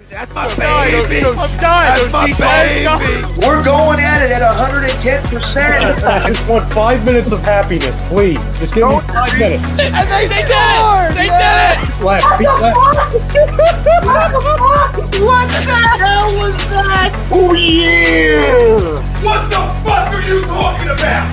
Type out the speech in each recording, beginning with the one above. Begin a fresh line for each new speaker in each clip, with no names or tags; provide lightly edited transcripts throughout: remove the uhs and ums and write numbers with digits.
That's my baby. That's my baby.
We're going at it at 110%.
I just want 5 minutes of happiness, please. Just give me 5 minutes.
And they scored! They did it!
Left, feet left.
What the hell was that?
Oh, yeah! What the fuck are you talking about?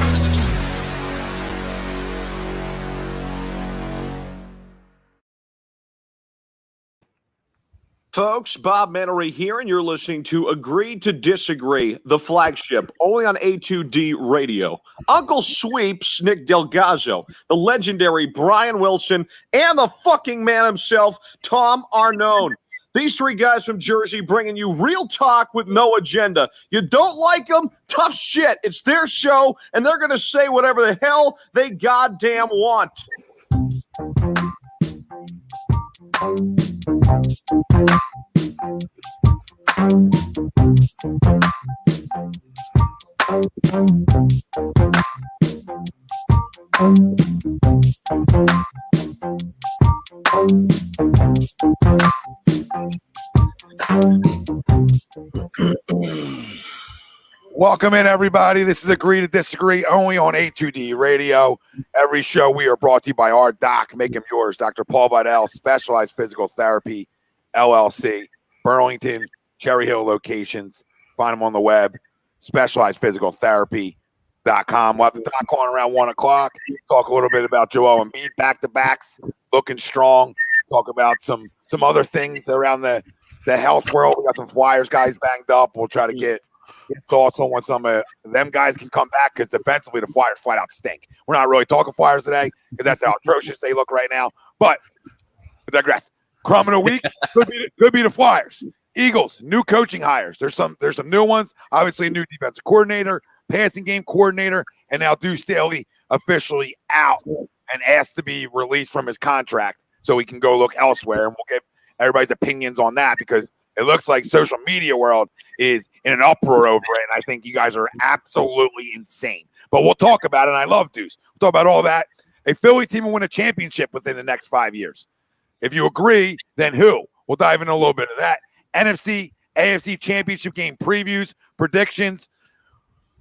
Folks, Bob Mannery here, and you're listening to Agree to Disagree, the flagship, only on A2D Radio. Uncle Sweeps, Nick DelGozzo, the legendary Brian Wilson, and the fucking man himself, Tom Arnone. These three guys from Jersey bringing you real talk with no agenda. You don't like them? Tough shit. It's their show, and they're going to say whatever the hell they goddamn want.
Welcome in, everybody. This is Agree to Disagree, only on A2D Radio. Every show we are brought to you by our doc, make him yours, Dr. Paul Vidal, Specialized Physical Therapy, LLC, Burlington, Cherry Hill locations. Find them on the web, specializedphysicaltherapy.com. We'll have the doc on around 1 o'clock. Talk a little bit about Joel Embiid, back-to-backs, looking strong. Talk about some other things around the health world. We got some Flyers guys banged up. We'll try to get his thoughts on when some of them guys can come back, because defensively the Flyers flat out stink. We're not really talking Flyers today because that's how atrocious they look right now. But I digress. Crumb of the week could be the Flyers. Eagles, new coaching hires. There's some new ones. Obviously, a new defensive coordinator, passing game coordinator, and now Deuce Staley officially out and asked to be released from his contract so he can go look elsewhere. And we'll get everybody's opinions on that, because it looks like social media world is in an uproar over it, and I think you guys are absolutely insane. But we'll talk about it, and I love Deuce. We'll talk about all that. A Philly team will win a championship within the next 5 years. If you agree, then who? We'll dive into a little bit of that. NFC, AFC Championship game previews, predictions,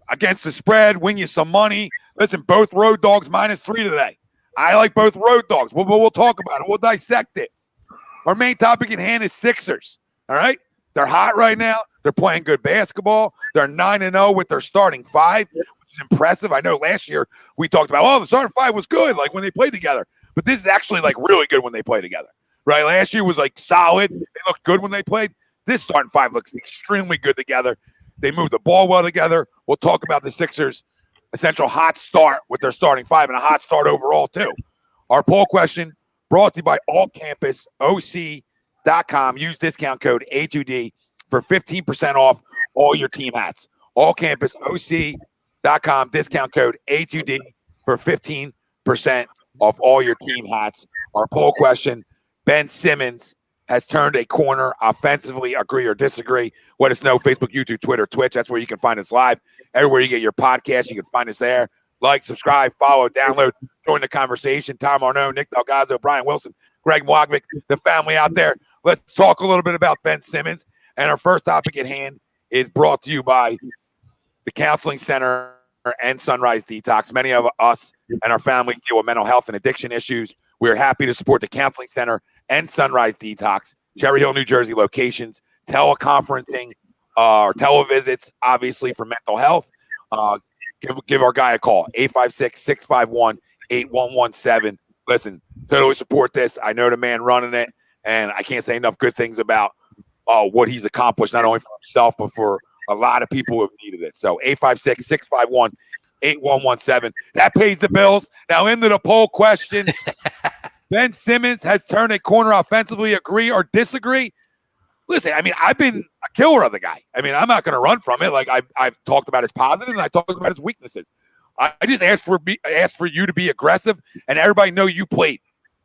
against the spread, win you some money. Listen, both road dogs -3 today. I like both road dogs. We'll talk about it. We'll dissect it. Our main topic at hand is Sixers. All right? They're hot right now. They're playing good basketball. They're 9-0 with their starting five, which is impressive. I know last year we talked about, the starting five was good, like when they played together. But this is actually like really good when they play together, right? Last year was like solid. They looked good when they played. This starting five looks extremely good together. They move the ball well together. We'll talk about the Sixers' essential hot start with their starting five, and a hot start overall too. Our poll question brought to you by allcampusoc.com. Use discount code A2D for 15% off all your team hats. Allcampusoc.com, discount code A2D for 15% off all your team hats. Our poll question, Ben Simmons has turned a corner offensively. Agree or disagree? Let us know. Facebook, YouTube, Twitter, Twitch. That's where you can find us live. Everywhere you get your podcast, you can find us there. Like, subscribe, follow, download, join the conversation. Tom Arnone, Nick DelGozzo, Brian Wilson, Greg Milakovic, the family out there. Let's talk a little bit about Ben Simmons. And our first topic at hand is brought to you by the Counseling Center and Sunrise Detox. Many of us and our families deal with mental health and addiction issues. We're happy to support the Counseling Center and Sunrise Detox, Cherry Hill, New Jersey locations, teleconferencing or televisits, obviously, for mental health. Give our guy a call, 856-651-8117. Listen, totally support this. I know the man running it, and I can't say enough good things about what he's accomplished, not only for himself, but for a lot of people who have needed it. So 856-651-8117. That pays the bills. Now into the poll question. Ben Simmons has turned a corner offensively. Agree or disagree? Listen, I mean, I've been a killer of the guy. I mean, I'm not going to run from it. Like I've talked about his positives and I talked about his weaknesses. I just asked for you to be aggressive and everybody know you played,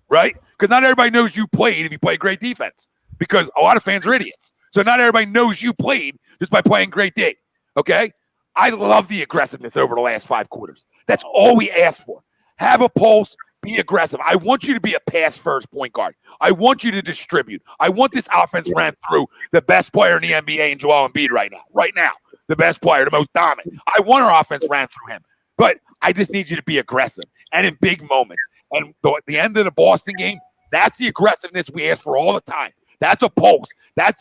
right? Because not everybody knows you played if you play great defense. Because a lot of fans are idiots. So not everybody knows you played just by playing great D. Okay? I love the aggressiveness over the last 5 quarters. That's all we asked for. Have a pulse, be aggressive. I want you to be a pass-first point guard. I want you to distribute. I want this offense ran through the best player in the NBA in Joel Embiid right now. Right now, the best player, the most dominant. I want our offense ran through him. But I just need you to be aggressive and in big moments. And at the end of the Boston game, that's the aggressiveness we ask for all the time. That's a pulse. That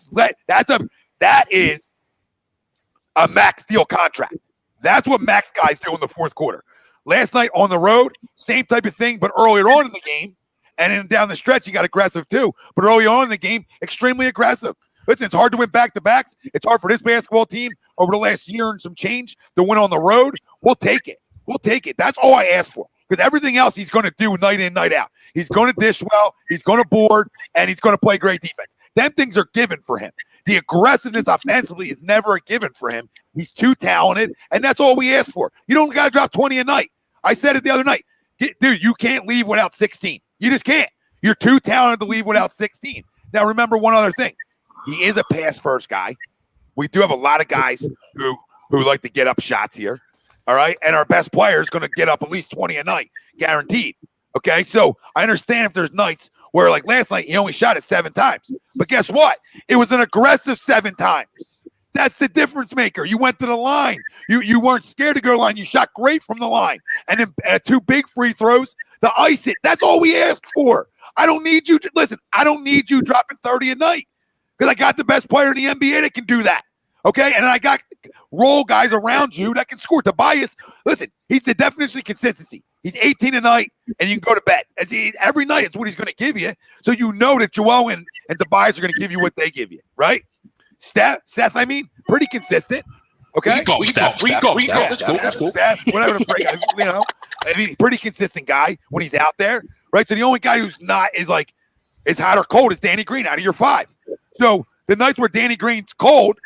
is a max deal contract. That's what max guys do in the fourth quarter. Last night on the road, same type of thing, but earlier on in the game, and then down the stretch, you got aggressive too. But early on in the game, extremely aggressive. Listen, it's hard to win back-to-backs. It's hard for this basketball team over the last year and some change to win on the road. We'll take it. We'll take it. That's all I ask for. Because everything else he's going to do night in, night out. He's going to dish well, he's going to board, and he's going to play great defense. Them things are given for him. The aggressiveness offensively is never a given for him. He's too talented, and that's all we ask for. You don't got to drop 20 a night. I said it the other night. Dude, you can't leave without 16. You just can't. You're too talented to leave without 16. Now, remember one other thing. He is a pass-first guy. We do have a lot of guys who like to get up shots here, all right? And our best player is going to get up at least 20 a night, guaranteed, okay? So I understand if there's nights where, like last night, he only shot it 7 times. But guess what? It was an aggressive 7 times. That's the difference maker. You went to the line. You weren't scared to go to the line. You shot great from the line. And then 2 big free throws to ice it. That's all we asked for. I don't need you to – listen, I don't need you dropping 30 a night because I got the best player in the NBA that can do that, okay? And I got role guys around you that can score. Tobias, listen, he's the definition of consistency. He's 18 a night, and you can go to bed. Every night it's what he's going to give you. So you know that Joel and Tobias are going to give you what they give you, right? Seth, I mean, pretty consistent. Okay,
we go, Steph. That's cool.
Seth, whatever. You know, I mean, pretty consistent guy when he's out there, right? So the only guy who's not is hot or cold is Danny Green out of your 5. So the nights where Danny Green's cold,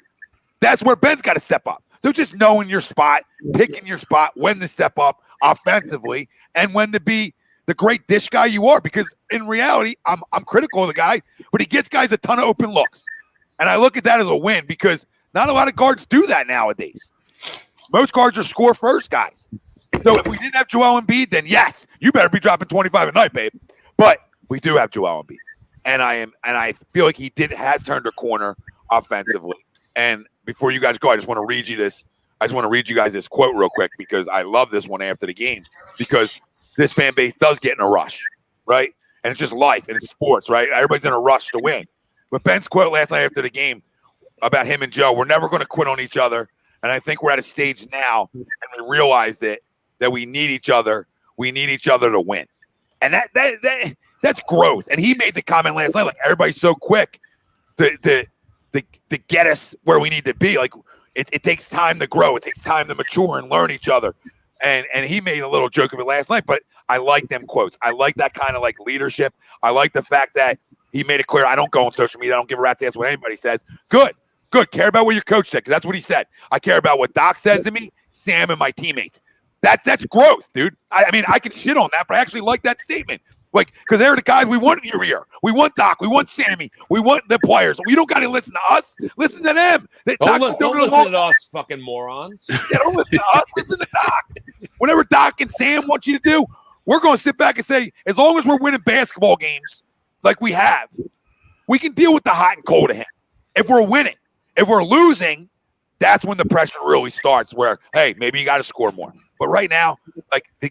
that's where Ben's got to step up. So just knowing your spot, picking your spot, when to step up offensively, and when to be the great dish guy you are. Because in reality, I'm critical of the guy, but he gets guys a ton of open looks. And I look at that as a win because not a lot of guards do that nowadays. Most guards are score-first guys. So if we didn't have Joel Embiid, then yes, you better be dropping 25 a night, babe. But we do have Joel Embiid. And I feel like he has turned a corner offensively. And before you guys go, I just want to read you this. I just want to read you guys this quote real quick because I love this one after the game because this fan base does get in a rush, right? And it's just life and it's sports, right? Everybody's in a rush to win. But Ben's quote last night after the game about him and Joe, we're never going to quit on each other. And I think we're at a stage now and we realize that we need each other. We need each other to win. And that's growth. And he made the comment last night, like everybody's so quick to get us where we need to be. Like it takes time to grow. It takes time to mature and learn each other. And he made a little joke of it last night, but I like them quotes. I like that kind of like leadership. I like the fact that he made it clear, I don't go on social media. I don't give a rat's ass what anybody says. Good. Care about what your coach said, because that's what he said. I care about what Doc says to me, Sam, and my teammates. That's growth, dude. I mean, I can shit on that, but I actually like that statement. Like, because they're the guys we want in your ear. We want Doc. We want Sammy. We want the players. We don't got to listen to us. Listen to them.
Don't listen to us, fucking morons.
Yeah, don't listen to us. Listen to Doc. Whatever Doc and Sam want you to do, we're going to sit back and say, as long as we're winning basketball games like we have, we can deal with the hot and cold of him. If we're winning. If we're losing, that's when the pressure really starts where, hey, maybe you got to score more. But right now, like, does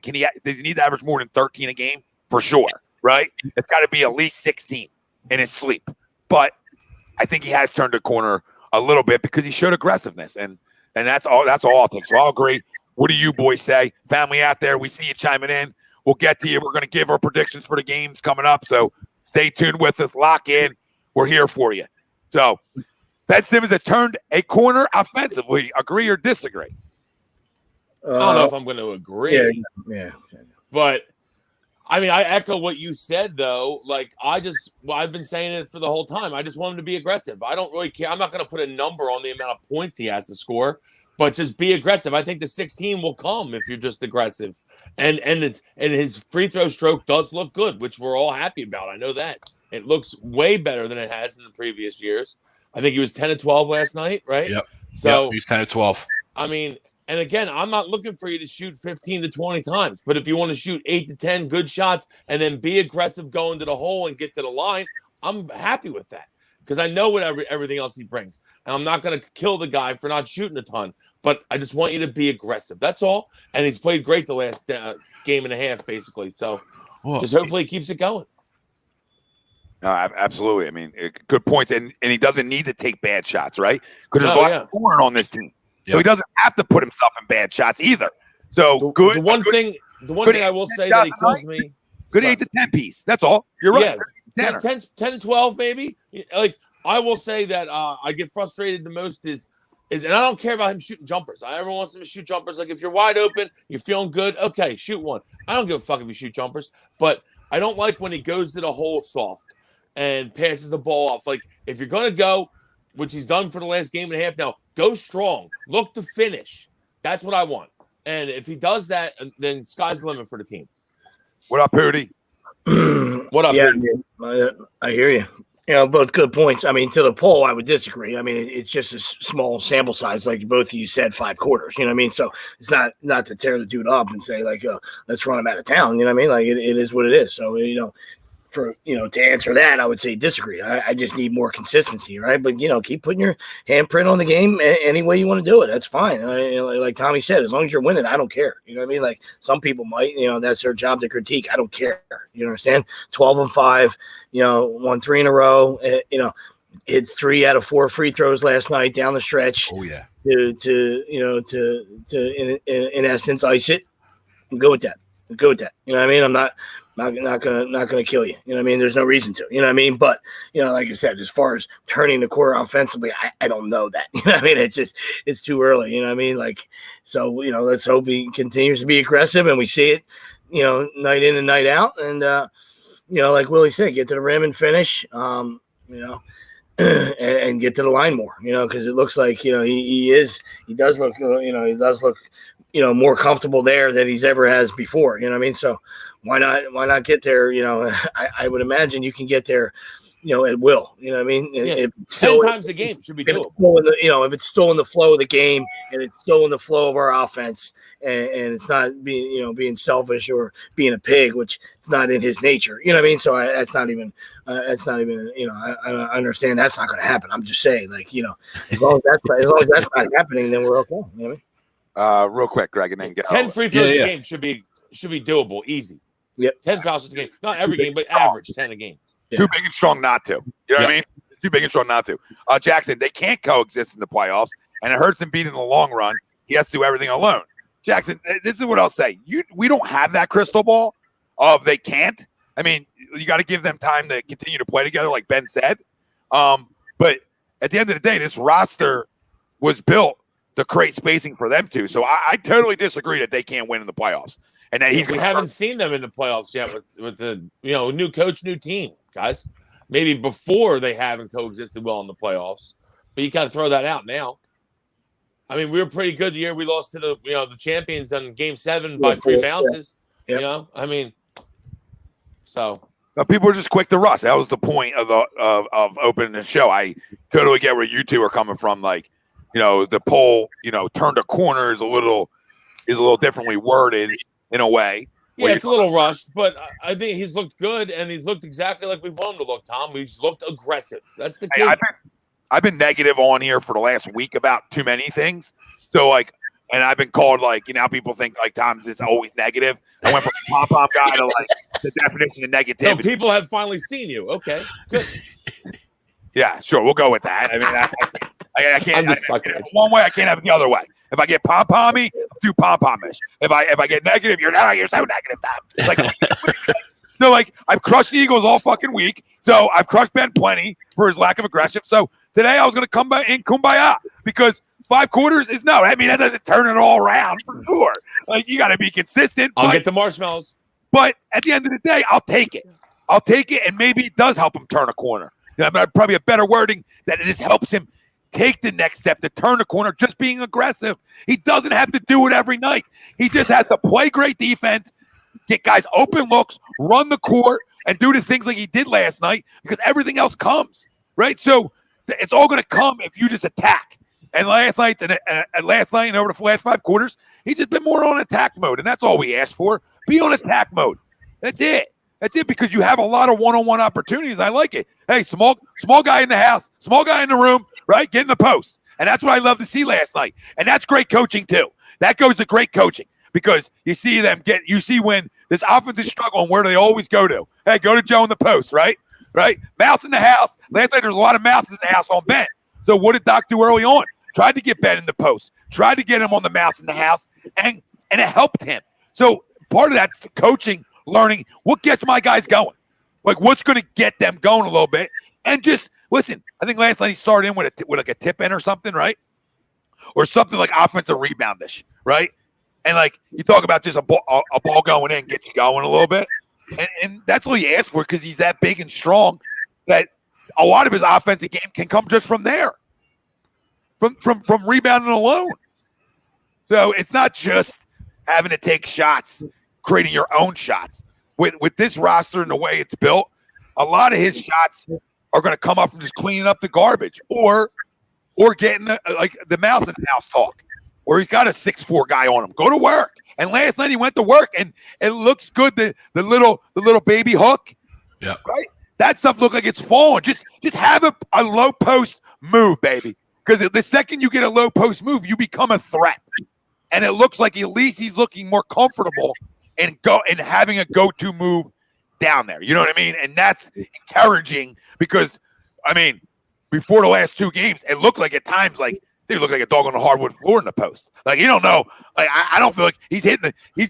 he need to average more than 13 a game? For sure, right? It's got to be at least 16 in his sleep. But I think he has turned a corner a little bit because he showed aggressiveness. And that's all I'll take. So I'll agree. What do you boys say? Family out there, we see you chiming in. We'll get to you. We're going to give our predictions for the games coming up. So stay tuned with us. Lock in. We're here for you. So Ben Simmons has turned a corner offensively. Agree or disagree?
I don't know if I'm going to agree.
Yeah.
But, I mean, I echo what you said, though. Like, I've been saying it for the whole time. I just want him to be aggressive. I don't really care. I'm not going to put a number on the amount of points he has to score, but just be aggressive. I think the 16 will come if you're just aggressive. And his free throw stroke does look good, which we're all happy about. I know that. It looks way better than it has in the previous years. I think he was 10 and 12 last night, right?
Yep.
So
he's 10 and 12.
I mean, And again, I'm not looking for you to shoot 15 to 20 times. But if you want to shoot 8 to 10 good shots and then be aggressive going to the hole and get to the line, I'm happy with that. Because I know what everything else he brings. And I'm not going to kill the guy for not shooting a ton. But I just want you to be aggressive. That's all. And he's played great the last game and a half, basically. So just hopefully he keeps it going.
No, absolutely. I mean, good points. And he doesn't need to take bad shots, right? Because there's a lot of scoring on this team. Yep. So he doesn't have to put himself in bad shots either. So good.
The one thing I will say that he kills me.
Good 8 to 10 piece. That's all. You're right.
Yeah, 10 12 maybe. Like I will say that I get frustrated the most is and I don't care about him shooting jumpers. Everyone wants him to shoot jumpers. Like if you're wide open, you're feeling good, okay, shoot one. I don't give a fuck if you shoot jumpers, but I don't like when he goes to the hole soft and passes the ball off. Like if you're gonna go, which he's done for the last game and a half now, go strong. Look to finish. That's what I want. And if he does that, then sky's the limit for the team.
What up, Pooty?
What up,
Pooty? I hear you. Both good points. I mean, to the poll, I would disagree. I mean, it's just a small sample size, like both of you said, 5 quarters. You know what I mean? So it's not to tear the dude up and say, like, let's run him out of town. You know what I mean? Like, it is what it is. So, to answer that, I would say disagree. I just need more consistency, right? But, keep putting your handprint on the game any way you want to do it. That's fine. Like Tommy said, as long as you're winning, I don't care. You know what I mean? Like some people might, that's their job to critique. I don't care. You understand? 12-5, won 3 in a row. Hit 3 out of 4 free throws last night down the stretch.
Oh, yeah.
To in essence, ice it. Go with that. Go with that. You know what I mean? I'm not gonna kill you. You know what I mean? There's no reason to. You know what I mean? But like I said, as far as turning the corner offensively, I don't know that. You know what I mean? It's too early. You know what I mean? Like so. Let's hope he continues to be aggressive and we see it. Night in and night out. And like Willie said, get to the rim and finish. And get to the line more. Because it looks like he does look more comfortable there than he's ever has before. You know what I mean? So why not get there? I would imagine you can get there, at will. You know what I mean?
Yeah. 10 times a game should be doable.
If it's still in the flow of the game and it's still in the flow of our offense and it's not being selfish or being a pig, which it's not in his nature. You know what I mean? So that's not even, I understand that's not going to happen. I'm just saying, like, as long as that's not happening, then we're okay. You know what I mean?
Real quick, Greg, and then get
10 free throws a game should be doable, easy.
Yep.
10 fouls a game, not every game, but average 10 a game.
Yeah. Too big and strong not to. You know what I mean? It's too big and strong not to. Jackson, they can't coexist in the playoffs, and it hurts Embiid in the long run. He has to do everything alone. Jackson, this is what I'll say. We don't have that crystal ball of they can't. I mean, you got to give them time to continue to play together, like Ben said. But at the end of the day, this roster was built to create spacing for them too. So I totally disagree that they can't win in the playoffs. And that we
haven't seen them in the playoffs yet with the new coach, new team, guys. Maybe before they haven't coexisted well in the playoffs, but you kind of throw that out now. I mean, we were pretty good the year we lost to the champions on Game 7 by 3 bounces.
Yeah.
I mean, so
people are just quick to rush. That was the point of opening the show. I totally get where you two are coming from. Like, the poll, turned a corner is a little differently worded in a way.
Yeah, it's a little rushed, but I think he's looked good, and he's looked exactly like we want him to look, Tom. He's looked aggressive. That's the key.
Hey, I've been negative on here for the last week about too many things. So, and I've been called, people think, Tom's just always negative. I went from pom-pom guy to, the definition of negativity.
So people have finally seen you. Okay, good.
Yeah, sure. We'll go with that. I mean, I can't. One way, I can't have it the other way. If I get pom-pommy, I'm too pom-pomish. If I get negative, you're so negative, Tom. I've crushed the Eagles all fucking week. So I've crushed Ben plenty for his lack of aggression. So today I was going to come back in kumbaya because 5 quarters is no. I mean, that doesn't turn it all around for sure. You got to be consistent.
I'll get the marshmallows.
But at the end of the day, I'll take it. And maybe it does help him turn a corner. Probably a better wording that it just helps him take the next step to turn the corner, just being aggressive. He doesn't have to do it every night. He just has to play great defense, get guys open looks, run the court, and do the things like he did last night because everything else comes, right? So it's all going to come if you just attack. And last night and over the last 5 quarters, he's just been more on attack mode, and that's all we asked for. Be on attack mode. That's it. That's it, because you have a lot of one-on-one opportunities. I like it. Hey, small guy in the house, small guy in the room, right? Get in the post. And that's what I love to see last night. And that's great coaching too. That goes to great coaching, because you see when this offense is struggling, where they always go to. Hey, go to Joe in the post, right? Right? Mouse in the house. Last night there was a lot of mouses in the house on Ben. So what did Doc do early on? Tried to get Ben in the post. Tried to get him on the mouse in the house, and it helped him. So part of that coaching, learning what gets my guys going. Like, what's going to get them going a little bit. And just listen, I think last night he started in with like a tip in or something, right? Or something like offensive reboundish, right? And like you talk about just a ball going in, get you going a little bit. And that's all you ask for, because he's that big and strong that a lot of his offensive game can come just from there. From rebounding alone. So it's not just having to take shots, creating your own shots. With this roster and the way it's built, a lot of his shots are going to come up from just cleaning up the garbage or getting the mouse in the house talk, where he's got a 6'4" guy on him. Go to work. And last night he went to work, and it looks good. The little baby hook,
yeah,
right. That stuff looked like it's falling. Just have a low post move, baby. Because the second you get a low post move, you become a threat. And it looks like at least he's looking more comfortable and having a go-to move down there. You know what I mean? And that's encouraging, because, I mean, before the last 2 games, it looked like at times like they look like a dog on the hardwood floor in the post. Like, you don't know. Like, I don't feel like he's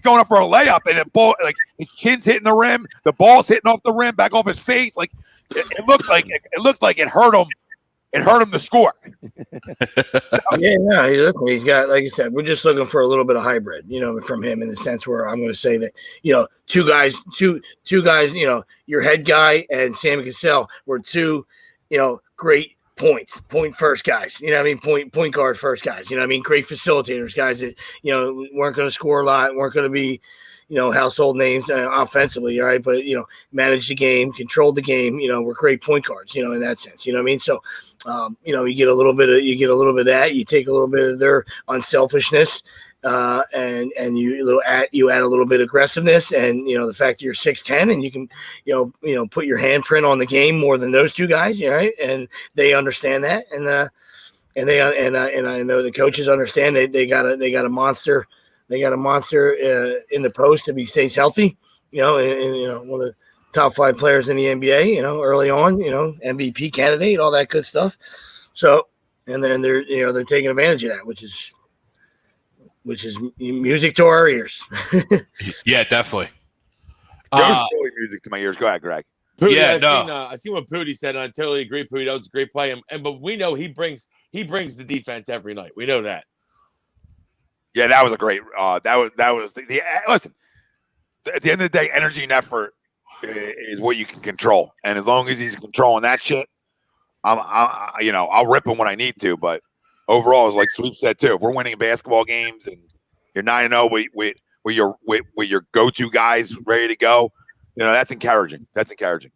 going up for a layup, and the ball, like, his chin's hitting the rim, the ball's hitting off the rim, back off his face. Like, it looked like it hurt him. It hurt him to score.
He's got, like I said, we're just looking for a little bit of hybrid, from him, in the sense where I'm going to say that, two guys, your head guy and Sammy Cassell were 2, great point first guys, point guard first guys, great facilitators, guys that, weren't going to score a lot, weren't going to be, household names offensively, all right, but manage the game, control the game, we're great point guards, in that sense, So, you get a little bit of that, you take a little bit of their unselfishness, and you add a little bit of aggressiveness, and the fact that you're 6'10" and you can put your handprint on the game more than those 2 guys, right? And they understand that, and I know the coaches understand they got a monster. They got a monster in the post if he stays healthy, and one of the top 5 players in the NBA, early on, MVP candidate, all that good stuff. So, and then they're taking advantage of that, which is music to our ears.
Yeah, definitely.
Really music to my ears. Go ahead, Greg.
Pooty, I seen what Pooty said, and I totally agree. Pooty, that was a great play, but we know he brings the defense every night. We know that.
Yeah, that was a great. Listen. At the end of the day, energy and effort is what you can control, and as long as he's controlling that shit, I'll rip him when I need to. But overall, it's like Sweep said too. If we're winning basketball games and you're 9-0 with your go-to guys ready to go, that's encouraging. That's encouraging.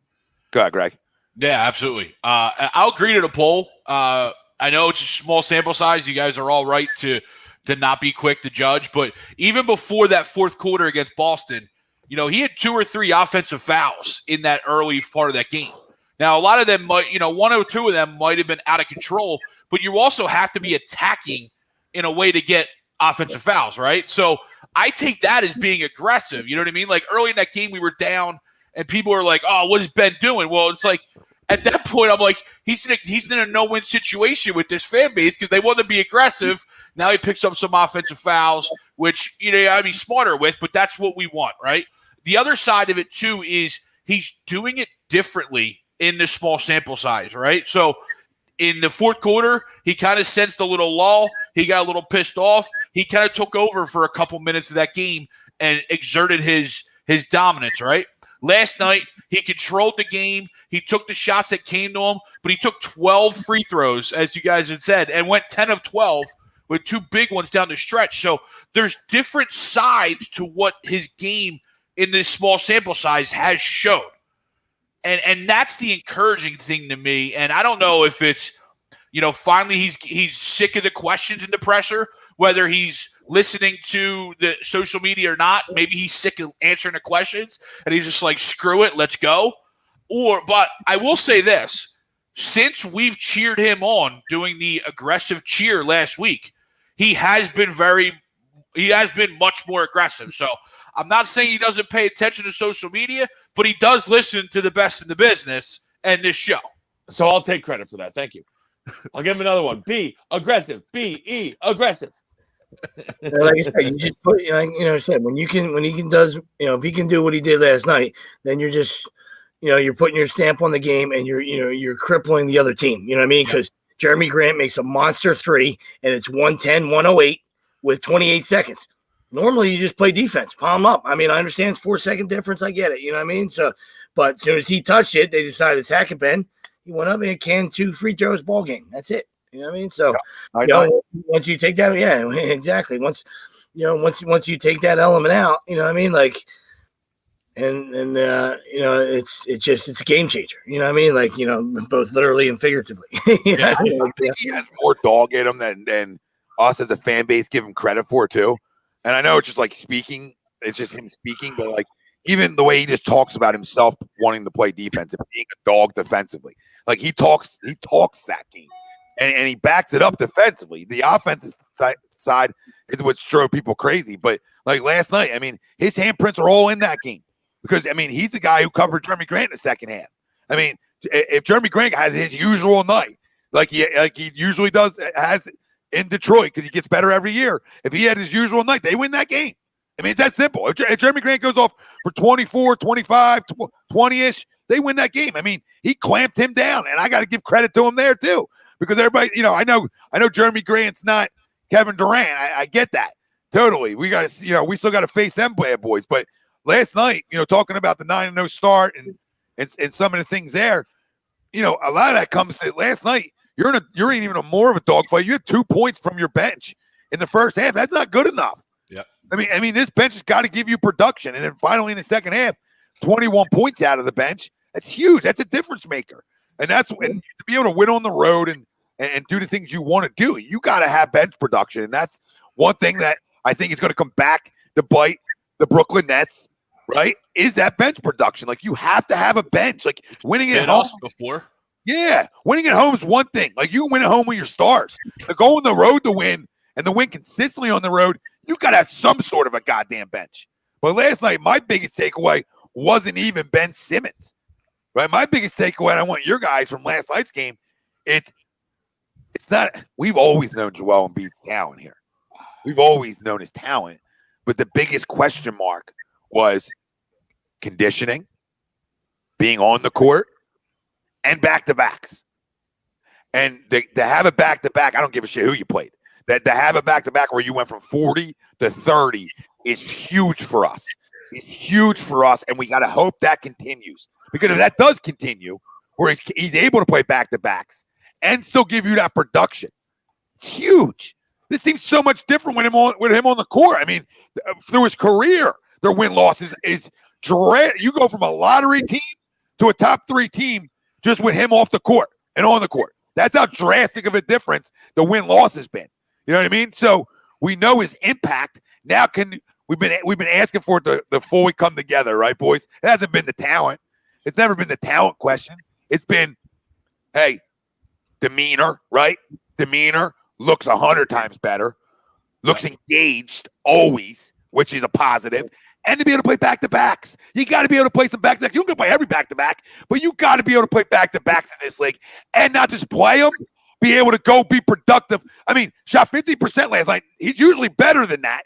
Go ahead, Greg.
Yeah, absolutely. I'll agree to the poll. I know it's a small sample size. You guys are all right to not be quick to judge, but even before that 4th quarter against Boston, he had 2 or 3 offensive fouls in that early part of that game. Now, a lot of them might, 1 or 2 of them might have been out of control, but you also have to be attacking in a way to get offensive fouls, right? So I take that as being aggressive. You know what I mean? Like early in that game, we were down and people are like, oh, what is Ben doing? Well, it's like, at that point, I'm like, he's in a no-win situation with this fan base because they want to be aggressive. Now he picks up some offensive fouls, which I'd be smarter with, but that's what we want, right? The other side of it, too, is he's doing it differently in this small sample size, right? So in the 4th quarter, he kind of sensed a little lull. He got a little pissed off. He kind of took over for a couple minutes of that game and exerted his dominance, right? Last night, he controlled the game. He took the shots that came to him, but he took 12 free throws, as you guys had said, and went 10 of 12 with 2 big ones down the stretch. So there's different sides to what his game in this small sample size has showed. And that's the encouraging thing to me. And I don't know if it's finally he's sick of the questions and the pressure, whether he's listening to the social media or not. Maybe he's sick of answering the questions and he's just like, screw it, let's go. But I will say this, since we've cheered him on doing the aggressive cheer last week, he has been much more aggressive. So I'm not saying he doesn't pay attention to social media, but he does listen to the best in the business and this show.
So I'll take credit for that. Thank you. I'll give him another one. Be aggressive. Be aggressive.
Like I said, you just put, when he can do what he did last night, then you're just, you're putting your stamp on the game and you're crippling the other team. You know what I mean? Because Jeremy Grant makes a monster three and it's 110-108 with 28 seconds. Normally you just play defense, palm up. I mean, I understand it's 4-second difference. I get it. You know what I mean? So, but as soon as he touched it, they decided to sack it, Ben. He went up and canned 2 free throws, ball game. That's it. You know what I mean? So, once you take that, exactly. Once you take that element out, you know what I mean? Like, it's a game changer. You know what I mean? Like, both literally and figuratively.
I think he has more dog in him than us as a fan base give him credit for too. And I know it's just like speaking, it's just him speaking, but like even the way he just talks about himself wanting to play defense and being a dog defensively, like he talks that game, and he backs it up defensively. The offensive side is what drove people crazy. But like last night, I mean, his handprints are all in that game because I mean he's the guy who covered Jeremy Grant in the second half. I mean, if Jeremy Grant has his usual night, like he usually has in Detroit, because he gets better every year. If he had his usual night, they win that game. I mean, it's that simple. If Jeremy Grant goes off for 24, 25, 20-ish, they win that game. I mean, he clamped him down, and I got to give credit to him there too, because everybody, I know Jeremy Grant's not Kevin Durant. I get that totally. We got to, we still got to face them bad boys. But last night, talking about the 9-0 start and some of the things there, a lot of that comes to last night. You're in even more of a dogfight. You had 2 points from your bench in the first half. That's not good enough.
Yeah.
I mean, this bench has got to give you production. And then finally in the second half, 21 points out of the bench. That's huge. That's a difference maker. And that's when to be able to win on the road and do the things you want to do, you got to have bench production. And that's one thing that I think is going to come back to bite the Brooklyn Nets, right? Is that bench production. Like you have to have a bench. Like winning at home
before.
Yeah, winning at home is one thing. Like you win at home with your stars. To go on the road to win and to win consistently on the road, you got to have some sort of a goddamn bench. But last night, my biggest takeaway wasn't even Ben Simmons, right? My biggest takeaway, and I want your guys from last night's game, it's not. We've always known Joel Embiid's talent here. We've always known his talent, but the biggest question mark was conditioning, being on the court, and back-to-backs. And to have a back-to-back, I don't give a shit who you played. That to have a back-to-back where you went from 40 to 30 is huge for us. It's huge for us, and we got to hope that continues. Because if that does continue, where he's able to play back-to-backs and still give you that production, it's huge. This seems so much different with him on the court. I mean, through his career, their win-loss is you go from a lottery team to a top 3 team just with him off the court and on the court. That's how drastic of a difference the win-loss has been. You know what I mean? So we know his impact. Now we've been asking for it to fully come together, right, boys? It hasn't been the talent. It's never been the talent question. It's been, hey, demeanor, right? Demeanor looks 100 times better. Looks engaged always, which is a positive. And to be able to play back-to-backs. You got to be able to play some back-to-backs. You can play every back-to-back, but you got to be able to play back-to-backs in this league and not just play them, be able to go be productive. I mean, shot 50% last night. He's usually better than that.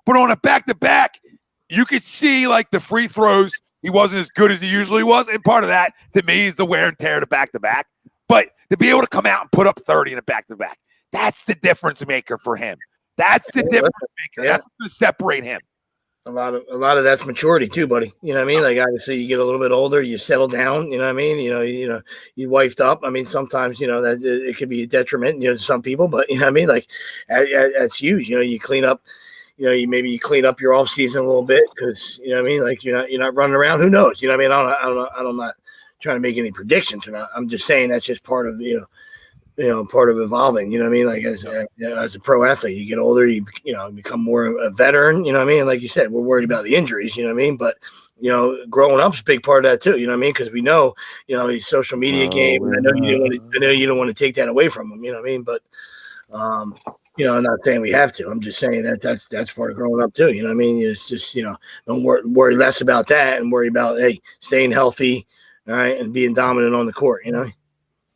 But on a back-to-back, you could see, like, the free throws, he wasn't as good as he usually was. And part of that, to me, is the wear and tear of the back-to-back. But to be able to come out and put up 30 in a back-to-back, that's the difference maker for him. That's the difference maker. That's what to separate him.
A lot of that's maturity too, buddy. You know what I mean? Like obviously you get a little bit older, you settle down, you know what I mean? You wifed up. I mean, sometimes, that it could be a detriment, to some people, but you know what I mean? Like that's huge. You clean up, you clean up your off season a little bit because, you know what I mean? Like you're not running around. Who knows? You know what I mean? I'm not trying to make any predictions or not. I'm just saying that's just part of part of evolving. You know what I mean? Like as a pro athlete, you get older, you become more a veteran. You know what I mean? And like you said, we're worried about the injuries. You know what I mean? But growing up's a big part of that too. You know what I mean? Because we know, his social media game. And I know you don't want to take that away from him. You know what I mean? But I'm not saying we have to. I'm just saying that's part of growing up too. You know what I mean? It's just don't worry less about that and worry about staying healthy, all right, and being dominant on the court.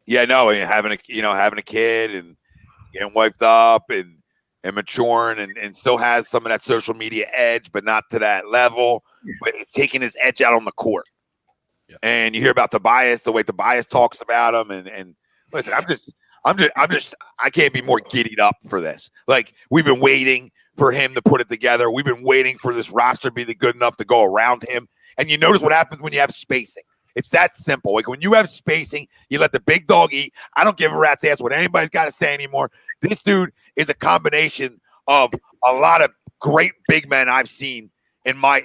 Yeah, no, and having a kid and getting wiped up and maturing and still has some of that social media edge, but not to that level. But it's taking his edge out on the court. Yeah. And you hear about Tobias, the way Tobias talks about him, and listen, I can't be more giddied up for this. Like, we've been waiting for him to put it together. We've been waiting for this roster to be good enough to go around him. And you notice what happens when you have spacing. It's that simple. Like, when you have spacing, you let the big dog eat. I don't give a rat's ass what anybody's got to say anymore. This dude is a combination of a lot of great big men I've seen in my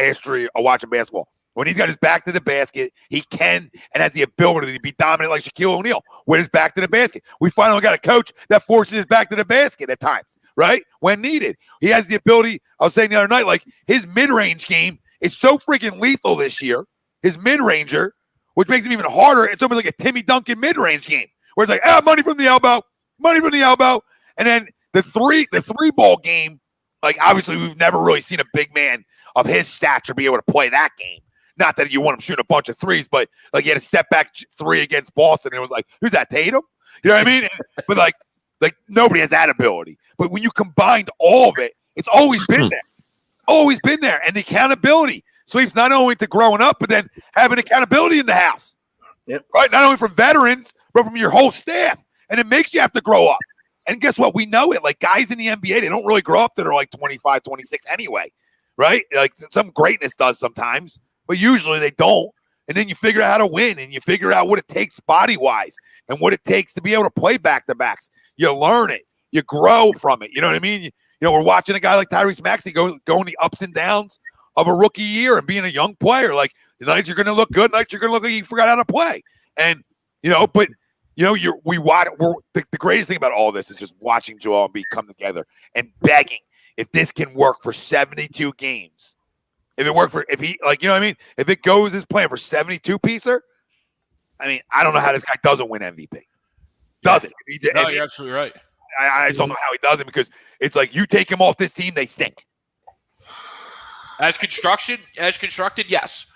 history of watching basketball. When he's got his back to the basket, he can and has the ability to be dominant like Shaquille O'Neal with his back to the basket. We finally got a coach that forces his back to the basket at times, right? When needed. He has the ability, I was saying the other night, like, his mid-range game is so freaking lethal this year. His mid-ranger, which makes him even harder. It's almost like a Timmy Duncan mid-range game where it's like, money from the elbow. And then the three ball game, like, obviously we've never really seen a big man of his stature be able to play that game. Not that you want him shooting a bunch of threes, but like, he had a step back three against Boston, and it was like, who's that, Tatum? You know what I mean? But like nobody has that ability. But when you combined all of it, it's always been there. And the accountability sweeps not only to growing up, but then having accountability in the house.
Yep.
Right? Not only from veterans, but from your whole staff. And it makes you have to grow up. And guess what? We know it. Like, guys in the NBA, they don't really grow up till they're like 25, 26 anyway. Right? Like, some greatness does sometimes, but usually they don't. And then you figure out how to win, and you figure out what it takes body-wise and what it takes to be able to play back-to-backs. You learn it. You grow from it. You know what I mean? We're watching a guy like Tyrese Maxey going the ups and downs of a rookie year and being a young player. Like, the nights you're going to look good, nights you're going to look like you forgot how to play. And, the greatest thing about all this is just watching Joel Embiid come together and begging if this can work for 72 games. If it goes as planned for 72-piecer, I don't know how this guy doesn't win MVP. Doesn't.
No, you're absolutely right.
I just don't know how he doesn't, because it's like, you take him off this team, they stink.
As constructed, yes.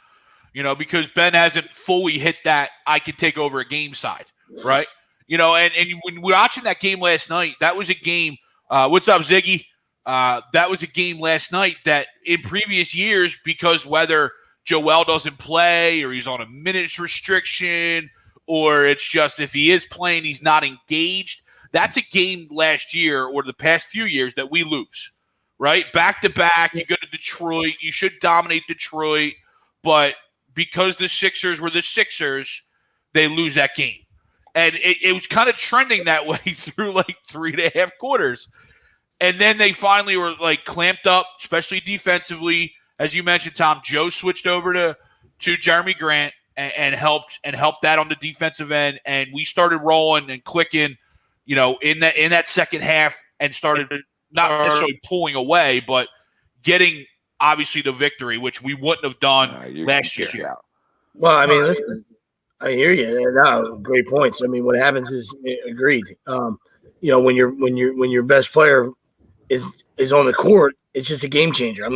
Because Ben hasn't fully hit that I can take over a game side, right? And when we're watching that game last night, that was a game. What's up, Ziggy? That was a game last night that in previous years, because whether Joel doesn't play or he's on a minutes restriction, or it's just if he is playing, he's not engaged. That's a game last year or the past few years that we lose, right? Back to back, you go to Detroit, you should dominate Detroit, but because the Sixers were the Sixers, they lose that game. And it was kind of trending that way through like 3.5 quarters. And then they finally were like clamped up, especially defensively. As you mentioned, Tom, Joe switched over to Jeremy Grant and helped that on the defensive end. And we started rolling and clicking, in that second half, and started not necessarily pulling away, but getting obviously the victory, which we wouldn't have done last year.
Well, listen, I hear you. No, great points. What happens is, agreed. When your best player is on the court, it's just a game changer. I'm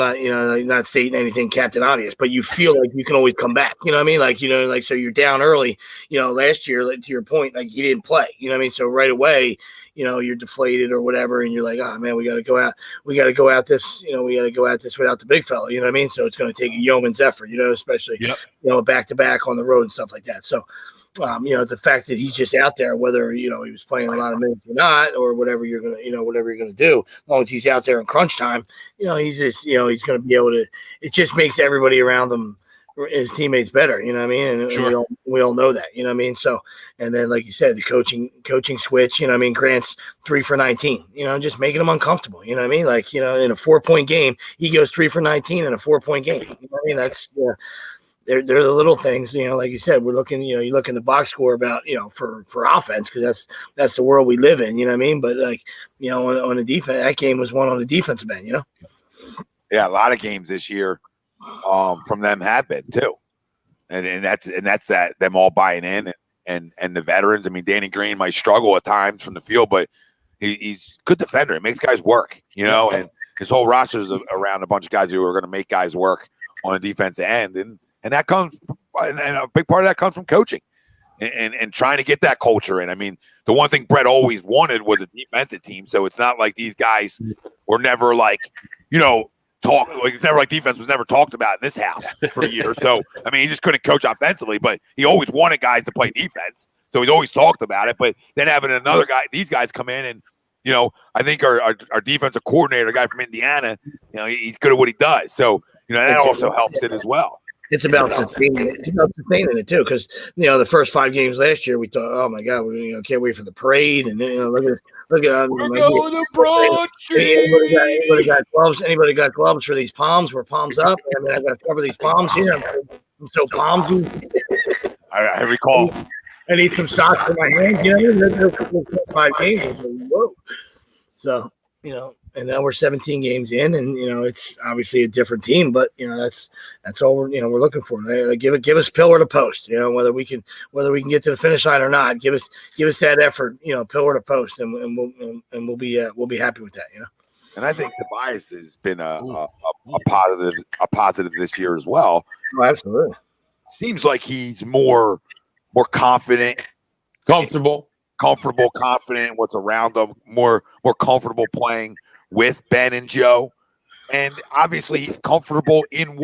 not stating anything Captain Obvious, but you feel like you can always come back. You know what I mean? So you're down early. Last year, like, to your point, like, he didn't play. You know what I mean? So right away, you're deflated or whatever, and you're like, oh man, we got to go out. We got to go out this. We got to go out this without the big fella. You know what I mean? So it's going to take a yeoman's effort. Especially back to back on the road and stuff like that. So. The fact that he's just out there, whether he was playing a lot of minutes or not, or whatever you're gonna do, as long as he's out there in crunch time, he's just he's gonna be able to. It just makes everybody around him, his teammates, better. You know what I mean? And
sure.
we all know that. You know what I mean? So, and then like you said, the coaching switch. Grant's 3 for 19. Just making him uncomfortable. You know what I mean? Like in a 4-point game, he goes 3 for 19 in a 4-point game. You know what I mean? they're the little things, like you said, we're looking, you look in the box score about, for offense, because that's the world we live in, you know what I mean? But like, on the defense, that game was won on the defensive end,
Yeah, a lot of games this year from them have been too. And that's that them all buying in and the veterans. I mean, Danny Green might struggle at times from the field, but he's a good defender. It makes guys work, and his whole roster is around a bunch of guys who are going to make guys work on a defensive end. And that comes, and a big part of that comes from coaching and trying to get that culture in. I mean, the one thing Brett always wanted was a defensive team. So it's not like these guys were never like, it's never like defense was never talked about in this house for years. So, I mean, he just couldn't coach offensively, but he always wanted guys to play defense. So he's always talked about it. But then having another guy, these guys come in and, I think our defensive coordinator, guy from Indiana, he's good at what he does. So, that also helps it as well.
It's about sustaining it. It's about sustaining it too, because the first 5 games last year we thought, oh my God, we can't wait for the parade, and look at
we're going to Broad Street.
Anybody got gloves for these palms? We're palms up. I mean, I got to cover these palms here. I'm so palmsy.
I recall.
I need some socks for my hands. There's 5 games. Whoa. So and now we're 17 games in, and it's obviously a different team, but that's all we're looking for. Give us pillar to post, whether we can get to the finish line or not. Give us that effort, pillar to post, and we'll be happy with that,
And I think Tobias has been a positive this year as well.
Oh, absolutely.
Seems like he's more confident,
Comfortable,
confident in what's around him, more comfortable playing with Ben and Joe, and obviously he's comfortable in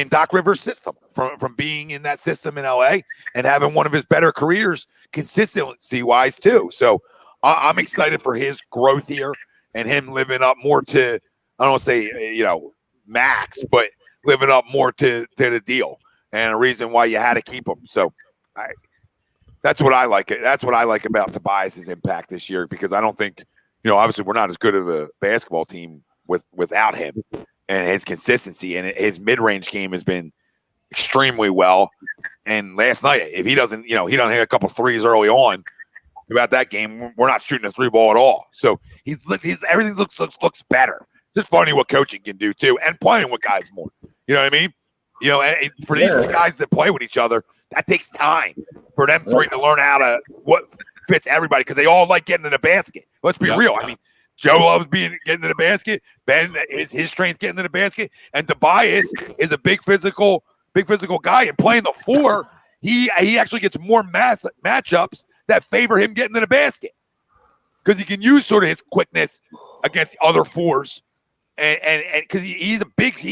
Doc Rivers' system from being in that system in LA and having one of his better careers consistency wise too. So I'm excited for his growth here and him living up more to, I don't want to say max, but living up more to the deal, and a reason why you had to keep him. So that's what I like. That's what I like about Tobias's impact this year, because I don't think, obviously we're not as good of a basketball team without him and his consistency, and his mid-range game has been extremely well. And last night, if he doesn't, he don't hit a couple threes early on throughout that game, we're not shooting a 3 ball at all. So he's everything looks better. It's just funny what coaching can do too, and playing with guys more. You know what I mean? And for these guys that play with each other, that takes time for them 3 to learn what fits everybody, because they all like getting in the basket. Let's be real. I mean, Joe loves getting in the basket. Ben is his strength getting in the basket, and Tobias is a big physical guy. And playing the 4, he actually gets more matchups that favor him getting in the basket, because he can use sort of his quickness against other 4s, and because he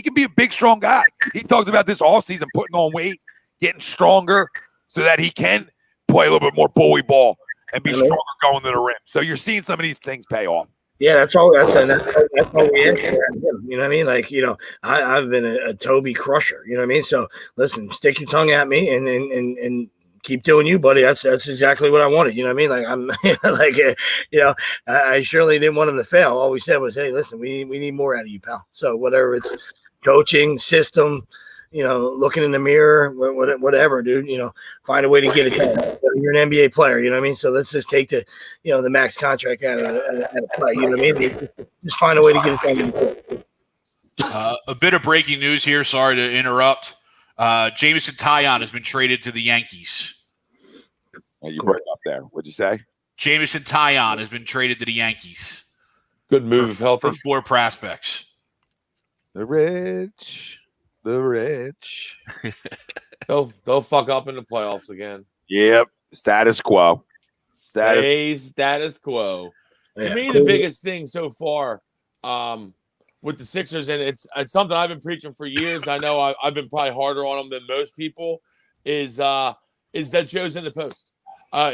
can be a big, strong guy. He talked about this all season, putting on weight, getting stronger, so that he can play a little bit more bully ball and be stronger going to the rim. So you're seeing some of these things pay off.
Yeah, that's all. That's all we ask for. You know what I mean? Like, I've been a Toby crusher. You know what I mean? So listen, stick your tongue at me and keep doing you, buddy. That's exactly what I wanted. You know what I mean? Like, I'm like, I surely didn't want him to fail. All we said was, hey, listen, we need more out of you, pal. So whatever it's coaching, system, looking in the mirror, whatever, dude, find a way to get it done. You're an NBA player, you know what I mean? So let's just take the, the max contract out of play, you know what I mean? Just find a way to get it done.
A bit of breaking news here. Sorry to interrupt. Jameson Taillon has been traded to the Yankees.
You broke up there. What'd you say?
Jameson Taillon has been traded to the Yankees.
good move, healthy.
For 4 prospects.
The rich.
They'll fuck up in the playoffs again.
Yep. Status quo.
Status quo.
Yeah.
To me, the biggest thing so far with the Sixers, and it's something I've been preaching for years. I know I've been probably harder on them than most people, is that Joe's in the post.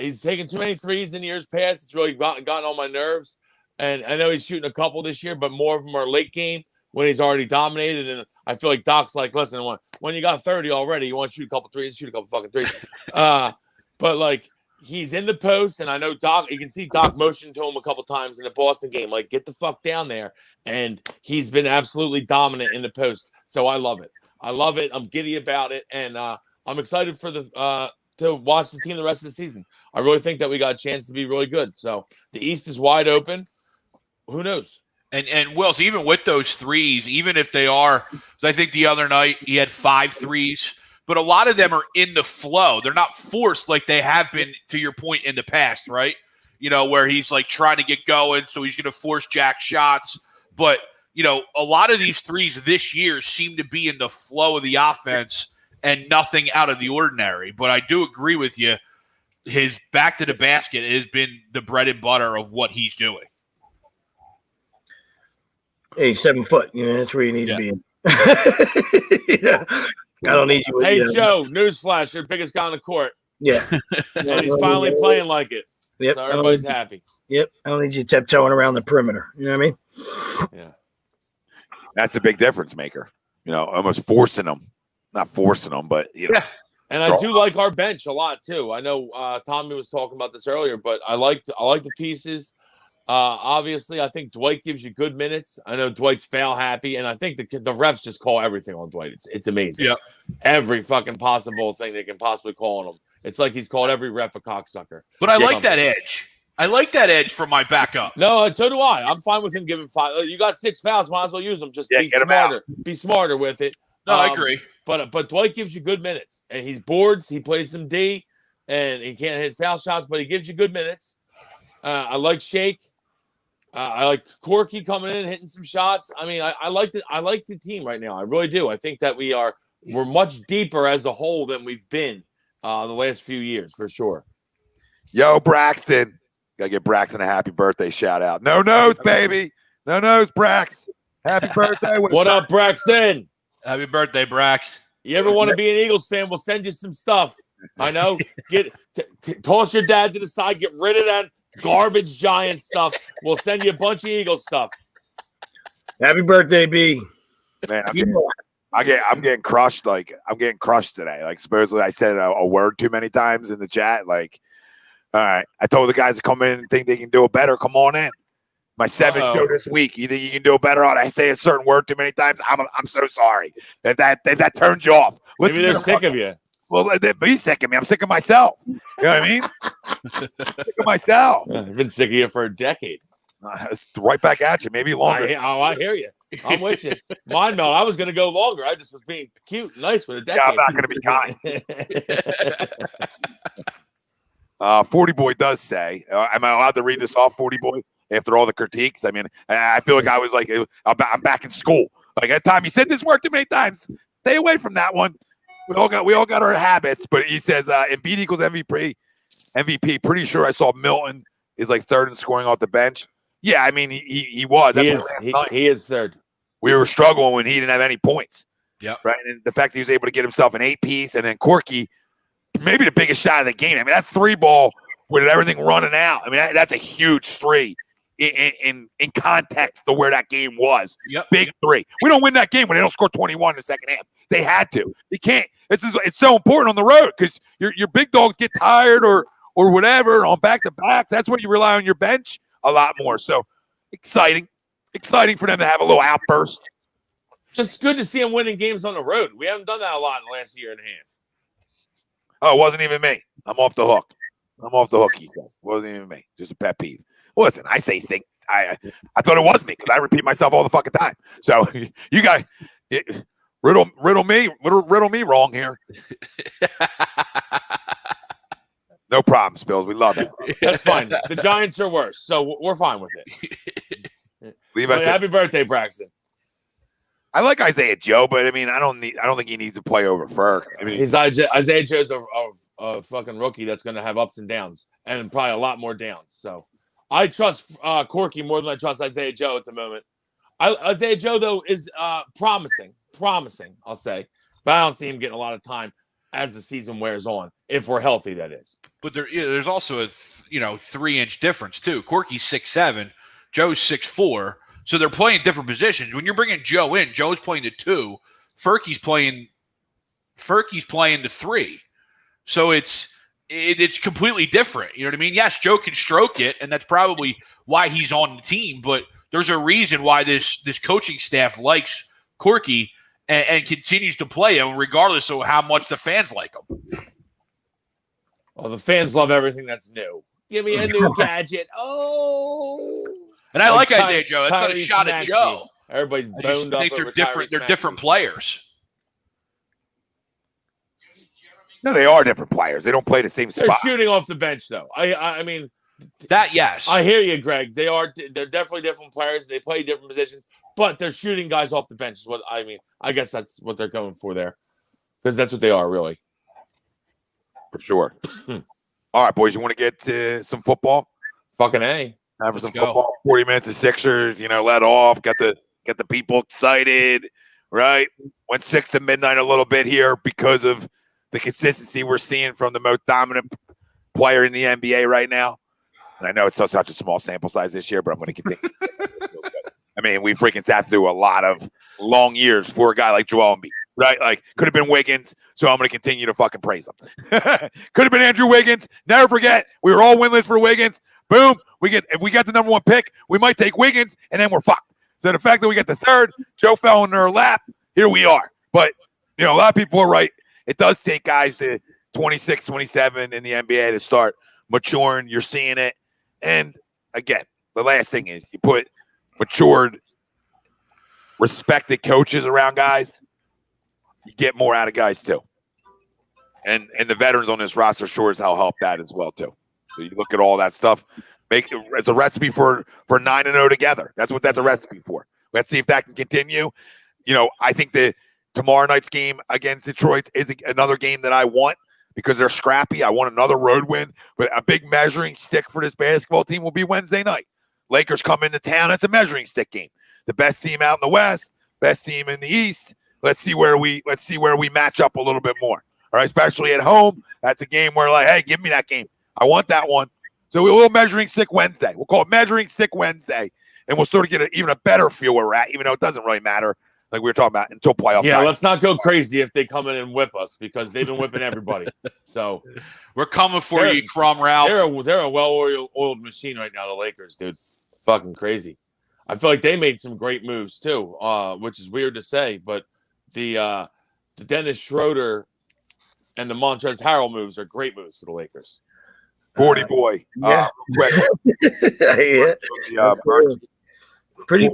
He's taken too many threes in years past. It's really gotten on my nerves. And I know he's shooting a couple this year, but more of them are late game when he's already dominated. And I feel like Doc's like, listen, when you got 30 already, you want to shoot a couple threes, shoot a couple fucking threes. But like, he's in the post, and I know Doc, you can see Doc motion to him a couple times in the Boston game, like, get the fuck down there. And he's been absolutely dominant in the post. So I love it. I love it. I'm giddy about it, and I'm excited for the to watch the team the rest of the season. I really think that we got a chance to be really good. So the East is wide open. Who knows?
And Wills, even with those threes, even if they are, I think the other night he had 5 threes, but a lot of them are in the flow. They're not forced like they have been, to your point, in the past, right? You know, where he's like trying to get going, so he's going to force jack shots. But, you know, a lot of these threes this year seem to be in the flow of the offense and nothing out of the ordinary. But I do agree with you. His back to the basket has been the bread and butter of what he's doing.
Hey, 7 foot. You know, that's where you need to be in. Yeah. I don't need you.
Hey, Joe, newsflash, your biggest guy on the court.
Yeah.
And he's finally playing like it.
Yep.
So everybody's happy.
Yep. I don't need you tiptoeing around the perimeter. You know what I mean?
Yeah.
That's the big difference maker. You know, almost forcing them. Not forcing them, but, you know.
Yeah.
And I do like our bench a lot, too. I know Tommy was talking about this earlier, but I like the pieces. Obviously, I think Dwight gives you good minutes. I know Dwight's foul happy, and I think the refs just call everything on Dwight. It's amazing.
Yeah,
every fucking possible thing they can possibly call on him. It's like he's called every ref a cocksucker.
But I like that edge. I like that edge for my backup.
No, so do I. I'm fine with him giving 5. You got 6 fouls, might as well use them. Just be smarter. Be smarter with it.
No, I agree.
But Dwight gives you good minutes, and he's boards. He plays some D, and he can't hit foul shots, but he gives you good minutes. I like Shake. I like Corky coming in, hitting some shots. I mean, I like the team right now. I really do. I think that we're much deeper as a whole than we've been the last few years, for sure.
Yo, Braxton. Gotta give Braxton a happy birthday shout out. No nose, baby. No nose, Brax. Happy birthday.
What up, Braxton?
Happy birthday, Brax.
You ever want to be an Eagles fan? We'll send you some stuff. I know. Toss your dad to the side. Get rid of that garbage Giant stuff. We'll send you a bunch of Eagles stuff.
Happy birthday, B.
Man, I'm getting crushed. Like, I'm getting crushed today. Like, supposedly I said a word too many times in the chat. Like, all right. I told the guys to come in and think they can do it better. Come on in. My 7th show this week. You think you can do it better? I say a certain word too many times. I'm so sorry if that turns you off.
Maybe they're sick of you.
Well, be sick of me. I'm sick of myself. You know what I mean? Sick of myself.
I've been sick of you for a decade.
Right back at you. Maybe longer.
I hear you. I'm with you. Mind melt. I was going to go longer. I just was being cute and nice with a decade.
Yeah, I'm not going to be kind. 40 Boy does say, am I allowed to read this off, 40 Boy, after all the critiques? I mean, I feel like I was like, I'm back in school. Like, at time, he said this word too many times. Stay away from that one. We all got our habits, but he says Embiid equals MVP. Pretty sure I saw Milton is like 3rd in scoring off the bench. Yeah, I mean he was.
He is 3rd.
We were struggling when he didn't have any points.
Yeah,
right. And the fact that he was able to get himself an 8-piece, and then Corky, maybe the biggest shot of the game. I mean, that 3 ball with everything running out. I mean, that's a huge 3 in context to where that game was.
Yep.
Big 3. We don't win that game when they don't score 21 in the second half. They had to. They can't. It's so important on the road because your big dogs get tired or whatever on back-to-backs. That's where you rely on your bench a lot more. So exciting for them to have a little outburst.
Just good to see them winning games on the road. We haven't done that a lot in the last year and a half.
Oh, it wasn't even me. I'm off the hook. He says. It wasn't even me. Just a pet peeve. Listen, I say things. I thought it was me because I repeat myself all the fucking time. So you guys riddle me wrong here. No problem, Spills. We love it.
That's fine. The Giants are worse, so we're fine with it. Happy birthday, Braxton.
I like Isaiah Joe, but I mean, I don't think he needs to play over Ferg. I mean,
Isaiah Joe's a fucking rookie that's going to have ups and downs, and probably a lot more downs. So I trust Corky more than I trust Isaiah Joe at the moment. Isaiah Joe though is promising. I'll say, but I don't see him getting a lot of time as the season wears on. If we're healthy, that is.
But there's also a 3-inch difference too. Corky's 6'7", Joe's 6'4". So they're playing different positions. When you're bringing Joe in, Joe's playing the 2. Ferky's playing the 3. So it's completely different. You know what I mean? Yes, Joe can stroke it, and that's probably why he's on the team. But there's a reason why this coaching staff likes Corky, and continues to play him regardless of how much the fans like him.
Well, the fans love everything that's new. Give me a new gadget. Oh.
And I like Isaiah Joe. That's not a shot at Joe.
Everybody's
I just
boned up.
think they're
over
different. They're
Tyrese
different
Maxey.
players.
No, they are different players. They don't play the same
They're
spot.
shooting off the bench, though. I mean,
That yes.
I hear you, Greg. They're definitely different players. They play different positions, but they're shooting guys off the bench. Is what I mean. I guess that's what they're going for there, because that's what they are, really.
For sure. All right, boys, you want to get to some football?
Fucking A.
Time for some
go.
football. 40 minutes of Sixers, let off, got the people excited, right? Went 6 to midnight a little bit here because of the consistency we're seeing from the most dominant player in the NBA right now. And I know it's such a small sample size this year, but I'm going to continue. I mean, we freaking sat through a lot of long years for a guy like Joel Embiid, right? Like, could have been Wiggins, so I'm going to continue to fucking praise him. Could have been Andrew Wiggins. Never forget, we were all winless for Wiggins. Boom. If we got the number 1 pick, we might take Wiggins, and then we're fucked. So the fact that we got the 3rd, Joe fell in our lap, here we are. But, a lot of people are right. It does take guys to 26, 27 in the NBA to start maturing. You're seeing it. And, again, the last thing is you put matured, respected coaches around guys, you get more out of guys, too. And the veterans on this roster sure as hell help that as well, too. So you look at all that stuff. It's a recipe for 9-0 together. That's what that's a recipe for. Let's see if that can continue. I think that tomorrow night's game against Detroit is another game that I want because they're scrappy. I want another road win. But a big measuring stick for this basketball team will be Wednesday night. Lakers come into town. It's a measuring stick game. The best team out in the West, best team in the East. Let's see where we match up a little bit more. All right, especially at home. That's a game where hey, give me that game. I want that one. So we'll measuring stick Wednesday. We'll call it measuring stick Wednesday, and we'll sort of get even a better feel where we're at, even though it doesn't really matter, like we were talking about, until playoff time.
Let's not go crazy if they come in and whip us because they've been whipping everybody. So
we're coming for you, Crumb Ralph.
They're a well-oiled machine right now, the Lakers, dude. Fucking crazy. I feel like they made some great moves too, which is weird to say, but the Dennis Schroeder and the Montrezl Harrell moves are great moves for the Lakers.
40 boy.
Yeah.
Yeah.
Pretty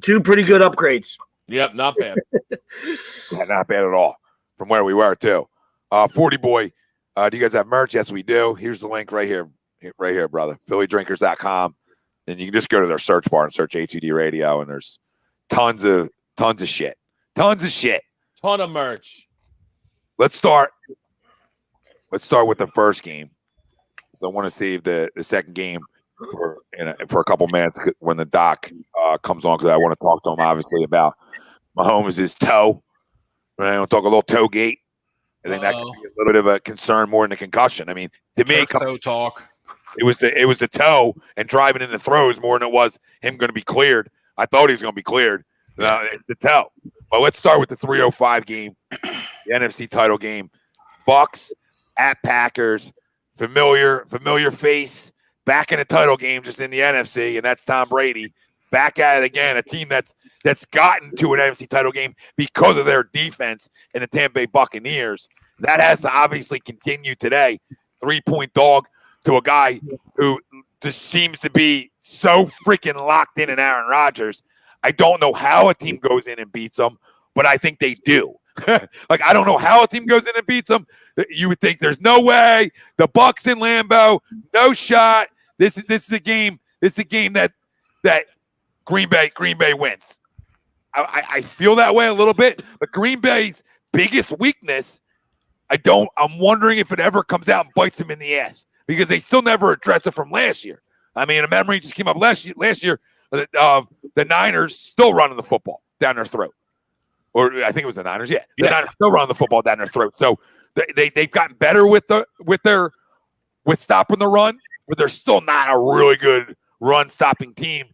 two pretty good upgrades.
Yep, not bad.
Yeah, not bad at all from where we were too. 40 boy. Do you guys have merch? Yes, we do. Here's the link right here, brother. PhillyDrinkers.com. And you can just go to their search bar and search A2D Radio, and there's tons of shit. Ton
of merch.
Let's start with the first game. So I want to save the second game for a couple minutes when the doc comes on, because I want to talk to him obviously about Mahomes' toe. Right? We'll talk a little toe gate. I think that could be a little bit of a concern more than a concussion. I mean, to me,
toe talk.
It was the toe and driving in the throws more than it was him going to be cleared. I thought he was going to be cleared. It's the toe. But let's start with the 3:05 game, the NFC title game. Bucks at Packers. Familiar face back in the title game, just in the NFC, and that's Tom Brady back at it again. A team that's gotten to an NFC title game because of their defense in the Tampa Bay Buccaneers. That has to obviously continue today. 3-point dog to a guy who just seems to be so freaking locked in Aaron Rodgers. I don't know how a team goes in and beats them, but I think they do. I don't know how a team goes in and beats them. You would think there's no way. The Bucks in Lambeau, no shot. This is a game. This is a game that Green Bay wins. I feel that way a little bit, but Green Bay's biggest weakness, I'm wondering if it ever comes out and bites them in the ass, because they still never addressed it from last year. I mean, a memory just came up last year. The Niners still running the football down their throat. Or I think it was the Niners. Yeah, the Niners still running the football down their throat. So they've gotten better with stopping the run, but they're still not a really good run stopping team.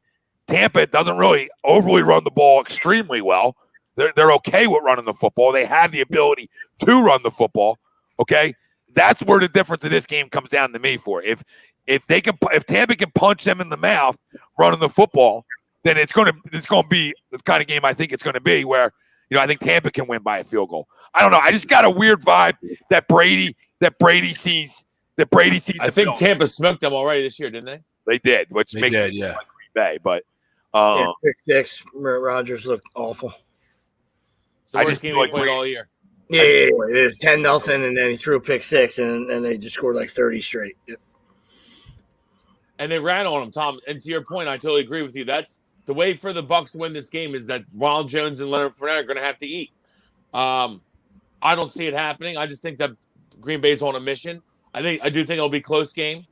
Tampa doesn't really overly run the ball extremely well. They're okay with running the football. They have the ability to run the football. Okay, that's where the difference of this game comes down to me for. If Tampa can punch them in the mouth running the football, then it's going to be the kind of game I think it's going to be, where I think Tampa can win by a field goal. I don't know. I just got a weird vibe that Brady sees.
I think Tampa smoked them already this year, didn't they?
They did, which makes it like Green Bay. But
pick six. Rodgers looked awful.
So I just game he played all year.
Yeah, it was 10-0, and then he threw a pick six, and they just scored like 30 straight. Yep.
And they ran on him, Tom. And to your point, I totally agree with you. That's the way for the Bucs to win this game is that Ronald Jones and Leonard Fournette are going to have to eat. I don't see it happening. I just think that Green Bay's on a mission. I do think it'll be a close game,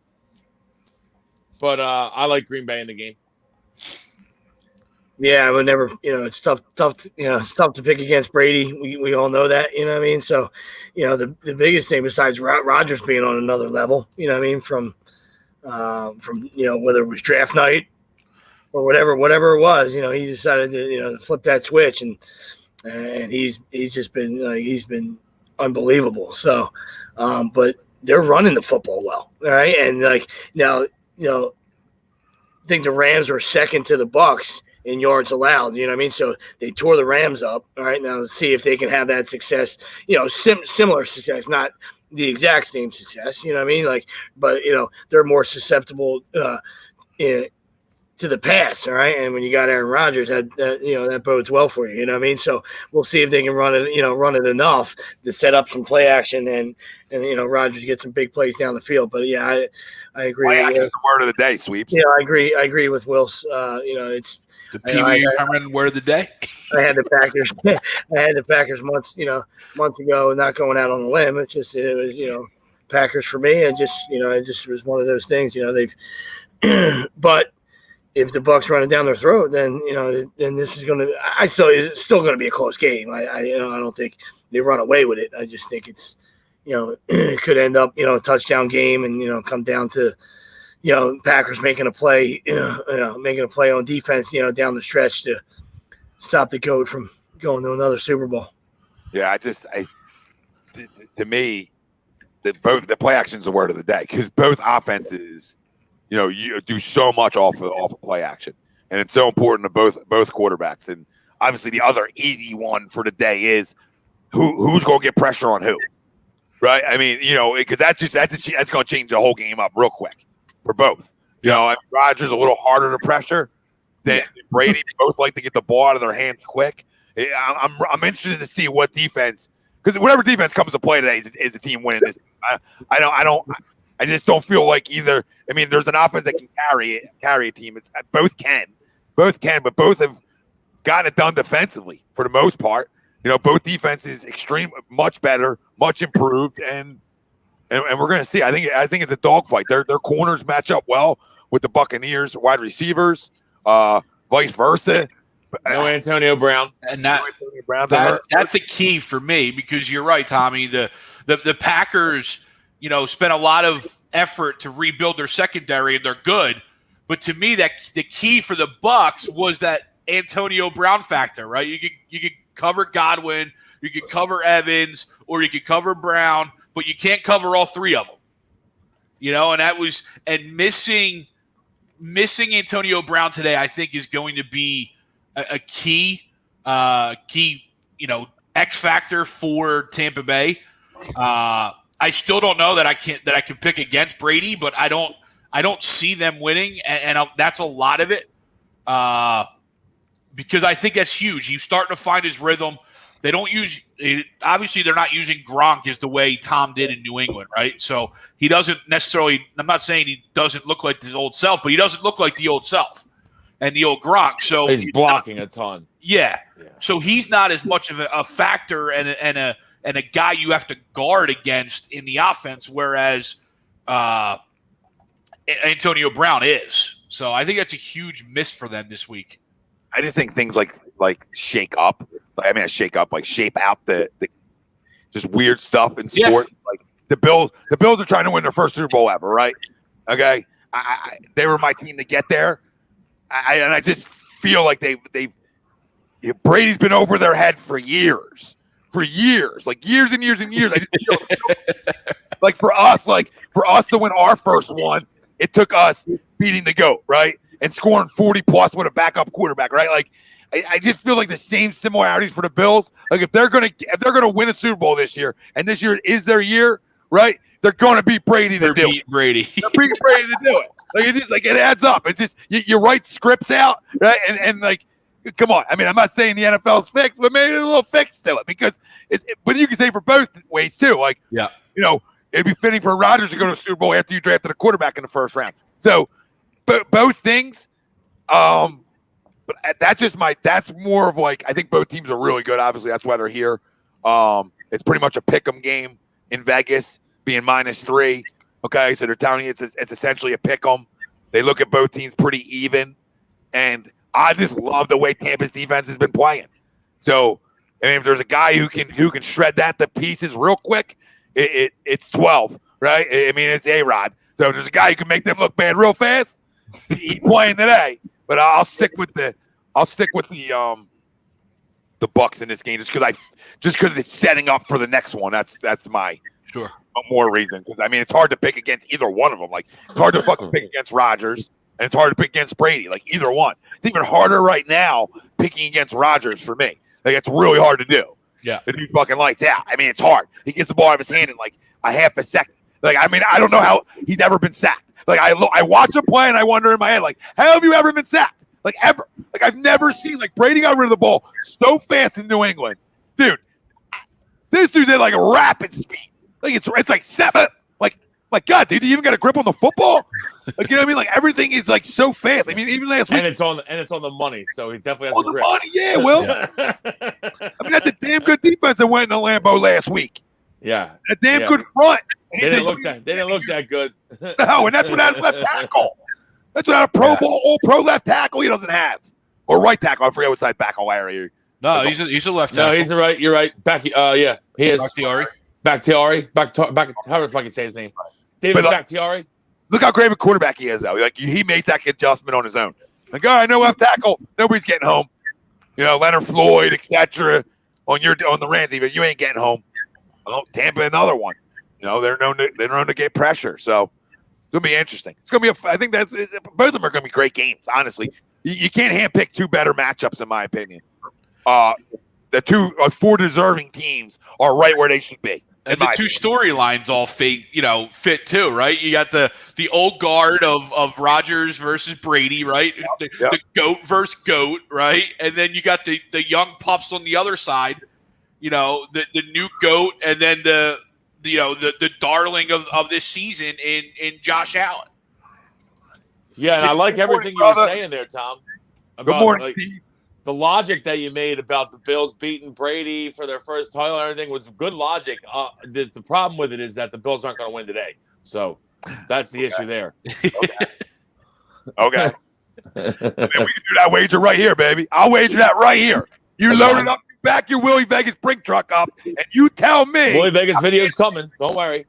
but I like Green Bay in the game.
Yeah, I would never. It's tough. It's tough to pick against Brady. We all know that. You know what I mean? So, the biggest thing besides Rodgers being on another level. You know what I mean? From whether it was draft night or whatever it was. He decided to flip that switch, and he's just been he's been unbelievable. So, but they're running the football well, all right? And now, I think the Rams are second to the Bucs in yards allowed. You know what I mean? So they tore the Rams up. All right, now let's see if they can have that success. Similar success, not the exact same success. You know what I mean? But they're more susceptible to the pass. All right, and when you got Aaron Rodgers, that bodes well for you. You know what I mean? So we'll see if they can run it enough to set up some play action and Rodgers get some big plays down the field. But yeah, I agree.
Play action is the word of the day, Sweeps.
Yeah, I agree with Wills. It's
the Pee Wee Herman word of the day.
I had the Packers months ago, not going out on a limb. It was Packers for me, and it just was one of those things. But if the Bucs run it down their throat, then this is going to. It's still going to be a close game. I don't think they run away with it. I just think it's it could end up a touchdown game and come down to Packers making a play on defense down the stretch to stop the GOAT from going to another Super Bowl.
Yeah, to me, the play action is the word of the day because both offenses. You do so much off of play action, and it's so important to both quarterbacks. And obviously, the other easy one for the day is who's going to get pressure on who, right? I mean, because that's going to change the whole game up real quick for both. Rodgers a little harder to pressure than Brady. Both like to get the ball out of their hands quick. I'm interested to see what defense, because whatever defense comes to play today is a team winning this. I just don't feel like either. I mean, there's an offense that can carry a team. Both can, but both have gotten it done defensively for the most part. Both defenses much better, much improved, and we're going to see. I think it's a dogfight. Their corners match up well with the Buccaneers wide receivers, vice versa.
No Antonio Brown,
and that's a key for me because you're right, Tommy. The Packers. Spent a lot of effort to rebuild their secondary, and they're good. But to me, that the key for the Bucs was that Antonio Brown factor, right? You could cover Godwin, you could cover Evans, or you could cover Brown, but you can't cover all three of them. And missing Antonio Brown today, I think, is going to be a key X factor for Tampa Bay. I still don't know that I can pick against Brady, but I don't see them winning, and that's a lot of it because I think that's huge. He's starting to find his rhythm. They don't obviously they're not using Gronk as the way Tom did in New England, right? So he doesn't necessarily. I'm not saying he doesn't look like his old self, but he doesn't look like the old self and the old Gronk. So
he's blocking a ton.
Yeah. So he's not as much of a factor and a guy you have to guard against in the offense, whereas Antonio Brown is. So I think that's a huge miss for them this week.
I just think things like shake out the just weird stuff in sport. Yeah. Like the Bills are trying to win their first Super Bowl ever, right? Okay, they were my team to get there, and I just feel like Brady's been over their head for years. Like years and years and years. I just feel like for us to win our first one, it took us beating the GOAT, right? and scoring 40 plus with a backup quarterback, right? Like, I just feel like the same similarities for the Bills. Like if they're gonna win a Super Bowl this year, and this year is their year, right? They're gonna beat Brady to do it.
Brady.
They're beating Brady to do it. Like it's just like it adds up. It's just you write scripts out, right? And like, come on. I mean, I'm not saying the NFL's fixed, but maybe a little fix to it because but you can say for both ways too. Like,
yeah,
it'd be fitting for Rodgers to go to a Super Bowl after you drafted a quarterback in the first round. So, both things. But that's more of like, I think both teams are really good. Obviously, that's why they're here. It's pretty much a pick'em game in Vegas, being -3. Okay, so they're telling you it's essentially a pick'em. They look at both teams pretty even, and I just love the way Tampa's defense has been playing. So, I mean, if there's a guy who can shred that to pieces real quick, it's 12, right? I mean, it's A-Rod. So if there's a guy who can make them look bad real fast, he's playing today. But I'll stick with the Bucs in this game just because it's setting up for the next one. That's my more reason, because I mean it's hard to pick against either one of them. Like it's hard to fucking pick against Rodgers, and it's hard to pick against Brady. Like either one. It's even harder right now picking against Rodgers for me. Like it's really hard to do.
Yeah,
the dude fucking lights out. I mean it's hard. He gets the ball out of his hand in like a half a second. Like I mean I don't know how he's ever been sacked. Like I watch him play and I wonder in my head, like, how have you ever been sacked? Like ever? Like I've never seen like Brady got rid of the ball so fast in New England, dude. This dude's at like a rapid speed. Like it's like snap it. Like my God, dude, you even got a grip on the football? Like you know what I mean? Like everything is like so fast. I mean, even last week,
and it's on the money, so he definitely has
the grip. Money, yeah. Well, I mean that's a damn good defense that went in the Lambeau last week.
Yeah,
a damn good front.
They didn't look that good.
No, and that's without his left tackle. That's without a all pro left tackle he doesn't have. Or right tackle. I forget what side back Larry.
No, he's a left tackle.
No, he's the right. You're right. Back. Yeah, he is. Bakhtiari. However the fuck you say his name. David Bakhtiari.
Look how great of a quarterback he is, though. Like he made that adjustment on his own. Like, all right, no left tackle. Nobody's getting home. Leonard Floyd, etc. On the Ramsey, but you ain't getting home. Oh, Tampa, another one. They're known to get pressure. So it's gonna be interesting. It's gonna be I think both of them are gonna be great games. Honestly, you can't handpick two better matchups in my opinion. The four deserving teams are right where they should be.
And the two storylines all fit too, right? You got the old guard of Rodgers versus Brady, right? The GOAT versus GOAT, right? And then you got the young pups on the other side, the new GOAT, and then the darling of this season in Josh Allen.
Yeah, and I like everything you were saying there, Tom.
Good morning,
the logic that you made about the Bills beating Brady for their first title and everything was good logic. The problem with it is that the Bills aren't going to win today. So that's the issue there.
Okay. We can do that wager right here, baby. I'll wager that right here. You load it up, back your Willie Vegas brink truck up, and you tell me.
Willie Vegas video's coming. Don't worry.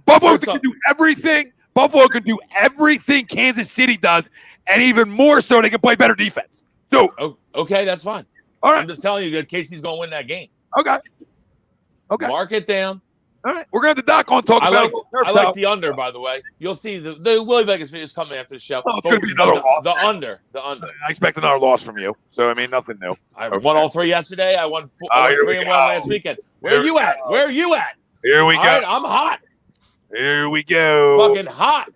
Buffalo can do everything. Buffalo can do everything Kansas City does, and even more so, they can play better defense. So,
okay, that's fine.
All right.
I'm just telling you that Casey's going to win that game.
Okay.
Mark it down.
All right. We're going to have the doc on talk about it.
I like the under, by the way. You'll see the Willie Vegas video is coming after the show.
Oh, it's going to be another loss.
The under.
I expect another loss from you. So, I mean, nothing new.
I won all three yesterday. I won 3-1 last weekend. Where are you at?
Here we go.
Right, I'm hot.
Here we go.
Fucking hot.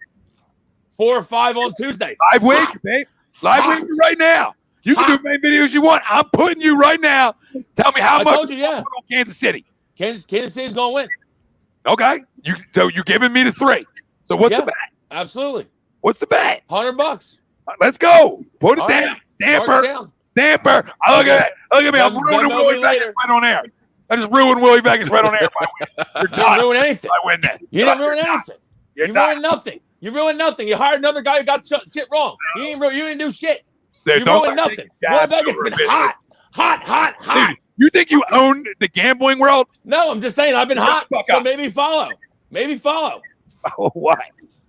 4 or 5 on Tuesday.
Live wager, babe. Live wager right now. You can do as many videos you want. I'm putting you right now. Tell me how much
I told you,
on Kansas City.
Kansas City's going to win.
Okay. So you're giving me the 3. So what's the bet?
Absolutely.
What's the bet?
$100.
Let's go. Put it
All
down.
Right.
Stamper. Look at me. I'm ruining Willie Vegas right on air. I just ruined Willie Vegas right on air.
You didn't ruin anything.
I win that.
You didn't ruin anything. You ruined nothing. You ruined nothing. You hired another guy who got shit wrong. You didn't do shit. You ruined nothing. Willie Vegas has been hot.
Dude, you think you own the gambling world?
No, I'm just saying I've been hot. So maybe follow.
Oh, what?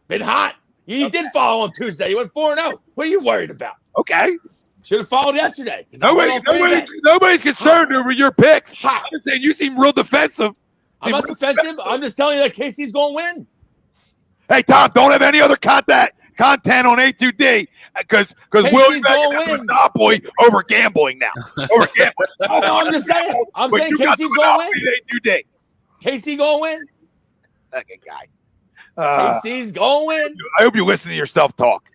Been hot. You did follow on Tuesday. You went 4-0. What are you worried about?
Okay.
Should have followed yesterday.
Nobody's concerned over your picks. I'm just saying you seem real defensive.
I'm not defensive. I'm just telling you that KC's going to win.
Hey, Tom, don't have any other contact content on A2D because Willie's got a monopoly over gambling now. Over gambling.
No, I'm just saying. I'm saying KC's going to win.
A2D.
KC going to win.
Fucking guy.
KC's going to win.
I hope you listen to yourself talk.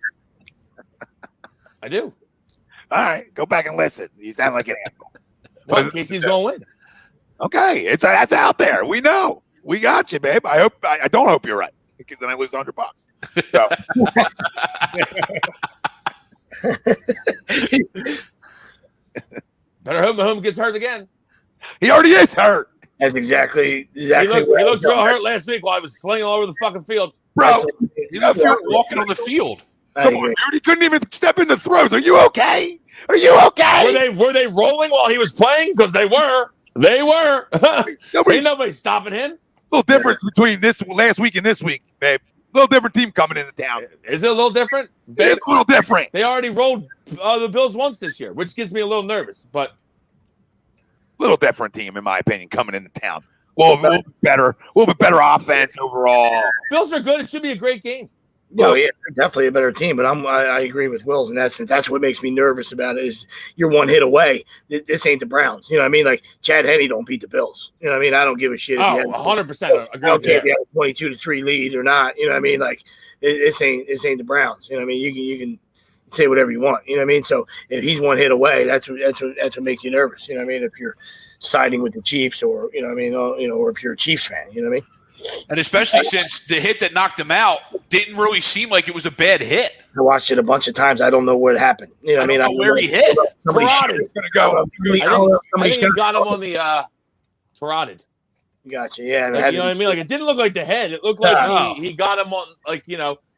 I do.
All right, go back and listen. You sound like an asshole.
Well, KC's going to win.
Okay, that's out there. We know. We got you, babe. I don't hope you're right because then I lose $100. So.
Better hope Mahomes gets hurt again.
He already is hurt.
That's exactly.
He looked real hurt last week while I was slinging all over the fucking field.
Bro,
if you're walking on the field.
Come on, dude. He couldn't even step in the throws. Are you okay? Are you okay?
Were they rolling while he was playing? Because they were. They were. Ain't nobody stopping him.
Little difference between this last week and this week, babe. Little different team coming into town.
Is it a little different?
It's a little different.
They already rolled the Bills once this year, which gets me a little nervous. But
little different team, in my opinion, coming into town. Well, a little bit better offense overall.
Bills are good. It should be a great game.
Well, yeah, definitely a better team, but I agree with Wills in that sense. That's what makes me nervous about it is you're one hit away. This ain't the Browns. You know what I mean? Like Chad Henne don't beat the Bills. You know what I mean? I don't give a shit.
Oh, 100%.
I don't care if you have a 22-3 lead or not. You know what I mean? Like this ain't the Browns. You know what I mean? You can say whatever you want. You know what I mean? So if he's one hit away, that's what makes you nervous. You know what I mean? If you're siding with the Chiefs or you know what I mean, or if you're a Chiefs fan, you know what I mean?
And especially since the hit that knocked him out didn't really seem like it was a bad hit.
I watched it a bunch of times. I don't know where it happened. You know what I mean?
I don't know where he hit.
Carotid.
Go.
I think he got him on the carotid.
Gotcha. Yeah.
Like, you know what I mean? Like it didn't look like the head. It looked like he got him on like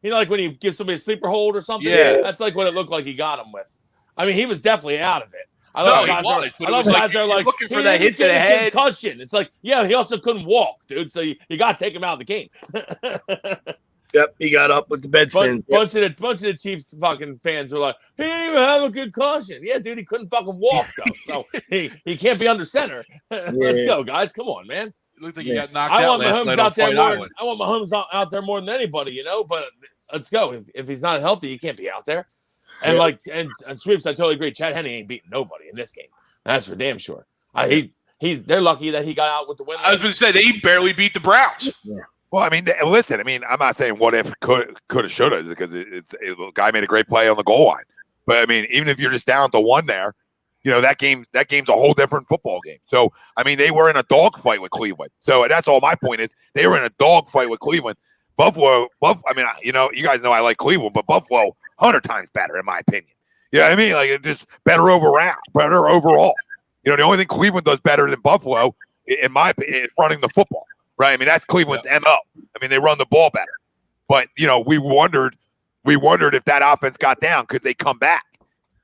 like when you give somebody a sleeper hold or something.
Yeah.
That's like what it looked like he got him with. I mean, he was definitely out of it. I
love
guys are like
looking for that hit to the head.
Concussion. It's like, yeah, he also couldn't walk, dude. So you got to take him out of the game.
Yep, he got up with the bed spin.
Bunch of the Chiefs fucking fans were like, he didn't even have a concussion. Yeah, dude, he couldn't fucking walk though, so he can't be under center. Let's go, guys. Come on, man.
It looked like he got knocked out last night on Fight Island.
I want Mahomes out there more than anybody, But let's go. If he's not healthy, he can't be out there. And and Sweeps, I totally agree. Chad Henne ain't beating nobody in this game. That's for damn sure. They're lucky that he got out with the win.
I was going to say they barely beat the Browns.
Yeah.
Well, I mean, listen. I mean, I'm not saying what if, could have, should have, because the guy made a great play on the goal line. But I mean, even if you're just down to one there, that game's a whole different football game. So I mean, they were in a dogfight with Cleveland. So that's all my point is. They were in a dogfight with Cleveland. Buffalo. I mean, you guys know I like Cleveland, but Buffalo 100 times better in my opinion. You know what I mean? Like it's just better overall. The only thing Cleveland does better than Buffalo, in my opinion, is running the football. Right? I mean, that's Cleveland's MO. I mean, they run the ball better. But we wondered if that offense got down, could they come back?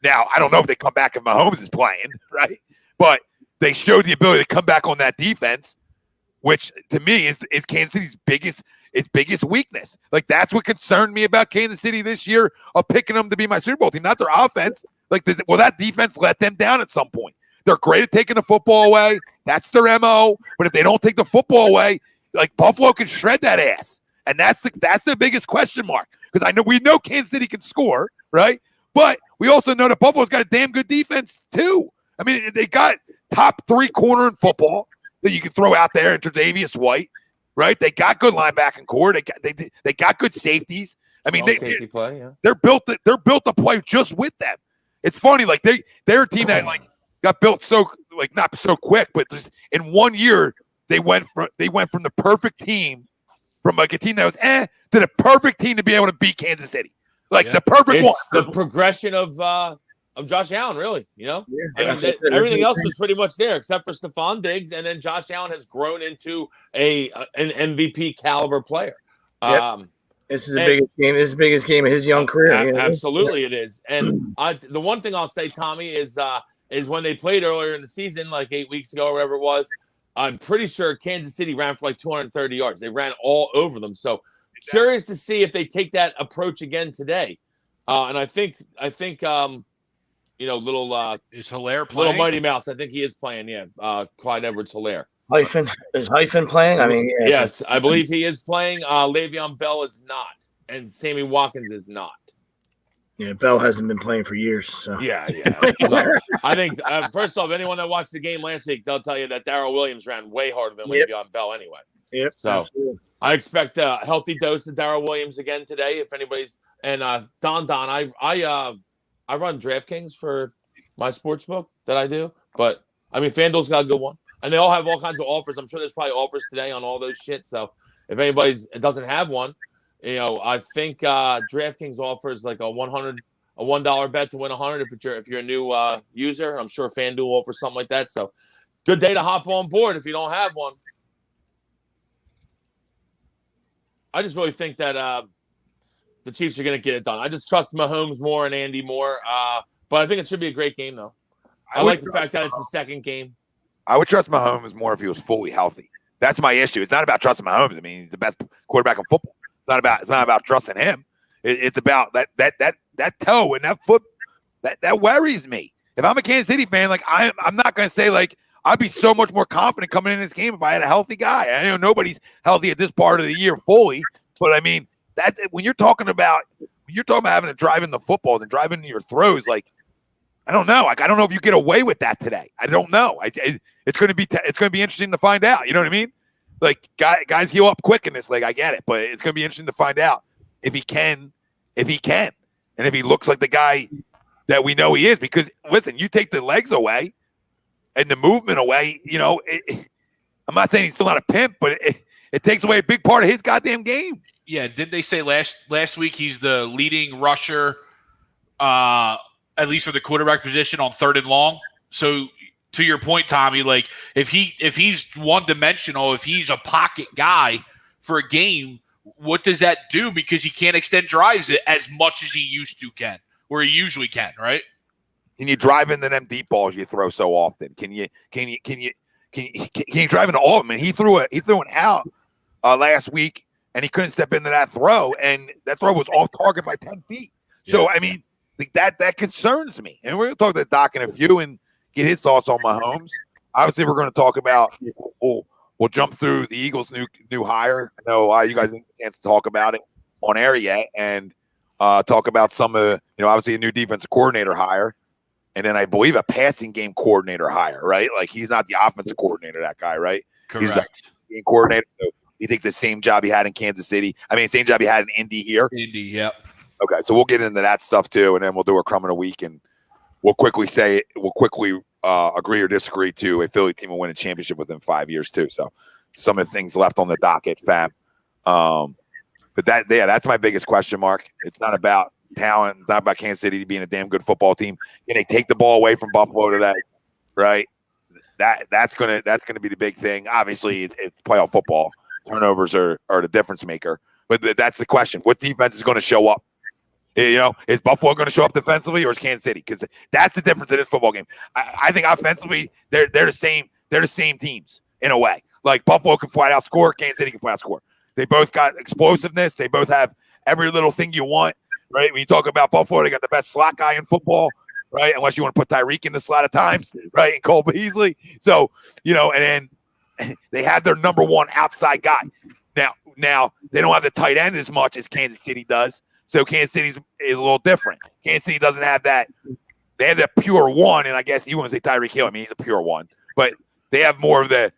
Now, I don't know if they come back if Mahomes is playing, right? But they showed the ability to come back on that defense, which to me is Kansas City's biggest weakness. Like that's what concerned me about Kansas City this year of picking them to be my Super Bowl team, not their offense. Like, that defense let them down at some point. They're great at taking the football away. That's their MO. But if they don't take the football away, like Buffalo can shred that ass. And that's the biggest question mark. Because we know Kansas City can score, right? But we also know that Buffalo's got a damn good defense too. I mean, they got top 3 corner in football that you can throw out there into Tre'Davious White, right? They got good linebacking core. They got good safeties. I mean, they're built to play just with them. It's funny, like they're a team that got built so not so quick, but just in 1 year they went from the perfect team, from like a team that was to the perfect team to be able to beat Kansas City, the perfect one.
It's the progression of Josh Allen, really. Everything else was pretty much there except for Stephon Diggs, and then Josh Allen has grown into an MVP caliber player.
Yep. This is the biggest game. This is the biggest game of his young career.
Absolutely, it is. And the one thing I'll say, Tommy, is when they played earlier in the season, like 8 weeks ago or whatever it was, I'm pretty sure Kansas City ran for like 230 yards. They ran all over them. So curious to see if they take that approach again today. And I think little
is Hilaire playing?
Little Mighty Mouse. I think he is playing. Yeah, Clyde Edwards-Hilaire.
Is Hyphen playing? I mean,
yes, I believe he is playing. Le'Veon Bell is not. and Sammy Watkins is not.
Yeah, Bell hasn't been playing for years. So
Yeah. I think first off, anyone that watched the game last week, they'll tell you that Darrell Williams ran way harder than Le'Veon Bell anyway.
Yep.
So
absolutely.
I expect a healthy dose of Darrell Williams again today. If anybody's Don, I run DraftKings for my sports book that I do, but I mean FanDuel's got a good one, and they all have all kinds of offers. I'm sure there's probably offers today on all those shit. So if anybody doesn't have one, I think DraftKings offers like a $1 bet to win 100 if you're a new user. I'm sure FanDuel offers something like that. So good day to hop on board if you don't have one. I just really think that the Chiefs are going to get it done. I just trust Mahomes more and Andy more. But I think it should be a great game, though. I like the fact that it's the second game.
I would trust Mahomes more if he was fully healthy. That's my issue. It's not about trusting Mahomes. I mean, he's the best quarterback in football. It's not about trusting him. It's about that toe and that foot that worries me. If I'm a Kansas City fan, like I'm not going to say like I'd be so much more confident coming in this game if I had a healthy guy. I know nobody's healthy at this part of the year fully, but I mean that when you're talking about having to drive in the footballs and drive into your throws, like I don't know. Like I don't know if you get away with that today. I don't know. It's going to be interesting to find out. You know what I mean? Like guys heal up quick in this league. I get it, but it's going to be interesting to find out if he can, and if he looks like the guy that we know he is. Because listen, you take the legs away and the movement away. I'm not saying he's still not a pimp, but it takes away a big part of his goddamn game.
Yeah, didn't they say last week he's the leading rusher, at least for the quarterback position on 3rd and long? So to your point, Tommy, like if he's one-dimensional, if he's a pocket guy for a game, what does that do? Because he can't extend drives as much as he usually can, right?
Can you drive into them deep balls you throw so often? Can you drive into all of them? And he threw an out last week, and he couldn't step into that throw, and that throw was off target by 10 feet. So I mean, that concerns me. And we're going to talk to Doc in a few and get his thoughts on Mahomes. Obviously, we're going to talk about. We'll jump through the Eagles' new hire. I know you guys didn't get a chance to talk about it on air yet, and talk about some of obviously a new defensive coordinator hire, and then I believe a passing game coordinator hire. Right, like he's not the offensive coordinator, that guy, right?
Correct.
He's like game coordinator. So he takes the same job he had in Kansas City. I mean, same job he had in Indy here.
Indy, yep.
Okay, so we'll get into that stuff too, and then we'll do a Crumb in a week, and we'll quickly agree or disagree to a Philly team will win a championship within 5 years too. So some of the things left on the docket, fam. But that's my biggest question mark. It's not about talent. It's not about Kansas City being a damn good football team. Can they take the ball away from Buffalo today? Right. That's gonna be the big thing. Obviously, it's playoff football. Turnovers are the difference maker. But that's the question. What defense is going to show up? Is Buffalo going to show up defensively, or is Kansas City? Because that's the difference in this football game. I think offensively, they're the same. They're the same teams in a way. Like Buffalo can flat out score, Kansas City can flat out score. They both got explosiveness. They both have every little thing you want. Right? When you talk about Buffalo, they got the best slot guy in football. Right? Unless you want to put Tyreek in the slot at times. Right? And Cole Beasley. So and then they have their number one outside guy. Now they don't have the tight end as much as Kansas City does. So Kansas City is a little different. Kansas City doesn't have that. They have that pure one, and I guess you want to say Tyreek Hill. I mean, he's a pure one. But they have more of the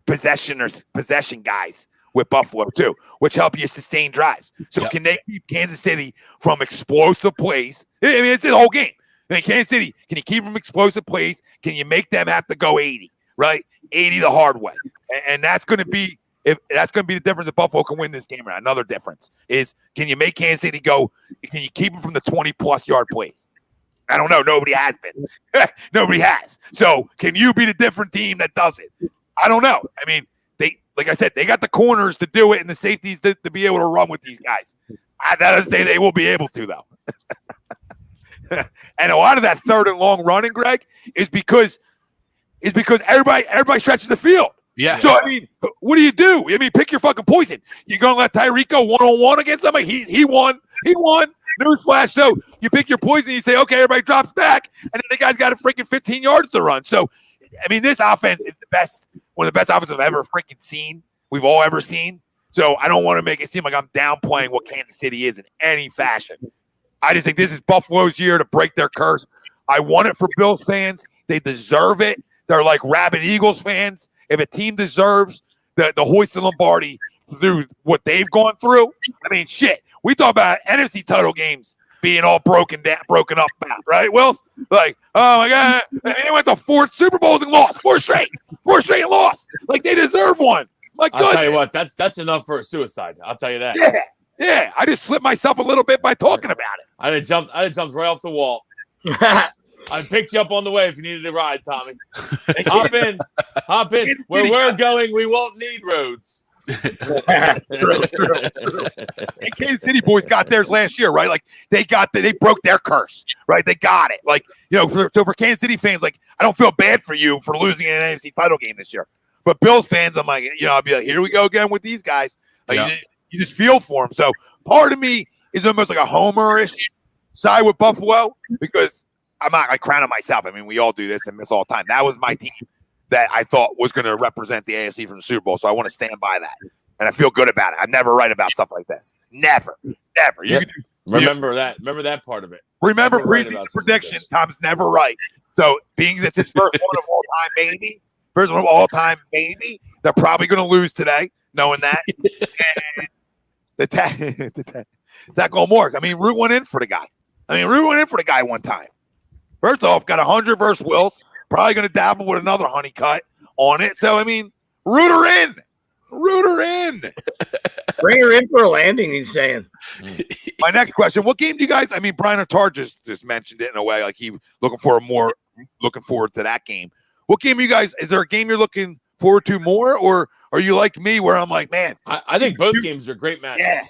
possession guys with Buffalo too, which help you sustain drives. So Can they keep Kansas City from explosive plays? I mean, it's the whole game. I mean, Kansas City, can you keep them explosive plays? Can you make them have to go 80, right? 80 the hard way. And that's going to be the difference if Buffalo can win this game. Another difference is, can you make Kansas City go? Can you keep them from the 20-plus yard plays? I don't know. Nobody has been. Nobody has. So can you be the different team that does it? I don't know. I mean, like I said, they got the corners to do it and the safeties to be able to run with these guys. I gotta say they will be able to, though. And a lot of that 3rd and long running, Greg, is because everybody stretches the field.
Yeah.
So, I mean, what do you do? I mean, pick your fucking poison. You're going to let Tyreek go one-on-one against somebody? He won. Newsflash. So you pick your poison. You say, okay, everybody drops back. And then the guy's got a freaking 15 yards to run. So, I mean, this offense is one of the best offenses I've ever freaking seen. We've all ever seen. So I don't want to make it seem like I'm downplaying what Kansas City is in any fashion. I just think this is Buffalo's year to break their curse. I want it for Bills fans. They deserve it. They're like rabid Eagles fans. If a team deserves the hoist of Lombardi through what they've gone through, I mean, shit. We talk about NFC title games being all broken up about, right, Wills? Like, oh my God. I mean, they went to 4 Super Bowls and lost. 4 straight and lost. Like, they deserve one. Like,
I'll tell you what, that's enough for a suicide. I'll tell you that.
Yeah. I just slipped myself a little bit by talking about it.
I done jumped right off the wall. I picked you up on the way if you needed a ride, Tommy. Hop in. Where we're going, we won't need roads.
And Kansas City boys got theirs last year, right? Like they broke their curse, right? They got it. Like, you know, for Kansas City fans, like, I don't feel bad for you for losing an NFC title game this year. But Bills fans, I'm like, you know, I'll be like, here we go again with these guys. Like, you just feel for them. So part of me is almost like a homer-ish side with Buffalo because I'm not like crowning myself. I mean, we all do this and miss all the time. That was my team that I thought was going to represent the AFC from the Super Bowl. So I want to stand by that. And I feel good about it. I never write about stuff like this. Never.
Yep. Remember that part of it.
Remember preseason prediction. Tom's never right. So being that this first one of all time, maybe. First one of all time, maybe. They're probably going to lose today, knowing that. And the tackle Mork. I mean, Root went in for the guy. One time. First off, got 100 versus Wills. Probably going to dabble with another honey cut on it. So, I mean, root her in.
Bring her in for a landing, he's saying.
My next question, what game do you guys – I mean, Brian O'Tar just mentioned it in a way. Like he looking forward to that game. What game you guys – is there a game you're looking forward to more? Or are you like me where I'm like, man.
I think both games are great matchups.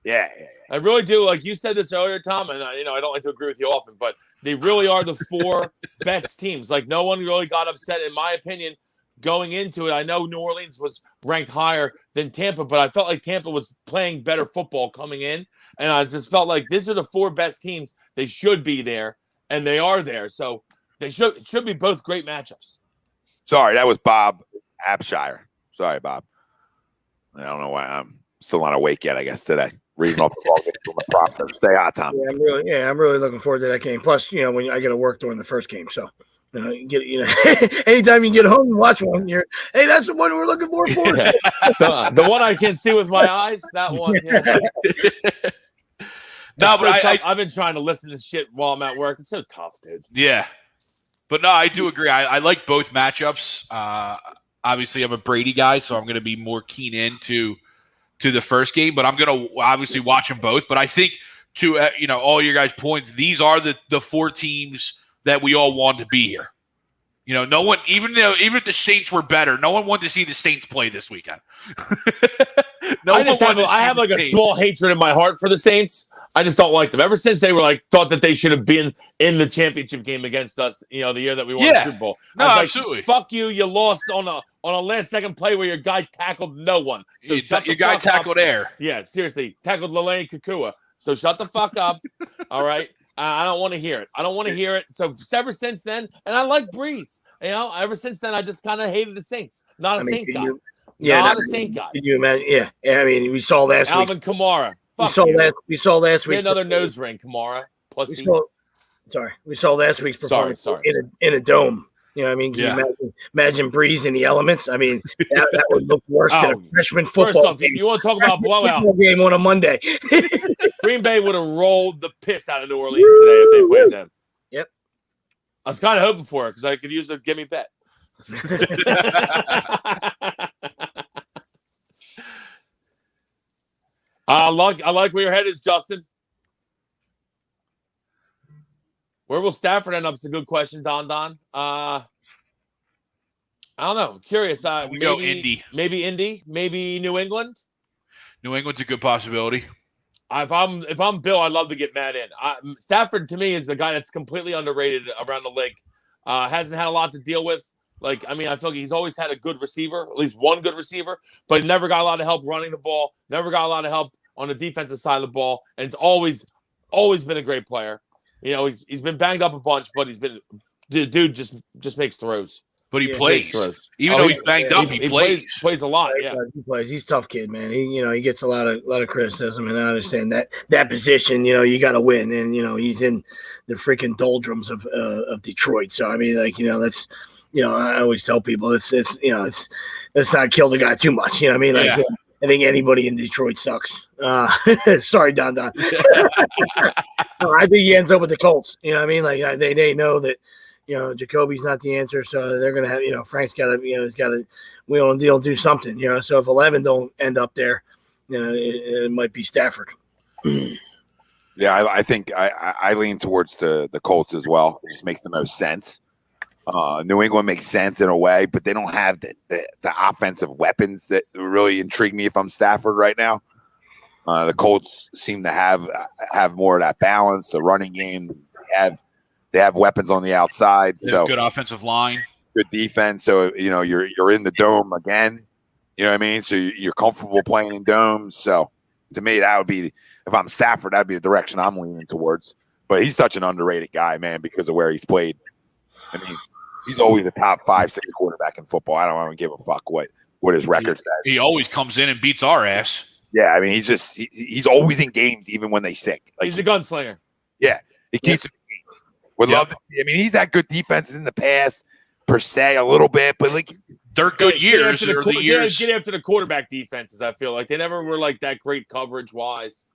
Yeah.
I really do. Like you said this earlier, Tom, and I don't like to agree with you often, but they really are the 4 best teams. Like no one really got upset, in my opinion, going into it. I know New Orleans was ranked higher than Tampa, but I felt like Tampa was playing better football coming in, and I just felt like these are the 4 best teams. They should be there, and they are there. So they should be both great matchups.
Sorry, that was Bob Abshire. Sorry, Bob. I don't know why I'm still not awake yet, I guess, today. Reading off the ball game from the prompter. Stay hot, Tom.
Yeah, I'm really looking forward to that game. Plus, you know, when I got to work during the first game, so anytime you get home and watch one, that's the one we're looking more forward to.
the one I can see with my eyes, that one. Yeah. No, but I've been trying to listen to shit while I'm at work. It's so tough, dude.
Yeah, but no, I do agree. I like both matchups. Obviously, I'm a Brady guy, so I'm going to be more keen into the first game, but I'm going to obviously watch them both. But I think to all your guys' points, these are the 4 teams that we all want to be here. You know, no one, even if the Saints were better, no one wanted to see the Saints play this weekend.
I have like a small hatred in my heart for the Saints. I just don't like them. Ever since they were thought that they should have been in the championship game against us, the year that we won the Super Bowl.
No, absolutely.
Fuck you. You lost on a last second play where your guy tackled no one. So
your guy tackled air.
Yeah, seriously. Tackled Lelane Kukua. So shut the fuck up. All right. I don't want to hear it. So ever since then, and I like Breeze. Ever since then, I just kind of hated the Saints. Not a Saint guy. Not a Saint guy.
Can you imagine? Yeah. I mean, we saw last week.
Alvin Kamara.
We saw last week.
Another nose ring, Kamara. Pussy.
We saw last week's performance in a dome. You know what I mean? Can you imagine Breeze in the elements? I mean, that would look worse than a freshman football game.
You want to talk about blowout?
Game on a Monday.
Green Bay would have rolled the piss out of New Orleans today if they played them.
Yep.
I was kind of hoping for it because I could use a gimme bet. I like where your head is, Justin. Where will Stafford end up? It's a good question, Don. I don't know. Curious.
We go Indy.
Maybe Indy. Maybe New England.
New England's a good possibility.
If I'm Bill, I'd love to get Matt in. Stafford to me is the guy that's completely underrated around the league. Hasn't had a lot to deal with. I feel like he's always had a good receiver, at least one good receiver, but he never got a lot of help running the ball. Never got a lot of help on the defensive side of the ball, and it's always been a great player. He's been banged up a bunch, but dude just makes throws.
but he
Yeah,
plays.
throws.
Even though he's banged up, he plays.
Plays a lot. Yeah.
He plays. He's a tough kid, man. He gets a lot of criticism, and I understand that position. You got to win, and he's in the freaking doldrums of Detroit. So I mean, that's I always tell people it's let's not kill the guy too much. You know what I mean? Like, I think anybody in Detroit sucks. Sorry, Don. I think he ends up with the Colts. You know what I mean? Like they know that. Jacoby's not the answer, so they're gonna have. Frank's got to. He's got to. Wheel and deal, do something. So if 11 don't end up there, it might be Stafford.
Yeah, I think I lean towards the Colts as well. It just makes the most sense. New England makes sense in a way, but they don't have the offensive weapons that really intrigue me if I'm Stafford right now. The Colts seem to have more of that balance, the running game. They have weapons on the outside. So
good offensive line.
Good defense. So, you're in the dome again. You know what I mean? So you're comfortable playing in domes. So to me, that would be, if I'm Stafford, that'd be the direction I'm leaning towards. But he's such an underrated guy, man, because of where he's played. I mean, he's always a top 5-6 quarterback in football. I don't even give a fuck what his record says.
He always comes in and beats our ass.
Yeah, I mean, he's always in games, even when they stink. Like,
he's a gunslinger.
Yeah, he keeps. Would love to see. I mean, he's had good defenses in the past, per se, a little bit, but like
they're good years.
Get after the quarterback defenses. I feel like they never were like that great coverage wise.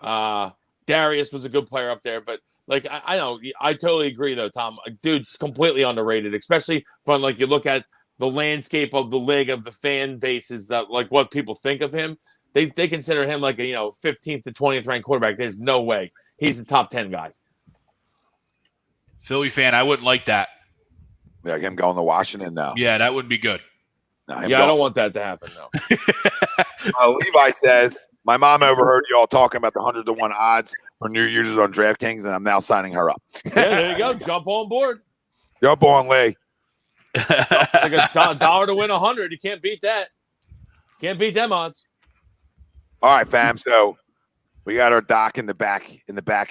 Darius was a good player up there, but like I know I totally agree though, Tom. Dude's completely underrated, especially from like you look at the landscape of the league, of the fan bases, that like what people think of him. They consider him like a 15th to 20th ranked quarterback. There's no way he's the top 10 guy.
Philly fan, I wouldn't like that.
Yeah, him going to Washington now.
Yeah, that wouldn't be good.
No,
I don't want that to happen, though.
Levi says, my mom overheard you all talking about the 100-to-1 odds for New Year's on DraftKings, and I'm now signing her up.
Yeah, there you go. Jump on board.
Jump on, Lee.
Like $1 to win 100. You can't beat that. Can't beat them odds.
All right, fam. So we got our doc in the back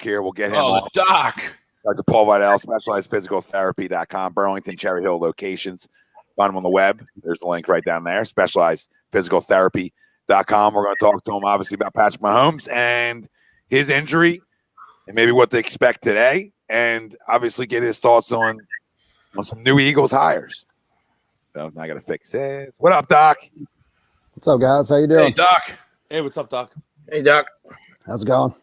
here. We'll get him on.
Doc.
Dr. Paul Vidal, specializedphysicaltherapy.com, Burlington, Cherry Hill locations. Find him on the web. There's the link right down there, specializedphysicaltherapy.com. We're going to talk to him, obviously, about Patrick Mahomes and his injury and maybe what to expect today, and obviously get his thoughts on some new Eagles hires. So I got to fix it. What up, Doc?
What's up, guys? How you doing?
Hey, Doc.
Hey, what's up, Doc?
Hey, Doc.
How's it going?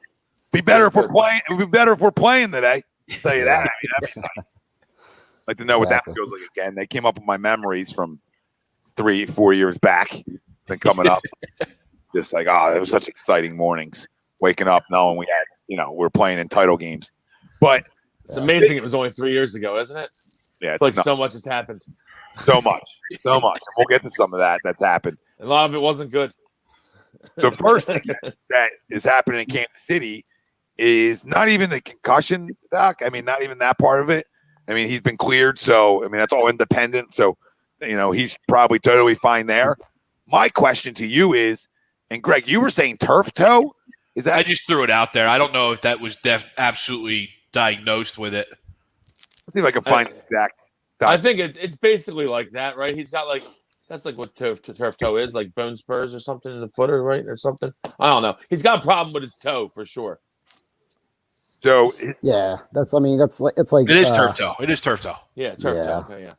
Be better if we're playing. It would be better if we're playing today. I'll tell you that. I mean, that'd be nice. I'd like to know what that feels like again. They came up with my memories from 3-4 years back. Been coming up. Just like, it was such exciting mornings. Waking up knowing we had, we're playing in title games. But
it's amazing it was only 3 years ago, isn't it?
Yeah,
it's like so much has happened.
So much. And we'll get to some of that's happened.
A lot of it wasn't good.
The first thing that is happening in Kansas City is not even the concussion, Doc. I mean, not even that part of it. I mean, he's been cleared, so I mean that's all independent. So, he's probably totally fine there. My question to you is, and Greg, you were saying turf toe. Is that?
I just threw it out there. I don't know if that was absolutely diagnosed with it.
Let's see if I can find exact.
I think it's basically like that, right? He's got like. That's like what turf toe is, like bone spurs or something in the footer, right? Or something. I don't know. He's got a problem with his toe for sure.
So
yeah, it's like
it is turf toe. It is turf toe.
Yeah, turf toe. Okay, yeah.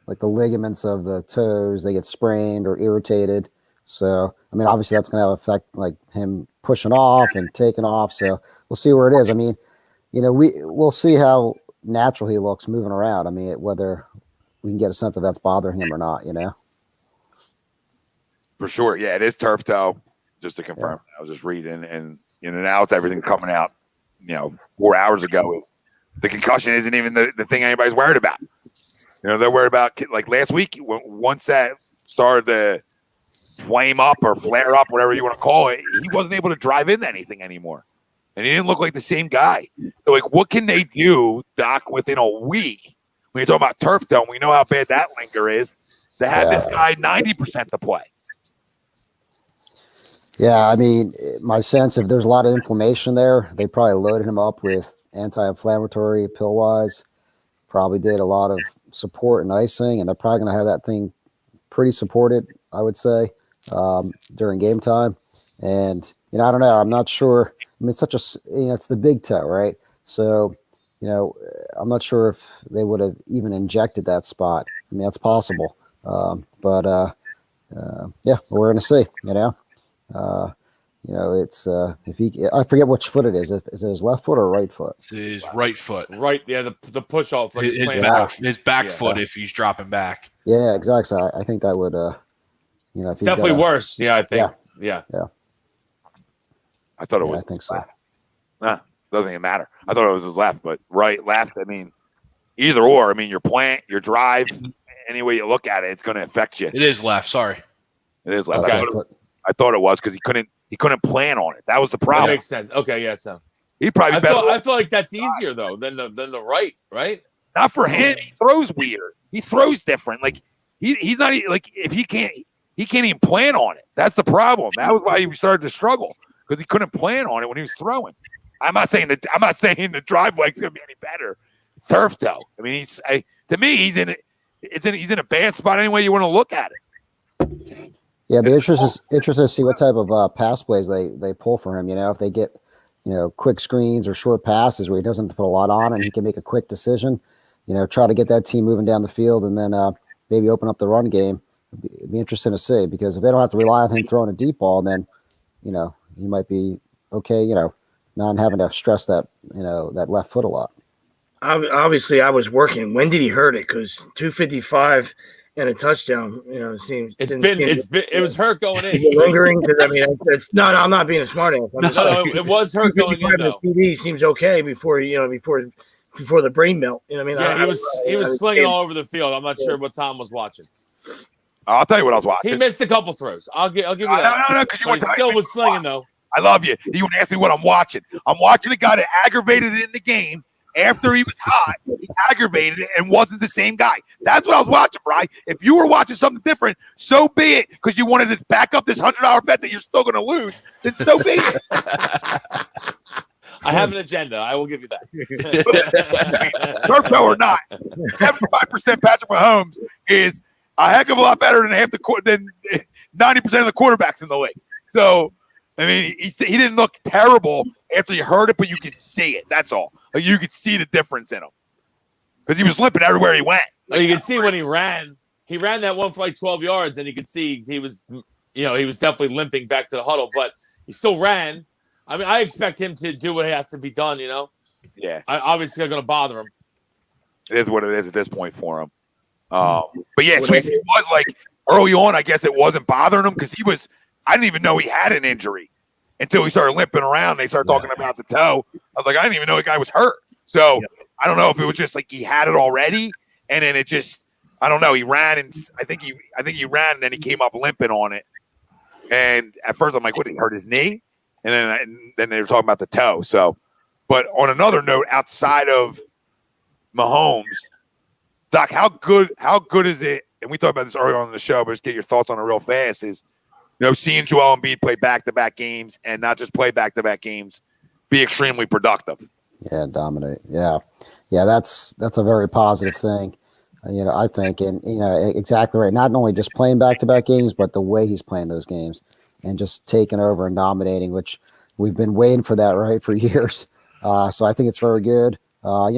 Like the ligaments of the toes, they get sprained or irritated. So I mean, obviously that's going to have effect, like him pushing off and taking off. So we'll see where it is. I mean, we'll see how natural he looks moving around. I mean, whether we can get a sense of that's bothering him or not.
For sure. Yeah, it is turf toe. Just to confirm. Yeah. I was just reading, and now it's everything coming out. 4 hours ago is the concussion isn't even the thing anybody's worried about. They're worried about, like last week, once that started to flame up or flare up, whatever you want to call it, he wasn't able to drive into anything anymore. And he didn't look like the same guy. So, like, what can they do, Doc, within a week? When you're talking about turf toe, we know how bad that linger is, to have this guy 90% to play.
Yeah, I mean, my sense, if there's a lot of inflammation there, they probably loaded him up with anti-inflammatory pill-wise. Probably did a lot of support and icing, and they're probably going to have that thing pretty supported, I would say, during game time. And, I don't know. I'm not sure. I mean, it's such a, it's the big toe, right? So, I'm not sure if they would have even injected that spot. I mean, that's possible. But yeah, we're going to see, it's I forget which foot it is. Is it his left foot or right foot?
It's his right foot.
Right, yeah, the push off. Like
his back foot if he's dropping back.
Yeah, exactly. I think that would,
it's definitely worse. Yeah, I think. Yeah.
I thought it was.
I think so.
Doesn't even matter. I thought it was his left, but right, left. I mean, either or. I mean, your plant, your drive, any way you look at it, it's going to affect you.
It is left. Sorry,
it is left.
Okay.
I thought it was because he couldn't plan on it. That was the problem.
That makes sense. Okay, yeah. So
he probably.
I feel like that's easier though than the right.
Not for him. He throws weird. He throws different. Like he's not like if he can't even plan on it. That's the problem. That was why he started to struggle because he couldn't plan on it when he was throwing. I'm not saying the driveway's gonna be any better. It's turf toe. I mean, to me he's in a bad spot any way you want to look at it.
Yeah, be interested to see what type of pass plays they pull for him. If they get quick screens or short passes where he doesn't have to put a lot on and he can make a quick decision. Try to get that team moving down the field and then maybe open up the run game. It'd be interesting to see because if they don't have to rely on him throwing a deep ball, then he might be okay. Not having to stress that that left foot a lot.
Obviously, I was working. When did he hurt it? Because 255 and a touchdown. Seems
it was hurt going in.
Lingering because I mean, no, I'm not being a smart ass.
It was hurt going in. Though.
PD seems okay before the brain melt. I mean,
yeah, he was slinging all over the field. I'm not sure what Tom was watching.
I'll tell you what I was watching.
He missed a couple throws. I'll give you that.
No, because
he still was slinging though.
I love you. You want to ask me what I'm watching? I'm watching a guy that aggravated it in the game after he was hot. He aggravated it and wasn't the same guy. That's what I was watching, Bri. If you were watching something different, so be it. Because you wanted to back up this $100 bet that you're still going to lose, then so be it.
I have an agenda. I will give you that.
Turf toe or not, 75% Patrick Mahomes is a heck of a lot better than 90% of the quarterbacks in the league. So, I mean, he didn't look terrible after you heard it, but you could see it. That's all. Like, you could see the difference in him because he was limping everywhere he went.
You could see when he ran. He ran that one for like 12 yards, and you could see he was definitely limping back to the huddle, but he still ran. I mean, I expect him to do what has to be done.
Yeah.
Obviously, going to bother him.
It is what it is at this point for him. But yeah, Sweeps, it was like early on. I guess it wasn't bothering him because I didn't even know he had an injury until he started limping around. They started talking about the toe. I was like, I didn't even know the guy was hurt. So I don't know if it was just like he had it already, and then it just, I don't know. He ran, and I think he ran, and then he came up limping on it. And at first, I'm like, what? Did he hurt his knee? And then they were talking about the toe. So, but on another note, outside of Mahomes, Doc, how good is it? And we talked about this earlier on in the show, but just get your thoughts on it real fast. Is seeing Joel Embiid play back-to-back games and not just play back-to-back games, be extremely productive.
Yeah, dominate. Yeah, that's a very positive thing. I think, and exactly right. Not only just playing back-to-back games, but the way he's playing those games and just taking over and dominating, which we've been waiting for that, right, for years. So I think it's very good. I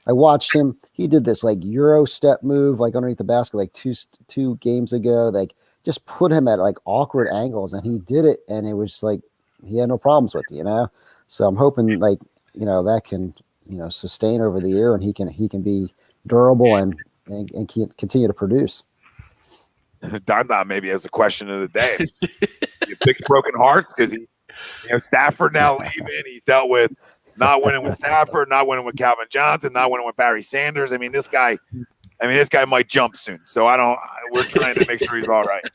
watched him. He did this like Euro step move, like underneath the basket, like two games ago. Like just put him at like awkward angles, and he did it, and it was like he had no problems with it, So I'm hoping like that can sustain over the year, and he can be durable and continue to produce.
Don maybe has a question of the day. You picked broken hearts because Stafford now leaving. He's dealt with not winning with Stafford, not winning with Calvin Johnson, not winning with Barry Sanders. I mean, this guy might jump soon. So we're trying to make sure he's all right.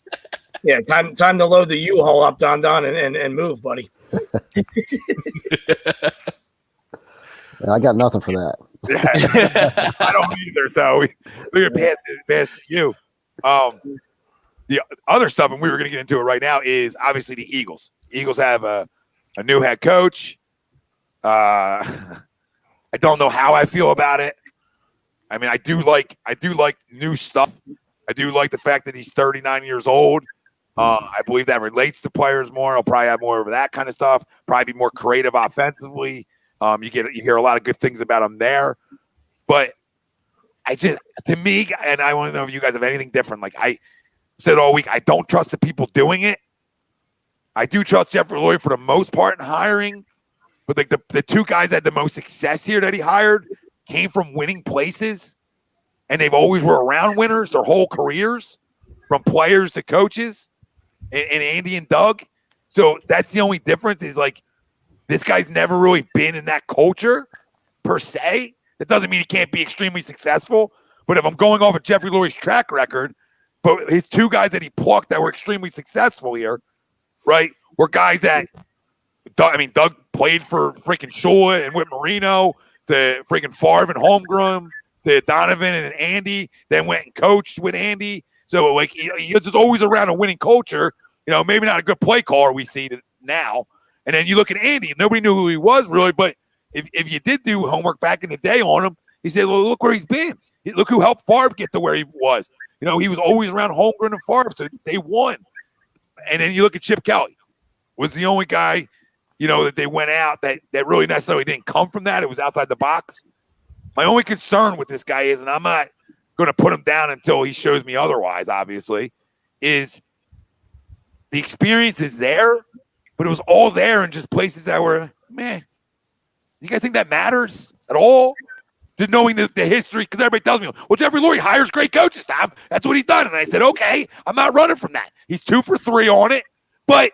Yeah, time to load the U-Haul up, Don, and move, buddy.
I got nothing for that.
Yeah, I don't either. So we're gonna pass you. The other stuff, and we were going to get into it right now, is obviously the Eagles. Eagles have a new head coach. I don't know how I feel about it. I mean, I do like new stuff. I do like the fact that he's 39 years old. I believe that relates to players more. He'll probably have more of that kind of stuff. Probably be more creative offensively. You hear a lot of good things about him there. But to me, and I want to know if you guys have anything different. Like I said all week, I don't trust the people doing it. I do trust Jeffrey Lurie for the most part in hiring. But like the two guys that had the most success here that he hired came from winning places, and they've always were around winners their whole careers, from players to coaches, and Andy and Doug. So that's the only difference is like this guy's never really been in that culture per se. That doesn't mean he can't be extremely successful. But if I'm going off of Jeffrey Lurie's track record, but his two guys that he plucked that were extremely successful here, right, were guys that Doug played for freaking Shula and Whit Marino, the freaking Favre and Holmgren, the Donovan and Andy, then went and coached with Andy. So like you're just always around a winning culture. Maybe not a good play caller we see now. And then you look at Andy, nobody knew who he was really, but if you did do homework back in the day on him, he said, well, look where he's been. Look who helped Favre get to where he was. He was always around Holmgren and Favre, so they won. And then you look at Chip Kelly, was the only guy, that they went out that really necessarily didn't come from that. It was outside the box. My only concern with this guy is, and I'm not going to put him down until he shows me otherwise, obviously, is the experience is there, but it was all there in just places that were, man, you guys think that matters at all? Just knowing the history, because everybody tells me, well, Jeffrey Lurie hires great coaches, Tom. That's what he's done. And I said, okay, I'm not running from that. He's 2 for 3 on it. But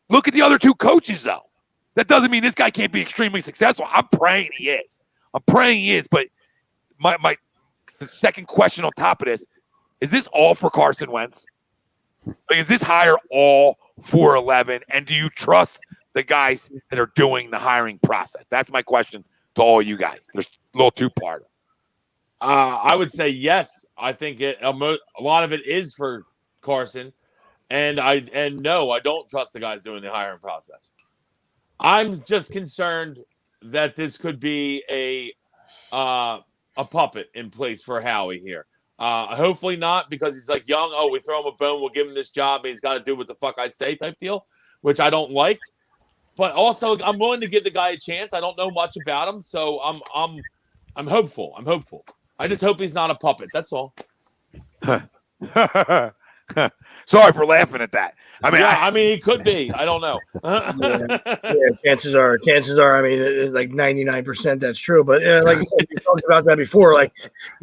look at the other two coaches, though. That doesn't mean this guy can't be extremely successful. I'm praying he is. But the second question on top of this, is this all for Carson Wentz? Like, is this hire all for 11? And do you trust the guys that are doing the hiring process? That's my question to all you guys. There's a little two-parter.
I would say yes. I think a lot of it is for Carson, and no, I don't trust the guys doing the hiring process. I'm just concerned that this could be a puppet in place for Howie here. Hopefully not, because he's like young. Oh, we throw him a bone, we'll give him this job, and he's got to do what the fuck I say type deal, which I don't like. But also, I'm willing to give the guy a chance. I don't know much about him, so I'm hopeful. I just hope he's not a puppet. That's all.
Sorry for laughing at that.
He could be. I don't know.
Chances are. I mean, like 99% that's true. But like we talked about that before. Like,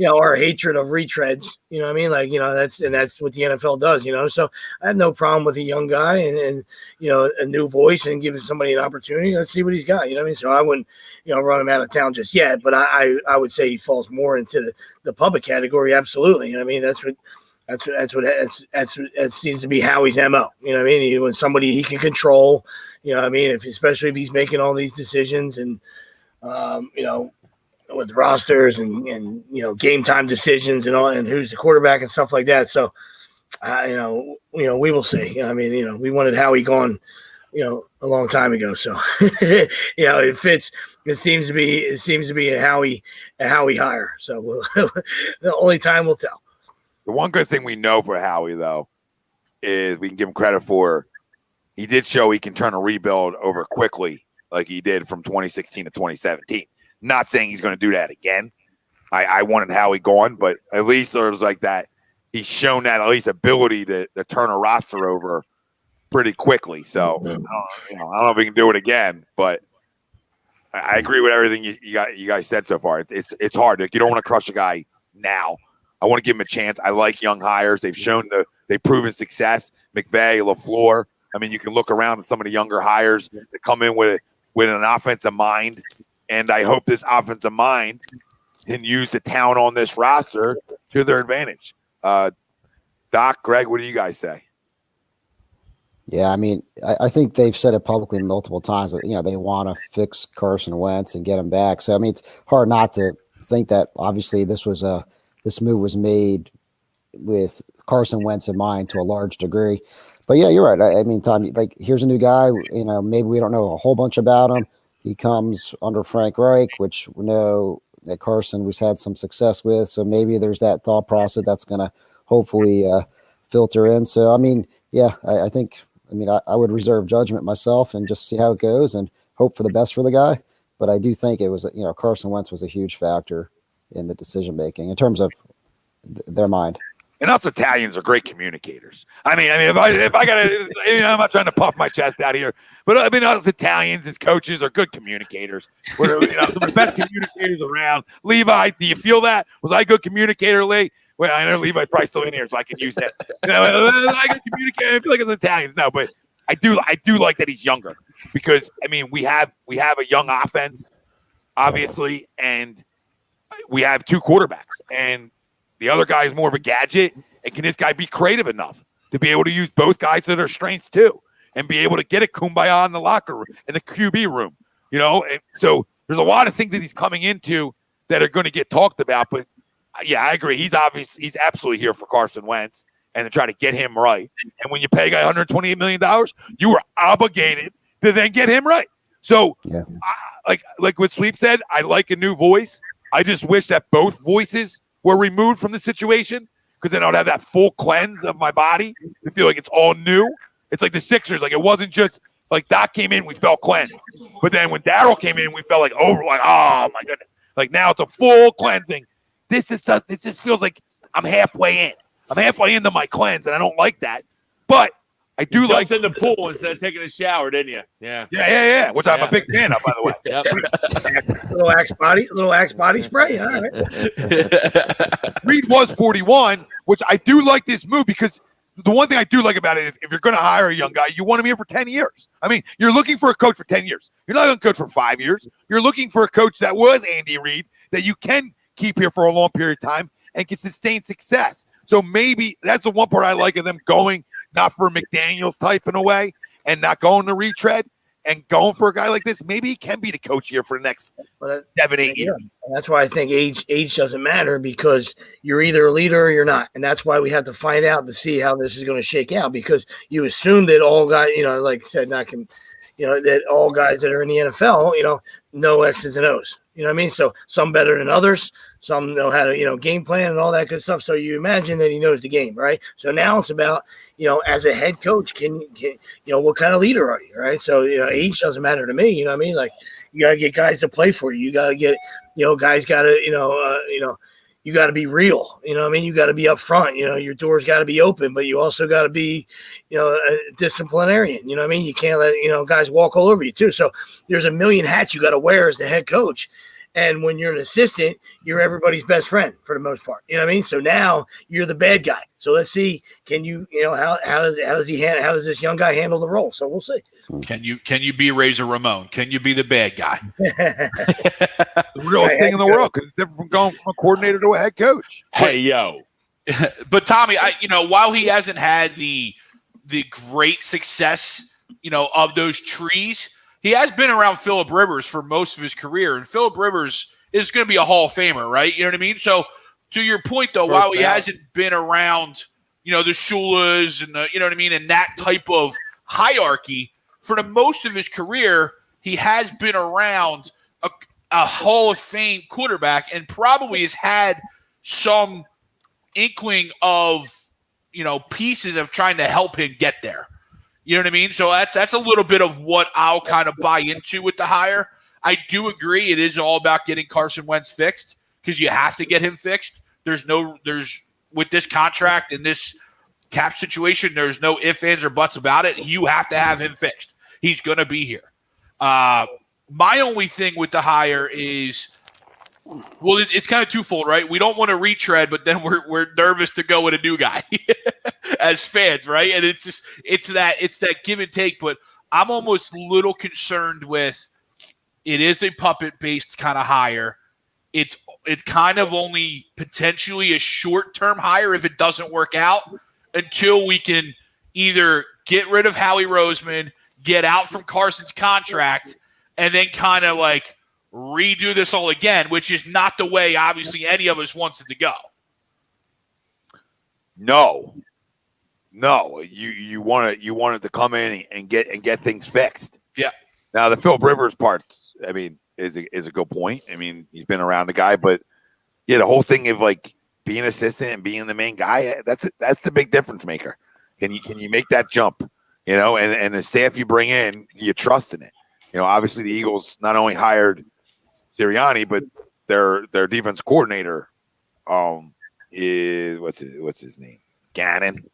our hatred of retreads. You know what I mean? Like, that's what the NFL does. So I have no problem with a young guy and a new voice and giving somebody an opportunity. Let's see what he's got. You know what I mean? So I wouldn't run him out of town just yet. But I would say he falls more into the public category. Absolutely. You know what I mean? That seems to be Howie's MO. You know what I mean? When somebody he can control, you know what I mean? Especially if he's making all these decisions and, with rosters and game time decisions and all, and who's the quarterback and stuff like that. So, we will see. We wanted Howie gone, a long time ago. So, it fits. It seems to be a Howie hire. So the only time will tell.
The one good thing we know for Howie, though, is we can give him credit for he did show he can turn a rebuild over quickly like he did from 2016 to 2017. Not saying he's going to do that again. I wanted Howie gone, but at least there was like that. He's shown that at least ability to turn a roster over pretty quickly. So I don't know if he can do it again, but I agree with everything you guys said so far. It's hard. Like, you don't want to crush a guy now. I want to give him a chance. I like young hires. They've shown they've proven success. McVay, LaFleur. I mean, you can look around at some of the younger hires that come in with an offensive mind, and I hope this offensive mind can use the talent on this roster to their advantage. Doc, Greg, what do you guys say?
Yeah, I mean, I think they've said it publicly multiple times that they want to fix Carson Wentz and get him back. So I mean, it's hard not to think that obviously this move was made with Carson Wentz in mind to a large degree. But yeah, you're right. I mean, Tom, like, here's a new guy, maybe we don't know a whole bunch about him. He comes under Frank Reich, which we know that Carson was had some success with. So maybe there's that thought process that's going to hopefully filter in. So, I mean, yeah, I think, I would reserve judgment myself and just see how it goes and hope for the best for the guy. But I do think it was, Carson Wentz was a huge factor in the decision making in terms of their mind.
And us Italians are great communicators. I mean, if I got to, I'm not trying to puff my chest out here, but us Italians as coaches are good communicators. We're some of the best communicators around. Levi, do you feel that? Was I a good communicator, Lee? Well, I know Levi's probably still in here, so I can use that. I can communicate. I feel like it's Italians, no, but I do like that he's younger because we have a young offense, obviously, and we have two quarterbacks, and the other guy is more of a gadget. And can this guy be creative enough to be able to use both guys to their strengths too, and be able to get a kumbaya in the locker room, in the QB room, And so there's a lot of things that he's coming into that are going to get talked about, but. Yeah, I agree. He's absolutely here for Carson Wentz and to try to get him right. And when you pay a guy $128 million, you are obligated to then get him right. So, yeah. Like what Sleep said, I like a new voice. I just wish that both voices were removed from the situation because then I would have that full cleanse of my body to feel like it's all new. It's like the Sixers. Like it wasn't just like Doc came in, we felt cleansed. But then when Darryl came in, we felt like oh my goodness. Like now it's a full cleansing. This just feels like I'm halfway in. I'm halfway into my cleanse, and I don't like that. But I do like
in the pool instead of taking a shower, didn't you? Yeah.
Yeah. Which I'm a big fan of, by the way.
little Axe body spray. All right.
Reed was 41, which I do like this move because the one thing I do like about it is if you're going to hire a young guy, you want him here for 10 years. You're looking for a coach for 10 years. You're not going to coach for 5 years. You're looking for a coach that was Andy Reid that you can keep here for a long period of time and can sustain success. So maybe that's the one part I like of them going not for McDaniels type in a way and not going to retread and going for a guy like this. Maybe he can be the coach here for the next 7-8 years.
And that's why I think age doesn't matter because you're either a leader or you're not. And that's why we have to find out to see how this is going to shake out because you assume that all guys, like I said, that all guys that are in the NFL, know X's and O's. You know what I mean? So some better than others. Some know how to, game plan and all that good stuff. So you imagine that he knows the game, right? So now it's about, as a head coach, can what kind of leader are you, right? So, age doesn't matter to me. You know what I mean? Like you got to get guys to play for you. You got to get, guys got to, you got to be real. You know what I mean? You got to be up front. Your doors got to be open, but you also got to be, a disciplinarian. You know what I mean? You can't let, guys walk all over you too. So there's a million hats you got to wear as the head coach. And when you're an assistant, you're everybody's best friend for the most part. You know what I mean? So now you're the bad guy. So let's see, can you, how does this young guy handle the role? So we'll see.
Can you be Razor Ramon? Can you be the bad guy?
The realest thing in the world. Because it's different from going from a coordinator to a head coach.
Hey, yo.
But Tommy, while he hasn't had the great success, of those trees, he has been around Phillip Rivers for most of his career, and Phillip Rivers is going to be a Hall of Famer, right? You know what I mean? So to your point, though, while he hasn't been around, the Shulas and you know what I mean, and that type of hierarchy, for the most of his career, he has been around a Hall of Fame quarterback and probably has had some inkling of, pieces of trying to help him get there. You know what I mean? So that's a little bit of what I'll kind of buy into with the hire. I do agree it is all about getting Carson Wentz fixed because you have to get him fixed. There's with this contract and this cap situation, there's no ifs, ands, or buts about it. You have to have him fixed. He's going to be here. My only thing with the hire is, well, it's kind of twofold, right? We don't want to retread, but then we're nervous to go with a new guy as fans, right? And it's that give and take. But I'm almost a little concerned with it is a puppet-based kind of hire. It's kind of only potentially a short-term hire if it doesn't work out until we can either get rid of Howie Roseman, get out from Carson's contract, and then kind of like redo this all again, which is not the way, obviously, any of us wants it to go.
No. You wanted to come in and get things fixed.
Yeah.
Now the Phillip Rivers part, is a good point. I mean, he's been around the guy, but yeah, the whole thing of like being assistant and being the main guy, that's the big difference maker. Can you make that jump? You know, and the staff you bring in, you trust in it. You know, obviously the Eagles not only hired Sirianni, but their defense coordinator is what's his name? Gannon,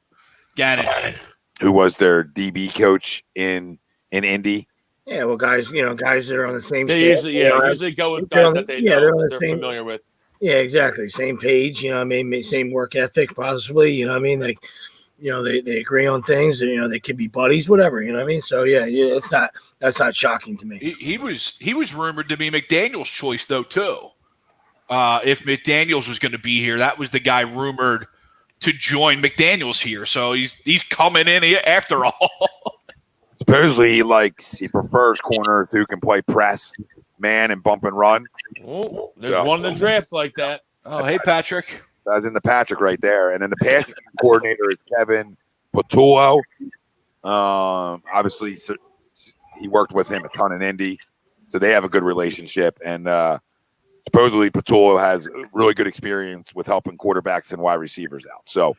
who was their DB coach in Indy.
Yeah, well, guys that are on the same.
They usually go with guys that they're familiar with.
Yeah, exactly. Same page, you know what I mean? Same work ethic, possibly, you know what I mean? Like, you know, they agree on things, and, you know, they could be buddies, whatever, you know what I mean? So, yeah, that's not shocking to me.
He was rumored to be McDaniel's choice, though, too. If McDaniel's was going to be here, that was the guy rumored to join McDaniel's here. So he's coming in after all.
Supposedly he prefers corners who can play press, man, and bump and run.
Oh, there's one in the draft like that.
Oh, hey, Patrick.
I was in the Patrick right there. And then the passing coordinator is Kevin Patullo. Obviously, he worked with him a ton in Indy, so they have a good relationship. And supposedly Patullo has really good experience with helping quarterbacks and wide receivers out. So,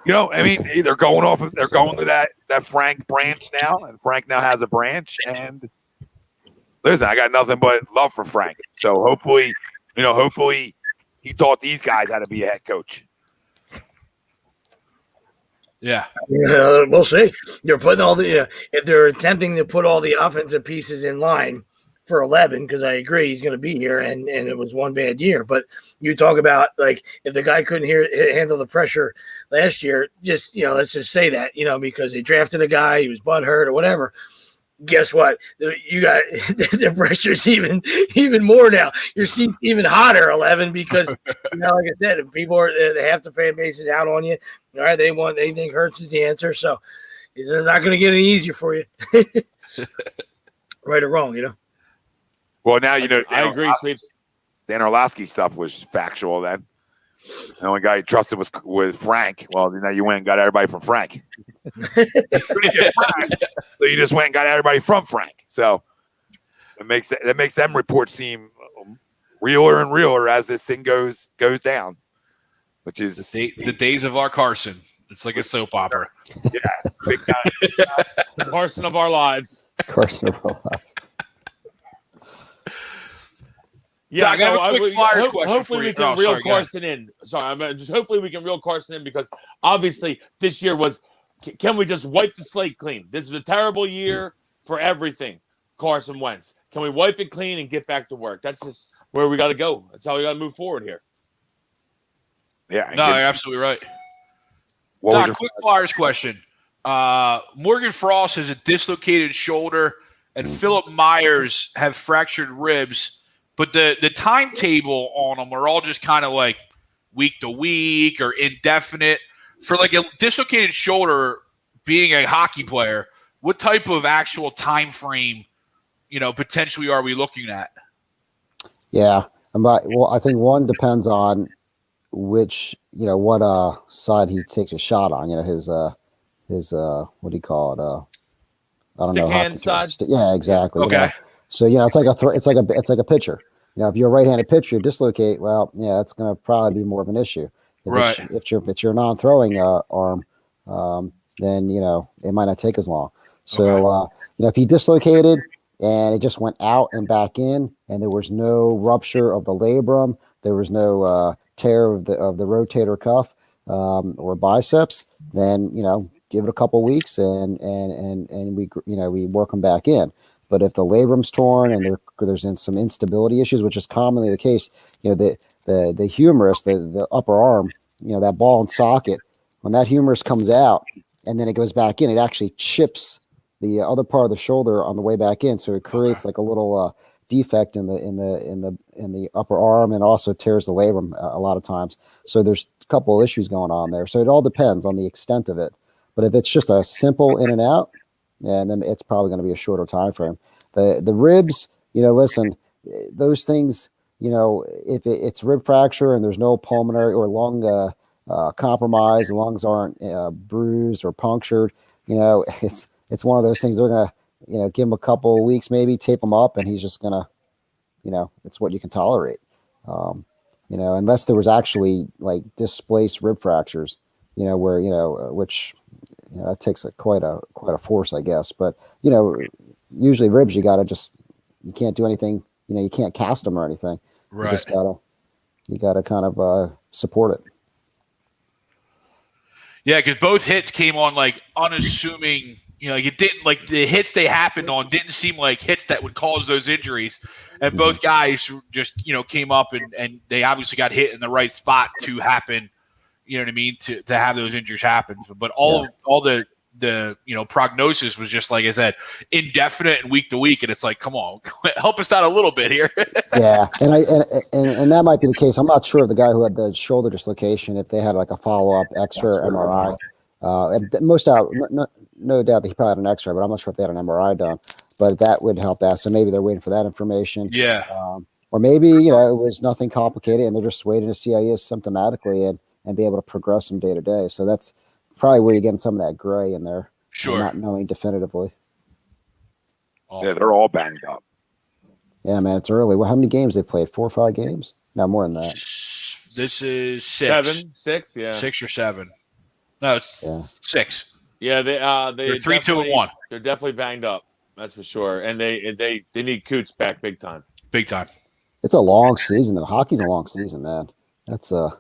you know, I mean, they're going to that Frank branch now, and Frank now has a branch. And listen, I got nothing but love for Frank. So hopefully he taught these guys how to be a head coach.
Yeah.
We'll see. They're putting all the if they're attempting to put all the offensive pieces in line for 11, because I agree he's going to be here, and it was one bad year. But you talk about, like, if the guy couldn't handle the pressure last year, just, you know, let's just say that, you know, because they drafted a guy, he was butthurt or whatever. Guess what? You got the pressure's even more now. Your seat's even hotter, 11, because, you know, like I said, if people are half the fan base is out on you. All right, they think Hurts is the answer, so it's not going to get any easier for you, right or wrong, you know.
Well, now you know.
I agree, Sweeps.
Dan Orlovsky stuff was factual then. The only guy you trusted was Frank. Well, now you went and got everybody from Frank. So you just went and got everybody from Frank. So that makes them reports seem realer and realer as this thing goes down. Which is
the days of our Carson. It's like a soap opera.
Yeah, big guy.
The Carson of our lives.
Carson of our lives.
Yeah,
I got a quick Flyers question.
Hopefully we can reel Carson in. Hopefully we can reel Carson in, because obviously this year was. Can we just wipe the slate clean? This is a terrible year for everything. Carson Wentz. Can we wipe it clean and get back to work? That's just where we got to go. That's how we got to move forward here.
Yeah.
No, you're absolutely right. Doc, quick Flyers question. Morgan Frost has a dislocated shoulder, and Philip Myers have fractured ribs. But the timetable on them are all just kind of like week to week or indefinite. For like a dislocated shoulder, being a hockey player, what type of actual time frame, you know, potentially are we looking at?
Yeah, well, I think one depends on which, you know, what side he takes a shot on. You know, his what do you call it? I don't know.
Hand side.
Yeah, exactly.
Okay.
You know? So, you know, it's like a pitcher. You know, if you're a right-handed pitcher, you dislocate. Well, yeah, that's going to probably be more of an issue. If it's your non-throwing arm, then, you know, it might not take as long. So, you know, if he dislocated and it just went out and back in, and there was no rupture of the labrum, there was no tear of the rotator cuff or biceps, then, you know, give it a couple weeks and we work them back in. But if the labrum's torn and there's some instability issues, which is commonly the case, you know, the humerus, the upper arm, you know, that ball and socket, when that humerus comes out and then it goes back in, it actually chips the other part of the shoulder on the way back in. So it creates like a little defect in the upper arm, and also tears the labrum a lot of times. So there's a couple of issues going on there. So it all depends on the extent of it. But if it's just a simple in and out, yeah, and then it's probably going to be a shorter time frame. The ribs, you know, listen, those things, you know, if it's rib fracture and there's no pulmonary or lung compromise, the lungs aren't bruised or punctured, you know, it's one of those things. They're going to, you know, give him a couple of weeks, maybe tape him up, and he's just going to it's what you can tolerate. Unless there was actually like displaced rib fractures, where which that takes quite a force, I guess. But usually ribs, you can't do anything. You can't cast them or anything.
Right.
You gotta kind of support it.
Yeah, because both hits came on like unassuming. It didn't like the hits they happened on didn't seem like hits that would cause those injuries. And both guys just, came up and they obviously got hit in the right spot to happen. You know what I mean? To have those injuries happen. But all the prognosis was just, like I said, indefinite and week to week. And it's like, come on, help us out a little bit here.
Yeah. And that might be the case. I'm not sure of the guy who had the shoulder dislocation, if they had like a follow-up X-ray or MRI. No doubt that he probably had an X-ray, but I'm not sure if they had an MRI done. But that would help that. So maybe they're waiting for that information.
Yeah.
Or maybe, it was nothing complicated and they're just waiting to see how he is symptomatically and be able to progress him day to day. So that's probably where you're getting some of that gray in there.
Sure.
Not knowing definitively.
Yeah, they're all banged up.
Yeah, man, it's early. Well, how many games they played? 4 or 5 games? No, more than that.
This is 6.
6, yeah.
6 or 7. No, it's 6.
Yeah, they're
3, 2, and 1.
They're definitely banged up. That's for sure. And they need Coots back big time.
Big time.
It's a long season. The hockey's a long season, man. That's
not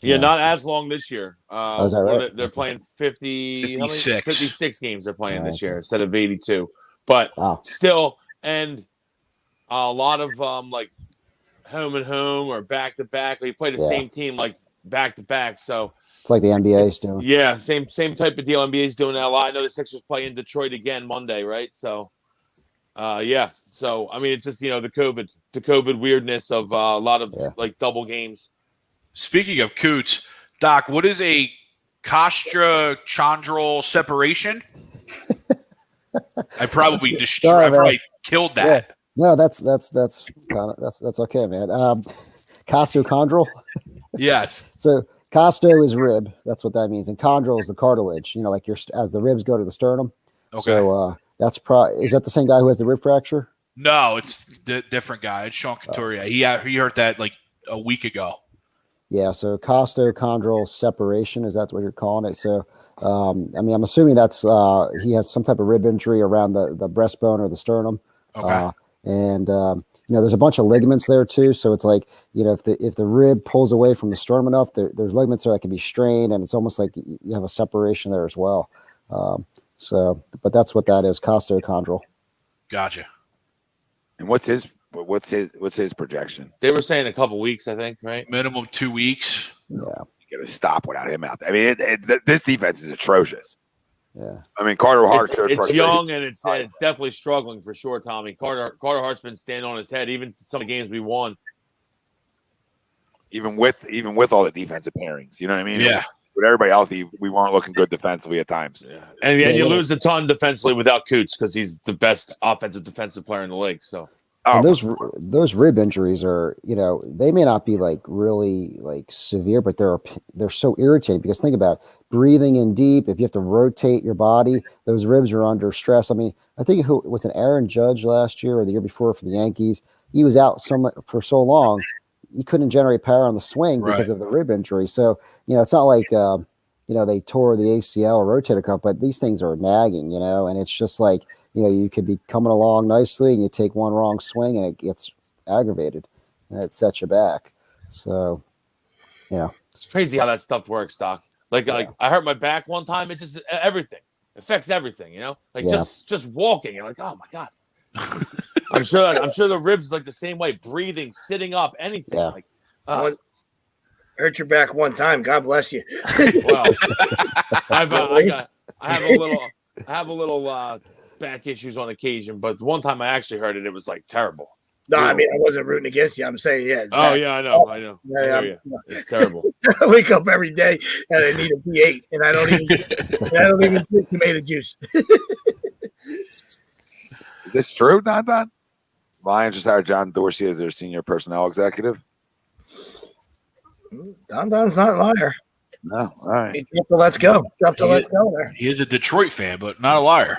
as long this year.
Is that right?
They're playing
56.
56 games they're playing this year instead of 82. But still, and a lot of like home and home or back to back. We play the same team like back to back. So
it's like the NBA's doing.
Yeah, same type of deal. NBA's doing that a lot. I know the Sixers play in Detroit again Monday, right? So, So I mean, it's just the COVID weirdness of a lot of like double games.
Speaking of Coots, Doc, what is a costochondral separation? I probably I probably killed that.
Yeah. No, that's okay, man. Costochondral.
Yes.
So costo is rib. That's what that means, and chondral is the cartilage. Like as the ribs go to the sternum.
Okay.
So that's is that the same guy who has the rib fracture?
No, it's the different guy. It's Sean Couturier. He hurt that like a week ago. Yeah.
So costochondral separation, is that what you're calling it? So, I'm assuming that's he has some type of rib injury around the breastbone or the sternum.
Okay.
There's a bunch of ligaments there too. So it's like, if the rib pulls away from the sternum enough, there's ligaments there that can be strained, and it's almost like you have a separation there as well. But that's what that is, costochondral.
Gotcha.
And what's his projection?
They were saying a couple weeks, I think, right?
Minimum 2 weeks.
Yeah.
You got to stop without him out there. I mean, this defense is atrocious.
Yeah.
I mean, Carter Hart.
It's young and it's definitely struggling for sure, Tommy. Carter Hart's been standing on his head, even some of the games we won.
Even with all the defensive pairings, you know what I mean?
Yeah.
With everybody healthy, we weren't looking good defensively at times.
Yeah. And you lose a ton defensively without Coots because he's the best defensive player in the league. So.
And those rib injuries are, they may not be like really like severe, but they're so irritating because think about it, breathing in deep. If you have to rotate your body, those ribs are under stress. I mean, I think was an Aaron Judge last year or the year before for the Yankees. He was out for so long, he couldn't generate power on the swing because of the rib injury. So, it's not like, they tore the ACL or rotator cuff, but these things are nagging, and it's just like, you could be coming along nicely and you take one wrong swing and it gets aggravated and it sets you back. So,
it's crazy how that stuff works, Doc. Like I hurt my back one time. It just everything affects everything, just walking. You're like, oh my God. I'm sure the ribs like the same way, breathing, sitting up, anything.
Yeah.
Hurt your back one time. God bless you.
Well, I have a little back issues on occasion, but one time I actually heard it was like terrible.
No, I mean I wasn't rooting against you. I'm saying, yeah.
Oh yeah, I know.
Yeah,
it's terrible.
I wake up every day and I need a V8, and I don't even drink tomato juice.
Is this true, Don? Lions just hired John Dorsey as their senior personnel executive.
Don's not a liar.
No, all right.
Let's go. Let's go there.
He is a Detroit fan, but not a liar.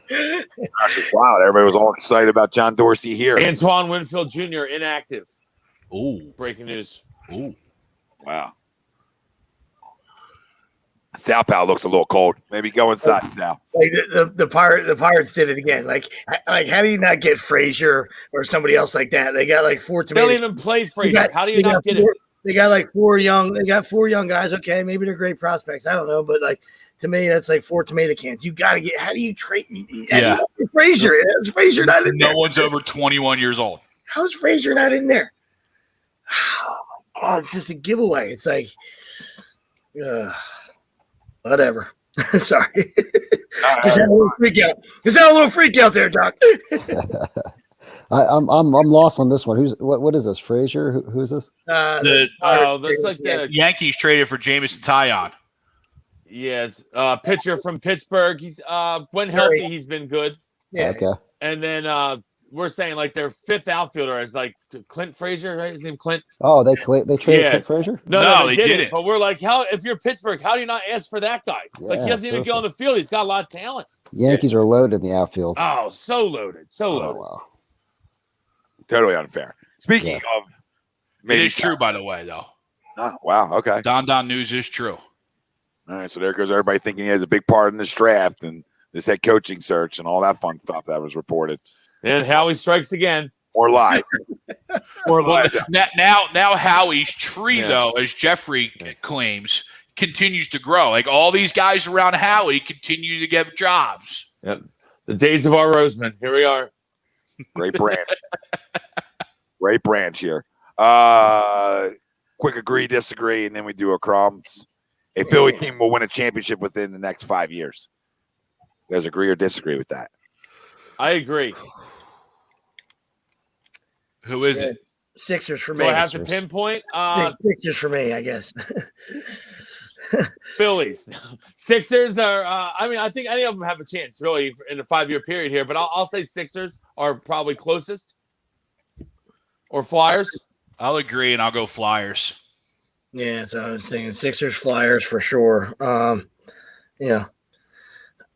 Gosh, it's wild. Everybody was all excited about John Dorsey here.
Antoine Winfield Jr. inactive.
Ooh.
Breaking news.
Ooh.
Wow. Sal Pal looks a little cold. Maybe go inside, Sal.
Like the Pirates did it again. Like how do you not get Frazier or somebody else like that? They got like 4
They
tomatoes.
don't even play Frazier. How do you not get it?
They got like 4 young. They got 4 young guys. Okay, maybe they're great prospects. I don't know, but like to me, that's like 4 tomato cans. You got to get. How do you trade?
Yeah,
Frazier. Is Frazier not in there?
No one's over 21 years old.
How's Frazier not in there? Oh my God, it's just a giveaway. It's like, whatever. Sorry. Just had a little freak out. Just had a little freak out there, Doc.
I'm lost on this one. What is this? Frazier? Who's this?
That's like the
Yankees traded for Jameson Taillon.
Yeah, it's pitcher from Pittsburgh. He's when healthy, he's been good.
Yeah.
Okay.
And then we're saying like their 5th outfielder is like Clint Frazier, right? His name Clint.
Oh, they traded Clint Frazier?
No, they
didn't.
didn't. But we're like, if you're Pittsburgh, how do you not ask for that guy? Like he doesn't even get on the field. He's got a lot of talent.
Yankees are loaded in the outfield.
Oh, so loaded. So loaded.
Wow.
Totally unfair. Speaking of,
It is true, by the way, though.
Wow. Okay.
Don news is true.
All right. So there goes everybody thinking he has a big part in this draft and this head coaching search and all that fun stuff that was reported.
And Howie strikes again.
More lies. More lies.
Now Howie's tree, though, as Jeffrey claims, continues to grow. Like all these guys around Howie continue to get jobs.
Yep. The days of our Roseman. Here we are.
Great branch. Great branch here. Quick agree, disagree, and then we do a crumbs. A Philly team will win a championship within the next 5 years. You guys agree or disagree with that?
I agree.
Who is it?
Sixers for
Do
me.
I have to pinpoint?
Sixers for me, I guess.
Phillies. Sixers are, I think any of them have a chance, really, in a 5-year period here, but I'll say Sixers are probably closest. Or Flyers.
I'll agree, and I'll go Flyers.
Yeah, so I was thinking Sixers, Flyers for sure. Yeah.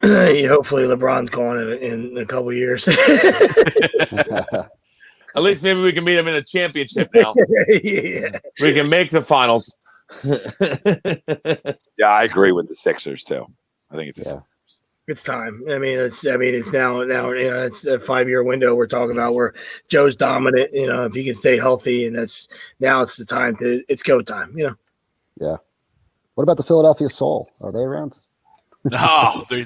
Hopefully LeBron's gone in a couple years.
At least maybe we can meet him in a championship now.
Yeah.
We can make the finals.
Yeah, I agree with the Sixers too. I think
It's time. It's now it's a 5-year window we're talking about where Joe's dominant, if he can stay healthy, and it's the time it's go time,
Yeah. What about the Philadelphia Soul? Are they around?
No, they're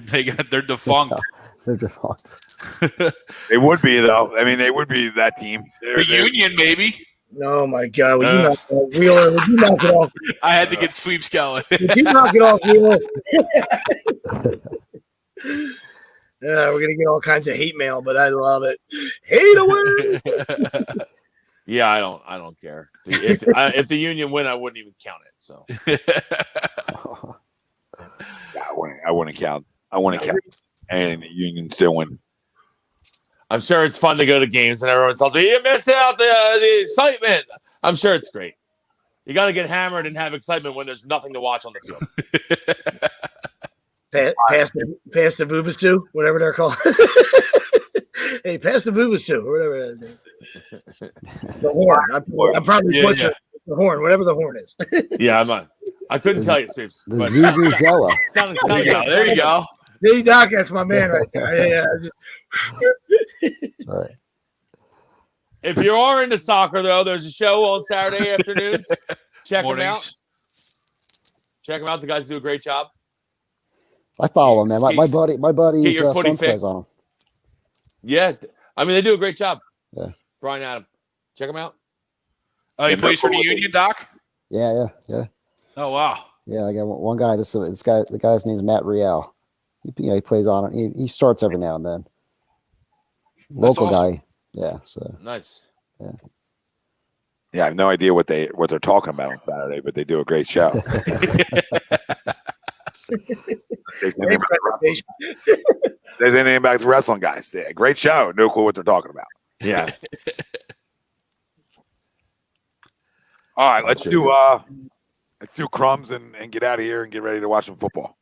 defunct.
They're defunct.
They would be though. They would be that team.
Reunion, maybe.
Oh my God! Would you knock it off, Wheeler? Would you knock it off?
I had to get sweeps going.
Would you knock it off, Wheeler? Yeah, we're gonna get all kinds of hate mail, but I love it. Hate away.
Yeah, I don't care. If the Union win, I wouldn't even count it. So
I wouldn't count. I want to count anything the Union's doing.
I'm sure it's fun to go to games and everyone tells me you miss out the excitement. I'm sure it's great. You got to get hammered and have excitement when there's nothing to watch on the field.
Pass the Vuvasu, whatever they're called. Hey, pass the Vuvasu, whatever that is. The horn. I'm probably butchering the horn, whatever the horn is.
Yeah, I couldn't tell you, Sweeps.
The Zuzuzela.
There you go.
Hey, Doc, that's my man right there. Yeah.
All right.
If you are into soccer, though, there's a show on Saturday afternoons. Check them out. Check them out. The guys do a great job.
I follow him, man. My buddy's
Get your footy
son
fix.
plays on him.
Yeah, they do a great job.
Yeah.
Brian Adam, check him out.
Oh, he plays for the Union, Doc?
Yeah.
Oh, wow.
Yeah, I got one guy. The guy's name's Matt Riel. He plays on it. He starts every now and then. Local guy. Yeah. So
nice.
Yeah.
Yeah, I have no idea what they're talking about on Saturday, but they do a great show. There's anything about the wrestling guys. Yeah, great show. No clue what they're talking about.
Yeah.
All right, let's do crumbs and get out of here and get ready to watch some football.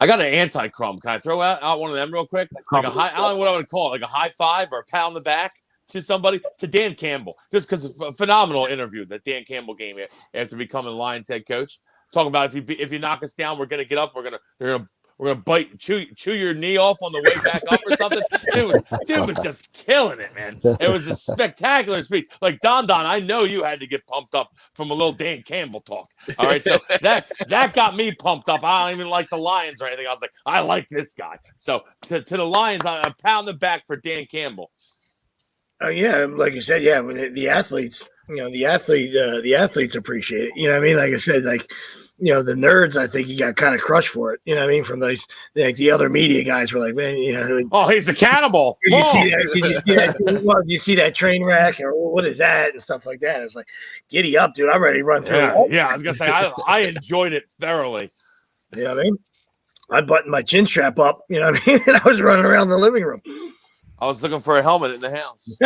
I got an anti-crumb. Can I throw out one of them real quick? Like a high, I don't know what I would call it, like a high five or a pat on the back to somebody, to Dan Campbell, just because a phenomenal interview that Dan Campbell gave me after becoming Lions head coach. Talking about if you knock us down, we're gonna get up. We're gonna bite, chew your knee off on the way back up or something. Dude was just killing it, man. It was a spectacular speech. Like Don, I know you had to get pumped up from a little Dan Campbell talk. All right, so that got me pumped up. I don't even like the Lions or anything. I was like, I like this guy. So to the Lions, I'm pounding back for Dan Campbell.
Oh yeah, like you said, yeah, the athletes, the athletes appreciate it. You know what I mean? Like I said, like, the nerds, I think he got kind of crushed for it. You know what I mean? From those, like the other media guys were like, man,
oh, he's a cannibal.
You see that train wreck, or what is that, and stuff like that. It's like, giddy up, dude! I'm ready to run through.
Yeah, I was gonna say I enjoyed it thoroughly.
You know what I mean? I buttoned my chin strap up. You know what I mean? And I was running around the living room.
I was looking for a helmet in the house.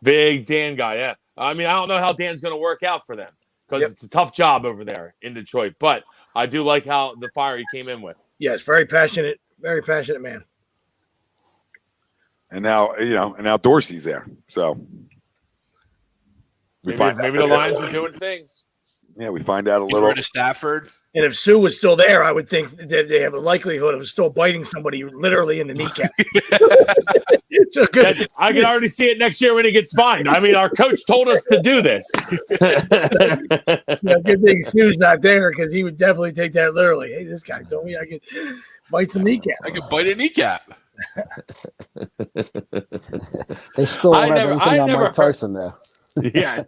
Big Dan guy, yeah. I mean, I don't know how Dan's going to work out for them because it's a tough job over there in Detroit. But I do like how the fire he came in with.
Yes, very passionate man.
And now, now Dorsey's there. So
maybe the Lions are doing things.
Yeah, we find out a little.
To Stafford.
And if Sue was still there, I would think that they have a likelihood of still biting somebody literally in the kneecap. So good.
I can already see it next year when he gets fined. I mean, our coach told us to do this.
Good thing Sue's not there because he would definitely take that literally. Hey, this guy told me I could bite some kneecap.
I could bite a kneecap.
They still don't have anything on Mike Tyson, though.
Yeah.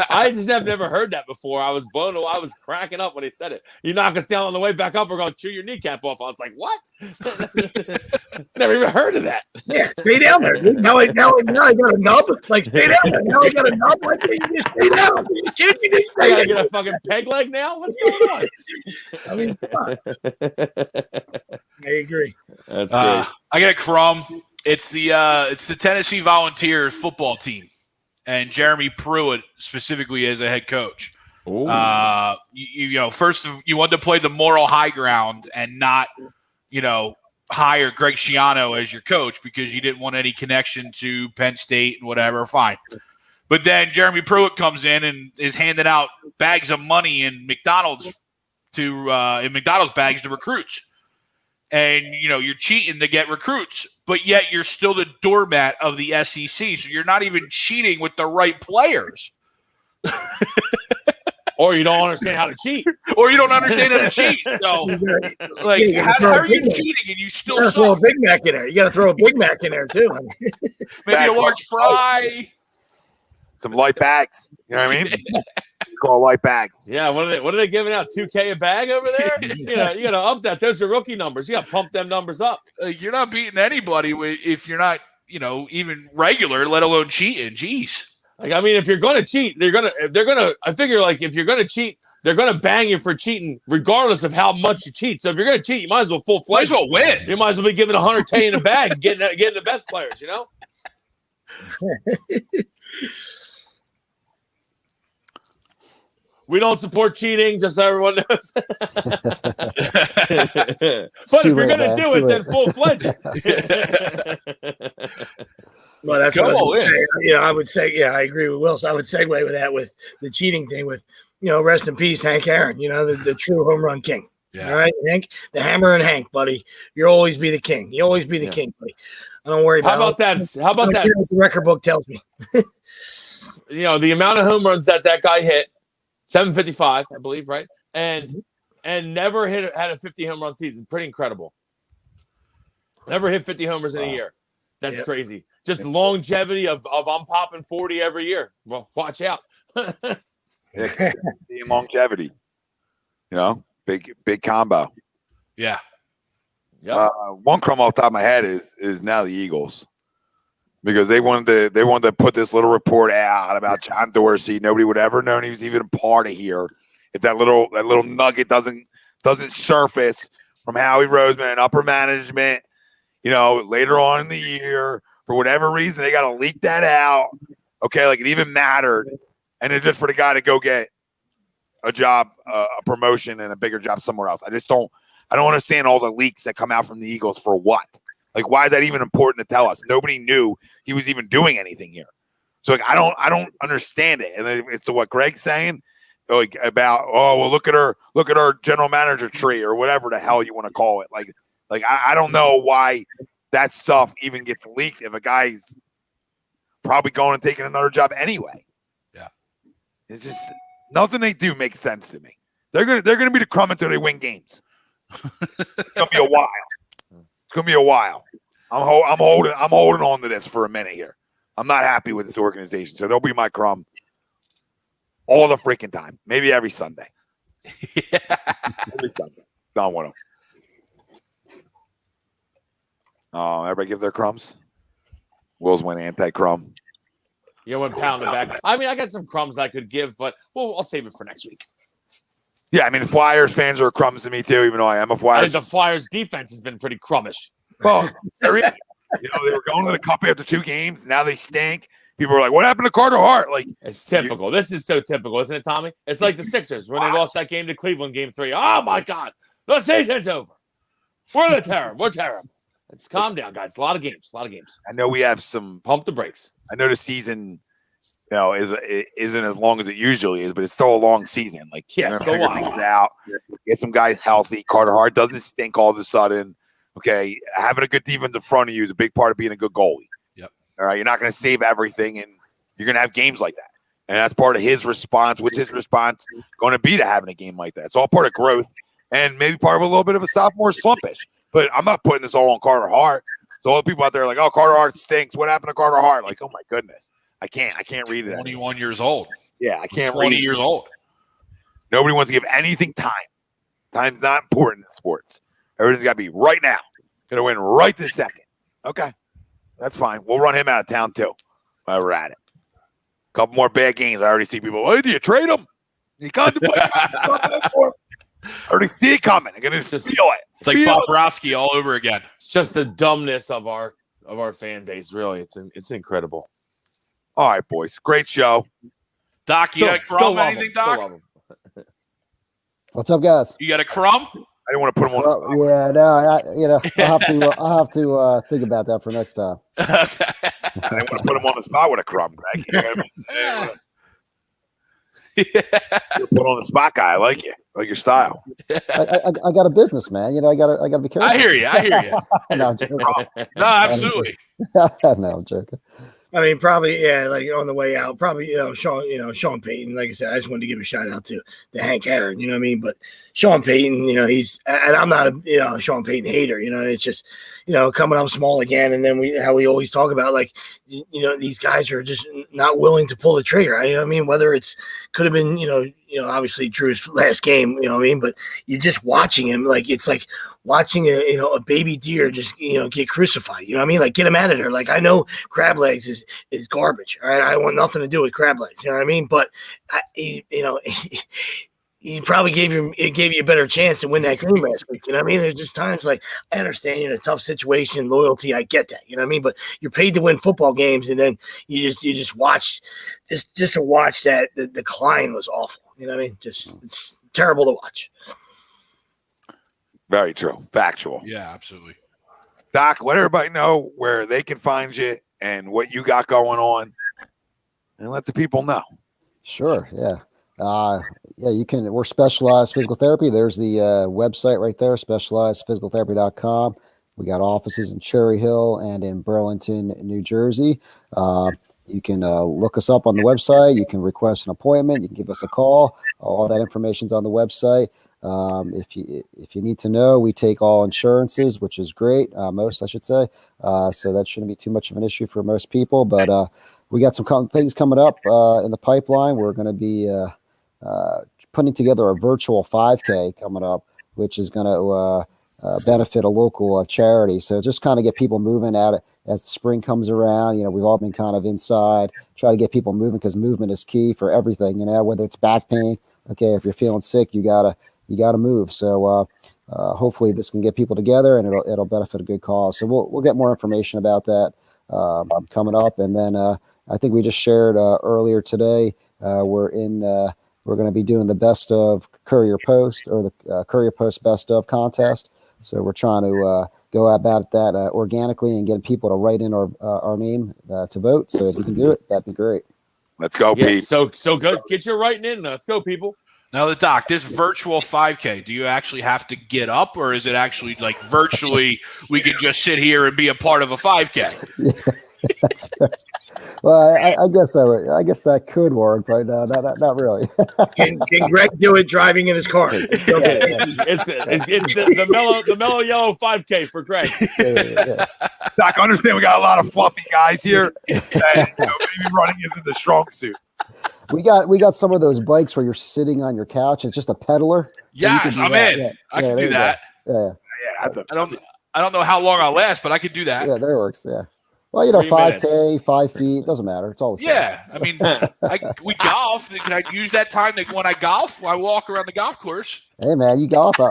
I just have never heard that before. I was cracking up when he said it. You knock us down on the way back up, we're going to chew your kneecap off. I was like, what? Never even heard of that.
Yeah, stay down there. Dude. Now I got a nub. Like, stay down there. Now I got a nub. Why can't you just stay down? Can't you just stay
I gotta
down?
get a fucking peg leg now? What's going on?
I mean, I agree.
That's great.
I got a crumb. It's the Tennessee Volunteers football team. And Jeremy Pruitt specifically as a head coach. First you wanted to play the moral high ground and not, hire Greg Schiano as your coach because you didn't want any connection to Penn State and whatever. Fine. But then Jeremy Pruitt comes in and is handing out bags of money in McDonald's bags to recruits. And, you're cheating to get recruits, but yet you're still the doormat of the SEC. So you're not even cheating with the right players.
Or you don't understand how to cheat.
So, how are you cheating and you still suck?
Throw a Big Mac in there. You got to throw a Big Mac in there, too.
Maybe a large fry.
Some light bags. You know what I mean? Call light bags.
Yeah, what are they giving out? $2K a bag over there? You got to up that. Those are rookie numbers. You got to pump them numbers up.
You're not beating anybody if you're not, even regular, let alone cheating. Jeez.
Like, I mean, if you're going to cheat, I figure like if you're going to cheat, they're going to bang you for cheating regardless of how much you cheat. So if you're going to cheat, you might as well full-fledged.
Might as well win.
You might as well be giving $100K in a bag and getting the best players, We don't support cheating, just so everyone knows. But if you're going to do it, then full-fledged.
Well, that's what I was saying. I would say, I agree with Will. So I would segue with that, with the cheating thing, with, rest in peace, Hank Aaron, the true home run king. Yeah. All right, Hank, the hammer and Hank, buddy. You'll always be the king. You'll always be the king, buddy. I don't worry about
How about that? How about that?
What the record book tells me.
The amount of home runs that guy hit, 755, I believe, right? And never had a 50 home run season. Pretty incredible. Never hit 50 homers in a year. That's crazy. Just longevity of I'm popping 40 every year. Well, watch out.
Longevity. Big combo.
Yeah.
Yep.
One crumb off the top of my head is now the Eagles. Because they wanted to put this little report out about John Dorsey. Nobody would ever known he was even a part of here if that little nugget doesn't surface from Howie Roseman and upper management. Later on in the year, for whatever reason, they got to leak that out. Okay, like it even mattered, and then just for the guy to go get a job, a promotion, and a bigger job somewhere else. I don't understand all the leaks that come out from the Eagles for what. Like, why is that even important to tell us? Nobody knew he was even doing anything here. So like, I don't understand it. And it's what Greg's saying, like about, oh well, look at our general manager tree or whatever the hell you want to call it. Like I don't know why that stuff even gets leaked if a guy's probably going and taking another job anyway.
Yeah,
it's just nothing they do makes sense to me. They're gonna be the Crumb until they win games. It's gonna be a while. It's gonna be a while. I'm holding on to this for a minute here. I'm not happy with this organization, so they'll be my Crumb all the freaking time. Maybe every Sunday. Every Sunday. Done with them. Oh, everybody give their crumbs. Will's went anti-crumb.
You went pound the back. I mean, I got some crumbs I could give, but I'll save it for next week.
Yeah, I mean, Flyers fans are crumbs to me too, even though I am a Flyers.
The Flyers defense has been pretty crummish.
Well, they were going to the cup after 2 games. Now they stink. People are like, "What happened to Carter Hart?" Like,
it's typical. This is so typical, isn't it, Tommy? It's like the Sixers when they lost that game to Cleveland, Game 3. Oh my God, the season's over. We're terrible. We're terrible. Let's calm down, guys. A lot of games.
I know we have some
pump the brakes.
I know the season, isn't as long as it usually is, but it's still a long season. Like,
yeah,
figure things out. Get some guys healthy. Carter Hart doesn't stink all of a sudden. Okay, having a good defense in front of you is a big part of being a good goalie.
Yep.
All right, you're not going to save everything, and you're going to have games like that. And that's part of his response. What's his response going to be to having a game like that? It's all part of growth and maybe part of a little bit of a sophomore slumpish. But I'm not putting this all on Carter Hart. So all the people out there are like, oh, Carter Hart stinks. What happened to Carter Hart? Like, oh, my goodness. I can't read it.
21 years old.
Yeah, I can't
20
read it.
years old.
Nobody wants to give anything time. Time's not important in sports. Everything's got to be right now. Going to win right this second. Okay. That's fine. We'll run him out of town, too, while we're at it. A couple more bad games. I already see people, hey, do you trade him? You contemplate I already see it coming. I'm going to just feel it.
It's like Bobrovsky all over again.
It's just the dumbness of our fan base. Really, it's incredible.
All right, boys. Great show.
Doc, you got a crumb? Anything, Doc?
What's up, guys?
You got a crumb?
I didn't want to put him on the spot.
Yeah, no, I'll have to think about that for next time.
I didn't want to put him on the spot with a crumb, Greg. You're put on the spot guy. I like you. I like your style.
I got a business, man. I gotta be careful.
I hear you.
No, I'm joking.
No, absolutely.
No, I'm joking.
I mean, probably, yeah, like on the way out, probably, Sean Payton. Like I said, I just wanted to give a shout out to Hank Aaron, you know what I mean? But Sean Payton, he's, and I'm not a, Sean Payton hater, it's just, coming up small again. And then how we always talk about, like, these guys are just not willing to pull the trigger. You know what I mean? Whether could have been, obviously Drew's last game, you know what I mean? But you're just watching him, like, it's like watching a baby deer just, get crucified. You know what I mean? Like, get him out of there. Like, I know crab legs is garbage. All right. I want nothing to do with crab legs. You know what I mean? But he probably gave you a better chance to win that game last week. You know what I mean? There's just times like, I understand you're in a tough situation, loyalty. I get that. You know what I mean? But you're paid to win football games. And then you just watch just to watch that. The decline was awful. You know what I mean? It's terrible to watch.
Very true. Factual.
Yeah, absolutely.
Doc, let everybody know where they can find you and what you got going on, and let the people know.
Sure. Yeah. You can. We're Specialized Physical Therapy. There's the website right there, specializedphysicaltherapy.com. We got offices in Cherry Hill and in Burlington, New Jersey. You can look us up on the website. You can request an appointment. You can give us a call. All that information's on the website. If you need to know, we take all insurances, which is great. Most, I should say. So that shouldn't be too much of an issue for most people. But we got some things coming up in the pipeline. We're going to be putting together a virtual 5K coming up, which is going to benefit a local charity. So just kind of get people moving at it as the spring comes around. We've all been kind of inside, try to get people moving because movement is key for everything. Whether it's back pain, okay, if you're feeling sick, you gotta move. So hopefully this can get people together and it'll benefit a good cause. So we'll get more information about that coming up. And then I think we just shared earlier today, we're in the we're going to be doing the best of Courier Post or the Courier Post best of contest. So we're trying to go about that organically and get people to write in our name to vote. So if you can do it, that'd be great.
Let's go, Pete.
So good. Get your writing in. Let's go, people.
Now, the Doc, this virtual 5K, do you actually have to get up, or is it actually like virtually we can just sit here and be a part of a 5K?
Yeah, well, I guess that could work, but not really.
Can Greg do it driving in his car?
It's the mellow yellow 5K for Greg.
Yeah.
Doc, understand we got a lot of fluffy guys here. And, maybe running isn't the strong suit.
We got some of those bikes where you're sitting on your couch. It's just a pedaler.
Yes, I'm in.
Yeah.
I can do that.
Yeah.
I don't know how long I'll last, but I could do that.
Yeah, that works. Yeah. Well, 5K, 5 feet, doesn't matter. It's all the same.
Yeah, I mean, we golf. Can I use that time when I golf? I walk around the golf course.
Hey, man, you golf. You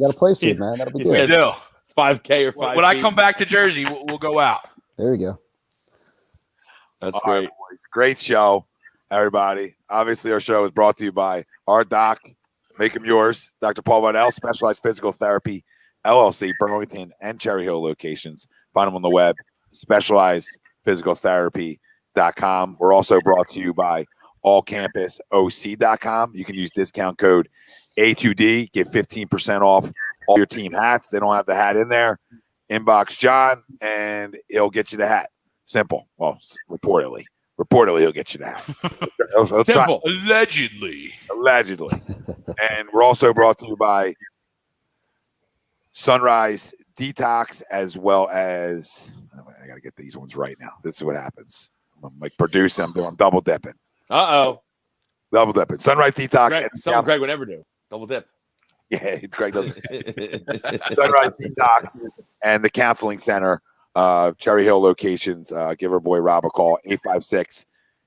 got a place soon, man. That'll be
We
good.
do.
5K or 5
When I come back to Jersey, we'll go out.
There you go.
That's
All
great.
right, boys. Great show, everybody. Obviously, our show is brought to you by our doc. Make them yours. Dr. Paul Vidal, Specialized Physical Therapy, LLC, Burlington and Cherry Hill locations. Find them on the web. SpecializedPhysicalTherapy.com. We're also brought to you by allcampusoc.com. You can use discount code A2D, get 15% off all your team hats. They don't have the hat in there. Inbox John, and he'll get you the hat. Simple. Well, reportedly, he'll get you the hat.
Simple.
Allegedly.
And we're also brought to you by Sunrise Detox, as well as I got to get these ones right now. This is what happens. I'm like producing. I'm doing double dipping.
Double
dipping. Sunrise Detox.
Greg, something Greg would never do. Double dip.
Yeah, Greg doesn't. Sunrise Detox and the Counseling Center, Cherry Hill locations. Give our boy Rob a call,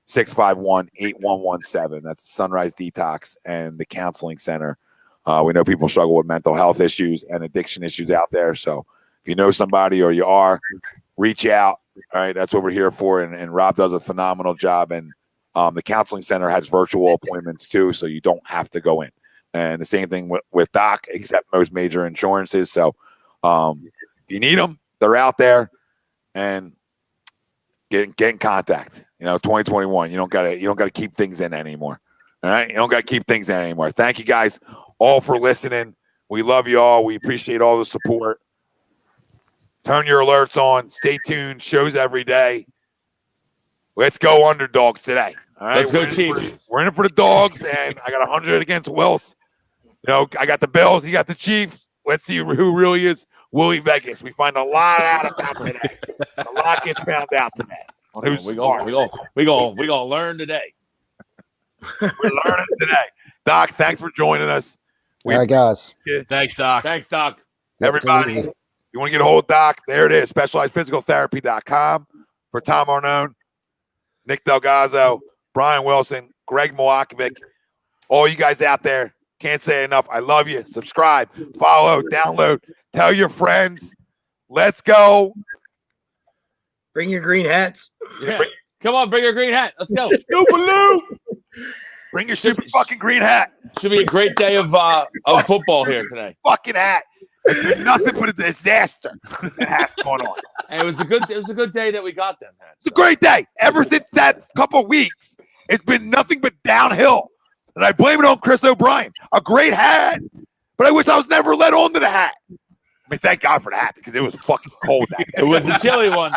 856-651-8117. That's Sunrise Detox and the Counseling Center. We know people struggle with mental health issues and addiction issues out there. So if you know somebody or you are, reach out. All right, that's what we're here for. And Rob does a phenomenal job. And the Counseling Center has virtual appointments too, so you don't have to go in. And the same thing with Doc, except most major insurances. So if you need them, they're out there. And get in contact. 2021. You don't gotta keep things in anymore. All right, you don't gotta keep things in anymore. Thank you guys all for listening. We love you all. We appreciate all the support. Turn your alerts on. Stay tuned. Shows every day. Let's go Underdogs today. All right,
Let's go Chiefs.
We're in it for the Dogs, and I got 100 against Wills. I got the Bills. You got the Chiefs. Let's see who really is Willie Vegas. We find a lot out about today. A lot gets found out today. On who's
we gonna learn today.
We're learning today. Doc, thanks for joining us.
All right, guys.
Thanks, Doc.
Everybody, you want to get a hold of Doc? There it is. SpecializedPhysicalTherapy.com. For Tom Arnone, Nick DelGozzo, Brian Wilson, Greg Milakovic, all you guys out there, can't say enough. I love you. Subscribe, follow, download, tell your friends. Let's go.
Bring your green hats.
Yeah. Come on, bring your green hat. Let's go.
Stupid Lou. Bring your stupid fucking green hat.
Should be a great day of football here today.
Fucking hat. It's been nothing but a disaster. Hat's going on.
And it was a good day that we got them hats.
It's a great day. Ever since that couple weeks, it's been nothing but downhill. And I blame it on Chris O'Brien. A great hat, but I wish I was never let on to the hat. I mean, thank God for the hat because it was fucking cold that day.
It was a chilly one.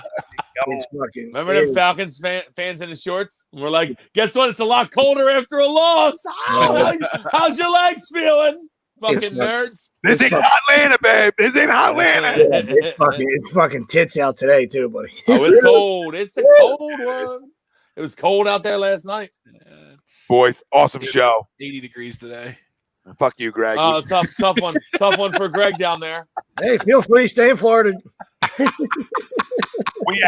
Remember them
Ew.
Falcons fans in the shorts? We're like, guess what? It's a lot colder after a loss. How's your legs feeling? Fucking nerds.
This ain't Atlanta, babe. This ain't Atlanta.
It's fucking tits out today too, buddy.
Oh, it's cold. It's a cold one. It was cold out there last night.
Boys, awesome show.
80 degrees today.
Fuck you, Greg.
Oh, tough one. Tough one for Greg down there.
Hey, feel free to stay in Florida.
We